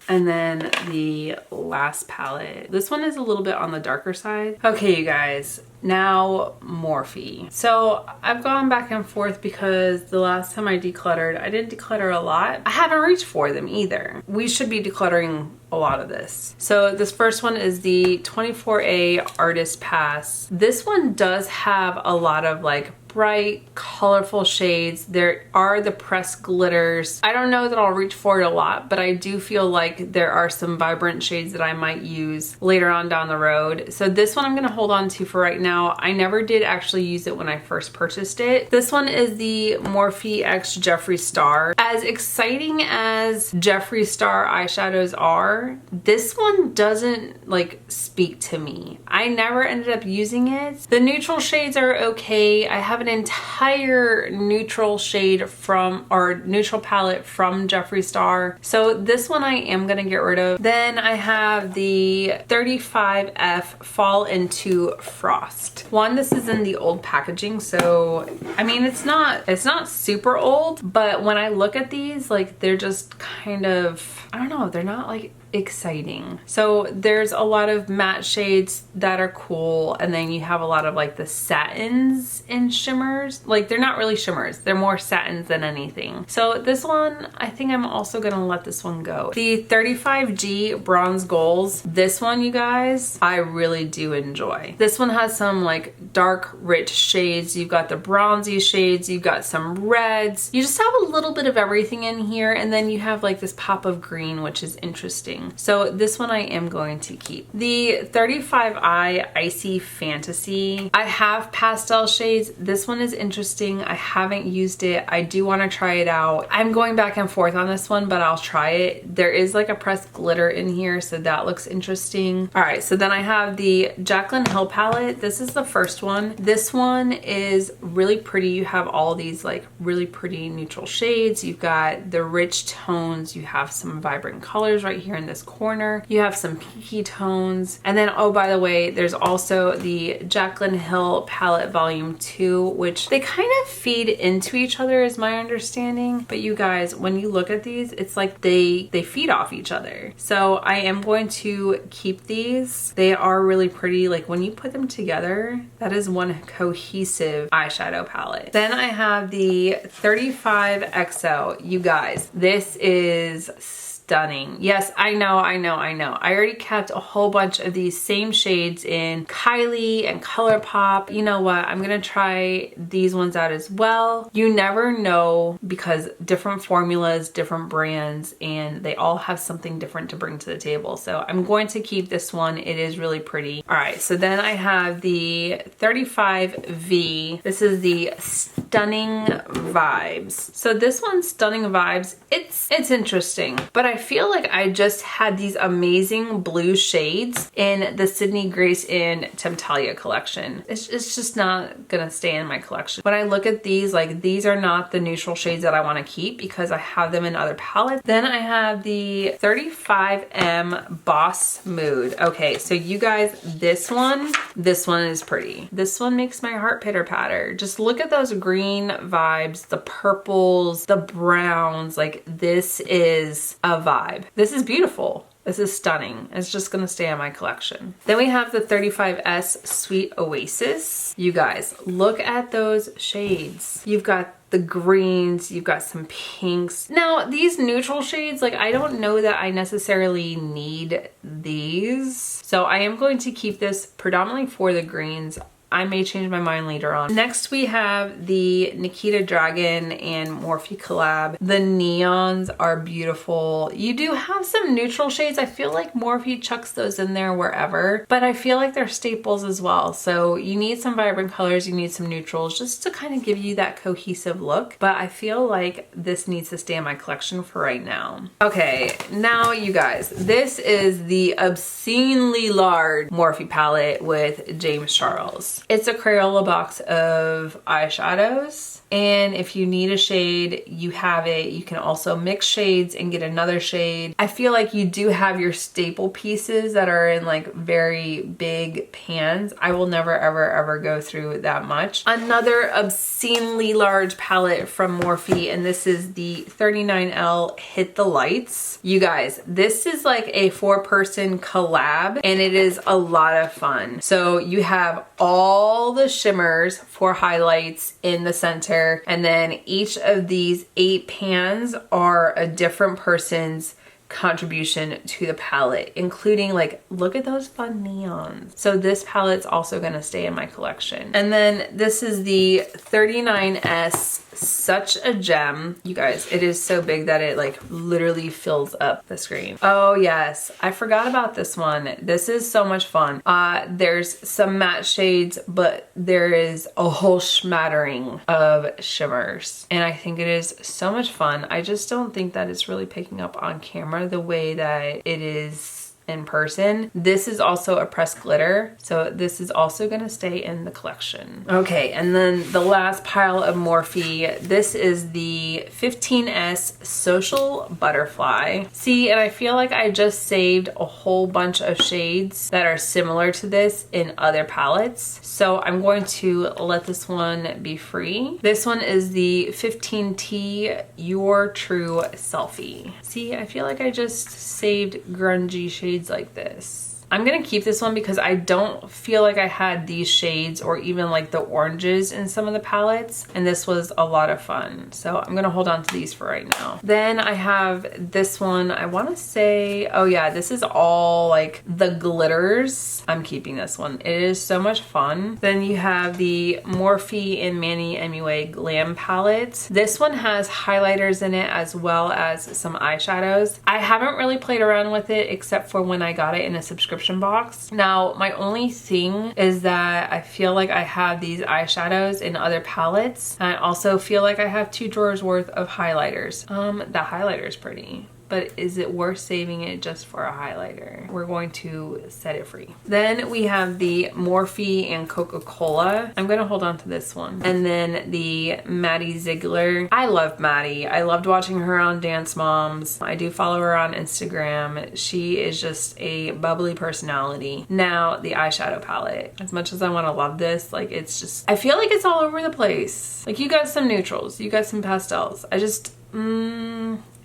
And then the last palette. This one is a little bit on the darker side. Okay, you guys, Now Morphe. So I've gone back and forth because the last time I decluttered, I didn't declutter a lot. I haven't reached for them either. We should be decluttering a lot of this. So this first one is the 24A Artist Pass. This one does have a lot of like bright, colorful shades. There are the pressed glitters. I don't know that I'll reach for it a lot, but I do feel like there are some vibrant shades that I might use later on down the road. So this one I'm gonna hold on to for right now. I never did actually use it when I first purchased it. This one is the Morphe X Jeffree Star. As exciting as Jeffree Star eyeshadows are, this one doesn't like speak to me. I never ended up using it. The neutral shades are okay. I have an entire neutral shade from, or neutral palette from Jeffree Star. So this one I am gonna get rid of. Then I have the 35F Fall Into Frost. One, this is in the old packaging, so I mean it's not super old, but when I look at these, like they're just kind of, I don't know, they're not like exciting. So there's a lot of matte shades that are cool, and then you have a lot of like the satins and shimmers. Like they're not really shimmers, they're more satins than anything. So this one, I think I'm also gonna let this one go. The 35G Bronze Goals, this one, you guys, I really do enjoy. This one has some like dark rich shades. You've got the bronzy shades, you've got some reds, you just have a little bit of everything in here, and then you have like this pop of green, which is interesting. So this one I am going to keep. The 35i Icy Fantasy. I have pastel shades. This one is interesting. I haven't used it. I do want to try it out. I'm going back and forth on this one, but I'll try it. There is like a pressed glitter in here, so that looks interesting. All right, so then I have the Jaclyn Hill palette. This is the first one. This one is really pretty. You have all these like really pretty neutral shades. You've got the rich tones. You have some vibrant colors right here in this corner. You have some pinky tones. And then, oh, by the way, there's also the Jaclyn Hill palette volume 2, which they kind of feed into each other is my understanding. But you guys, when you look at these, it's like they feed off each other. So I am going to keep these. They are really pretty. Like when you put them together, that is one cohesive eyeshadow palette. Then I have the 35XO. You guys, this is stunning. Yes, I know. I already kept a whole bunch of these same shades in Kylie and Colourpop. You know what? I'm gonna try these ones out as well. You never know, because different formulas, different brands, and they all have something different to bring to the table. So I'm going to keep this one. It is really pretty. All right, so then I have the 35V. This is the Stunning Vibes. So this one's Stunning Vibes. It's interesting, but I feel like I just had these amazing blue shades in the Sydney Grace and Temptalia collection. It's just not gonna stay in my collection. When I look at these, like these are not the neutral shades that I want to keep because I have them in other palettes. Then I have the 35M Boss Mood. Okay, so you guys, this one is pretty. This one makes my heart pitter patter. Just look at those green vibes, the purples, the browns. Like this is a vibe. This is beautiful. This is stunning. It's just gonna stay in my collection. Then we have the 35S Sweet Oasis. You guys, look at those shades. You've got the greens, you've got some pinks. Now, these neutral shades, like I don't know that I necessarily need these. So I am going to keep this predominantly for the greens. I may change my mind later on. Next we have the Nikita Dragon and Morphe collab. The neons are beautiful. You do have some neutral shades. I feel like Morphe chucks those in there wherever, but I feel like they're staples as well. So you need some vibrant colors, you need some neutrals just to kind of give you that cohesive look. But I feel like this needs to stay in my collection for right now. Okay, now you guys, this is the obscenely large Morphe palette with James Charles. It's a Crayola box of eyeshadows, and if you need a shade, you have it. You can also mix shades and get another shade. I feel like you do have your staple pieces that are in like very big pans. I will never ever go through that much. Another obscenely large palette from Morphe, and this is the 39L Hit the Lights. You guys, this is like a 4-person collab, and it is a lot of fun. So you have all all the shimmers for highlights in the center, and then each of these 8 pans are a different person's contribution to the palette, including, like, look at those fun neons. So this palette's also gonna stay in my collection. And then this is the 39S, such a gem. You guys, it is so big that it like literally fills up the screen. Oh yes, I forgot about this one. This is so much fun. There's some matte shades, but there is a whole smattering of shimmers, and I think it is so much fun. I just don't think that it's really picking up on camera the way that it is in person. This is also a pressed glitter, so this is also gonna stay in the collection. Okay, and then the last pile of Morphe. This is the 15S Social Butterfly. See, and I feel like I just saved a whole bunch of shades that are similar to this in other palettes, so I'm going to let this one be free. This one is the 15T Your True Selfie. See, I feel like I just saved grungy shades like this. I'm gonna keep this one because I don't feel like I had these shades or even like the oranges in some of the palettes, and this was a lot of fun. So I'm gonna hold on to these for right now. Then I have this one. I wanna say, oh yeah, this is all like the glitters. I'm keeping this one. It is so much fun. Then you have the Morphe and Manny MUA Glam Palette. This one has highlighters in it as well as some eyeshadows. I haven't really played around with it except for when I got it in a subscription box. Now, my only thing is that I feel like I have these eyeshadows in other palettes, and I also feel like I have 2 drawers worth of highlighters. The highlighter is pretty, but is it worth saving it just for a highlighter? We're going to set it free. Then we have the Morphe and Coca-Cola. I'm gonna hold on to this one. And then the Maddie Ziegler. I love Maddie. I loved watching her on Dance Moms. I do follow her on Instagram. She is just a bubbly personality. Now, the eyeshadow palette. As much as I wanna love this, like it's just, I feel like it's all over the place. Like you got some neutrals, you got some pastels. I just,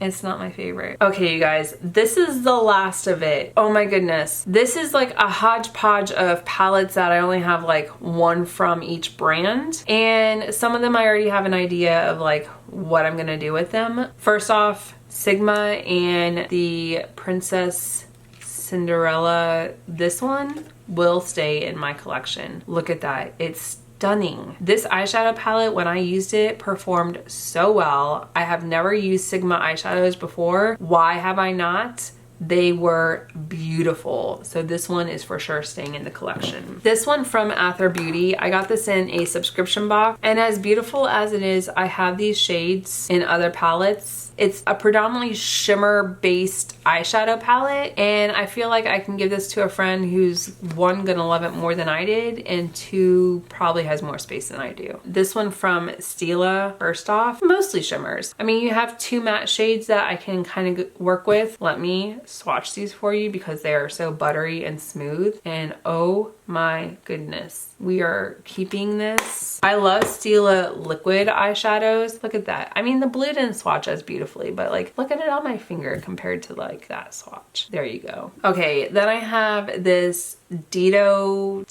it's not my favorite. Okay, you guys, this is the last of it. Oh my goodness. This is like a hodgepodge of palettes that I only have like one from each brand. And some of them I already have an idea of like what I'm gonna do with them. First off, Sigma and the Princess Cinderella. This one will stay in my collection. Look at that. It's stunning. This eyeshadow palette, when I used it, performed so well. I have never used Sigma eyeshadows before. Why have I not? They were beautiful. So this one is for sure staying in the collection. This one from Ather Beauty, I got this in a subscription box, and as beautiful as it is, I have these shades in other palettes. It's a predominantly shimmer based eyeshadow palette, and I feel like I can give this to a friend who's 1, gonna love it more than I did, and 2, probably has more space than I do. This one from Stila, first off, mostly shimmers. I mean, you have 2 matte shades that I can kind of work with. Let me swatch these for you because they are so buttery and smooth, and oh my goodness, we are keeping this. I love Stila liquid eyeshadows. Look at that. I mean, the blue didn't swatch as beautifully, but like, look at it on my finger compared to like that swatch. There you go. Okay, then I have this Ditto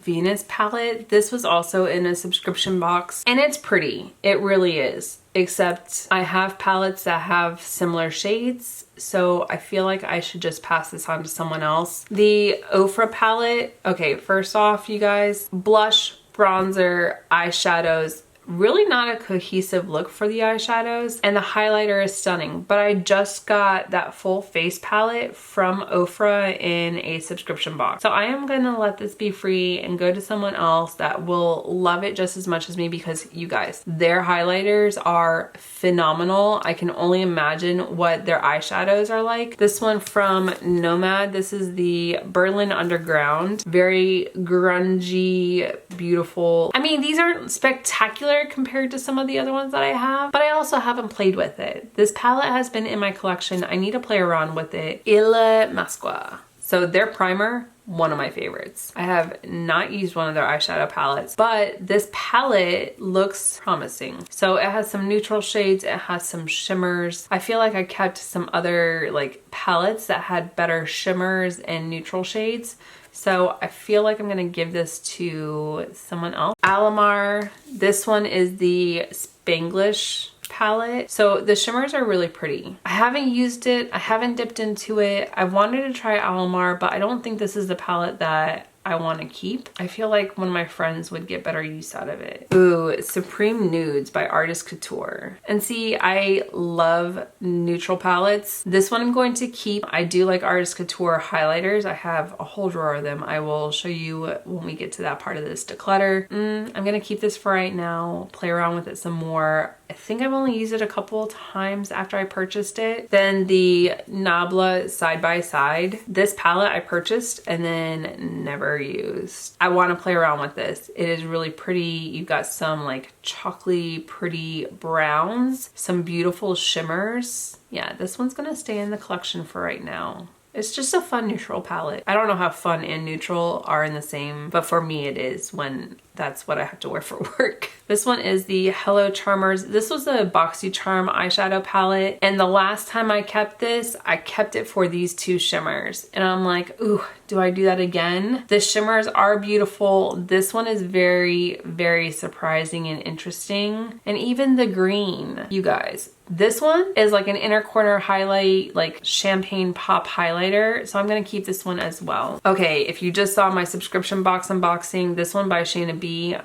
Venus palette. This was also in a subscription box, and it's pretty. It really is. Except I have palettes that have similar shades, so I feel like I should just pass this on to someone else. The Ofra palette. Okay, first off, you guys, blush, bronzer, eyeshadows. Really not a cohesive look for the eyeshadows, and the highlighter is stunning, but I just got that full face palette from Ofra in a subscription box. So I am gonna let this be free and go to someone else that will love it just as much as me, because you guys, their highlighters are phenomenal. I can only imagine what their eyeshadows are like. This one from Nomad, this is the Berlin Underground. Very grungy, beautiful. I mean, these aren't spectacular compared to some of the other ones that I have, but I also haven't played with it. This palette has been in my collection. I need to play around with it. Il Masqua. So their primer, one of my favorites. I have not used one of their eyeshadow palettes, but this palette looks promising. So it has some neutral shades, it has some shimmers. I feel like I kept some other like palettes that had better shimmers and neutral shades. So I feel like I'm gonna give this to someone else. Alamar, this one is the Spanglish palette. So the shimmers are really pretty. I haven't used it. I haven't dipped into it. I wanted to try Alamar, but I don't think this is the palette that I want to keep. I feel like one of my friends would get better use out of it. Ooh, Supreme Nudes by Artist Couture. And see, I love neutral palettes. This one I'm going to keep. I do like Artist Couture highlighters. I have a whole drawer of them. I will show you when we get to that part of this declutter. I'm gonna keep this for right now, play around with it some more. I think I've only used it a couple of times after I purchased it. Then the Nabla Side by Side. This palette I purchased and then never used. I want to play around with this. It is really pretty. You've got some like chocolatey pretty browns, some beautiful shimmers. Yeah, this one's gonna stay in the collection for right now. It's just a fun neutral palette. I don't know how fun and neutral are in the same, but for me it is when that's what I have to wear for work. This one is the Hello Charmers. This was a BoxyCharm eyeshadow palette. And the last time I kept this, I kept it for these two shimmers. And I'm like, ooh, do I do that again? The shimmers are beautiful. This one is very, very surprising and interesting. And even the green, you guys. This one is like an inner corner highlight, like champagne pop highlighter. So I'm gonna keep this one as well. Okay, if you just saw my subscription box unboxing, this one by Shayna B,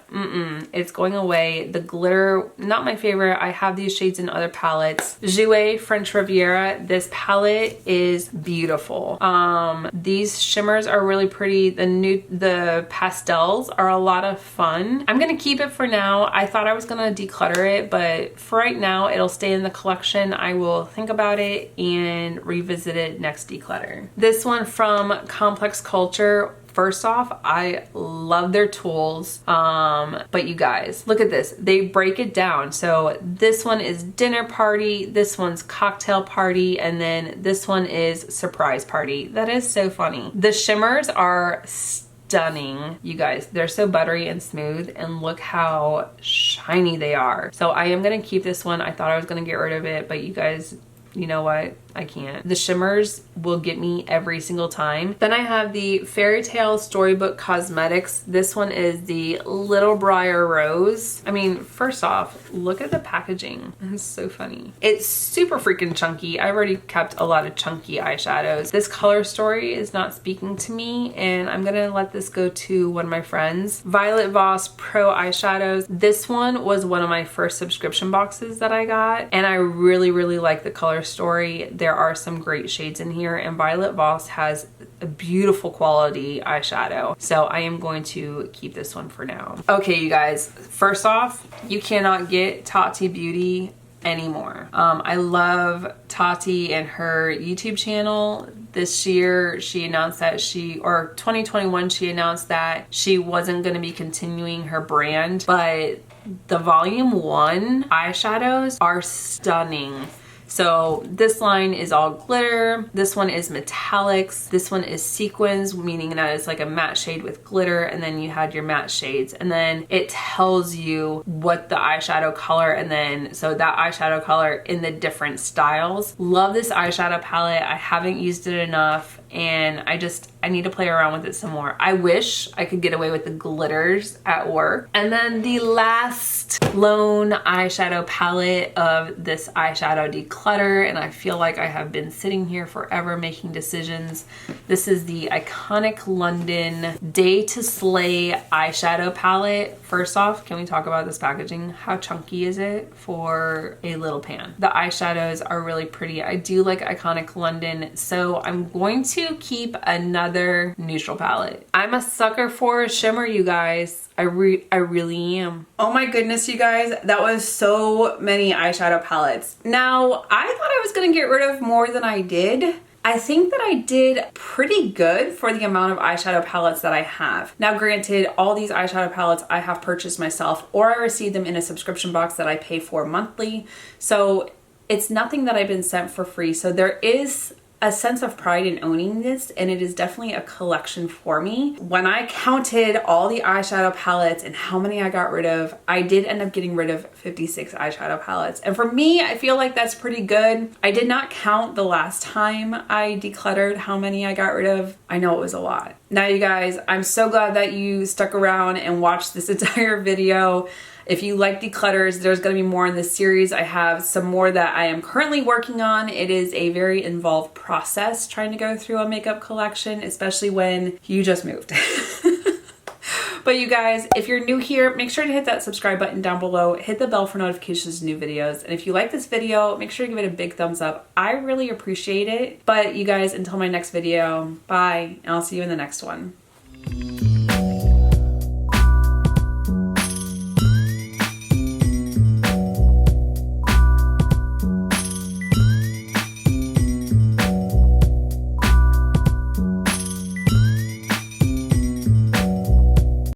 it's going away. The glitter, not my favorite. I have these shades in other palettes. Jouer French Riviera, this palette is beautiful. These shimmers are really pretty. The pastels are a lot of fun. I'm gonna keep it for now. I thought I was gonna declutter it, but for right now, it'll stay in the collection. I will think about it and revisit it next declutter. This one from Complex Culture. First off, I love their tools, but you guys, look at this. They break it down. So this one is dinner party, this one's cocktail party, and then this one is surprise party. That is so funny. The shimmers are stunning, you guys. They're so buttery and smooth, and look how shiny they are. So I am gonna keep this one. I thought I was gonna get rid of it, but you guys, you know what? I can't. The shimmers will get me every single time. Then I have the Fairy Tale Storybook Cosmetics. This one is the Little Briar Rose. I mean, first off, look at the packaging. It's so funny. It's super freaking chunky. I've already kept a lot of chunky eyeshadows. This color story is not speaking to me, and I'm gonna let this go to one of my friends. Violet Voss Pro Eyeshadows. This one was one of my first subscription boxes that I got, and I really, really like the color story. There are some great shades in here, and Violet Voss has a beautiful quality eyeshadow. So I am going to keep this one for now. Okay, you guys, first off, you cannot get Tarte Beauty anymore. I love Tati and her YouTube channel. This year she announced that 2021 she announced that she wasn't going to be continuing her brand, but the volume 1 eyeshadows are stunning. So this line is all glitter. This one is metallics. This one is sequins, meaning that it's like a matte shade with glitter, and then you had your matte shades, and then it tells you what the eyeshadow color, and then so that eyeshadow color in the different styles. Love this eyeshadow palette. I haven't used it enough, and I need to play around with it some more. I wish I could get away with the glitters at work. And then the last lone eyeshadow palette of this eyeshadow declutter, and I feel like I have been sitting here forever making decisions. This is the Iconic London Day to Slay eyeshadow palette. First off, can we talk about this packaging? How chunky is it for a little pan? The eyeshadows are really pretty. I do like Iconic London, so I'm going to keep another neutral palette. I'm a sucker for a shimmer, you guys. I really am. Oh my goodness, you guys, that was so many eyeshadow palettes. Now, I thought I was gonna get rid of more than I did. I think that I did pretty good for the amount of eyeshadow palettes that I have. Now, granted, all these eyeshadow palettes I have purchased myself, or I received them in a subscription box that I pay for monthly. So it's nothing that I've been sent for free. So there is a sense of pride in owning this, and it is definitely a collection for me. When I counted all the eyeshadow palettes and how many I got rid of, I did end up getting rid of 56 eyeshadow palettes. And for me, I feel like that's pretty good. I did not count the last time I decluttered how many I got rid of. I know it was a lot. Now you guys, I'm so glad that you stuck around and watched this entire video. If you like declutters, there's going to be more in this series. I have some more that I am currently working on. It is a very involved process trying to go through a makeup collection, especially when you just moved. But you guys, if you're new here, make sure to hit that subscribe button down below, hit the bell for notifications of new videos. And if you like this video, make sure to give it a big thumbs up. I really appreciate it. But you guys, until my next video, bye, and I'll see you in the next one.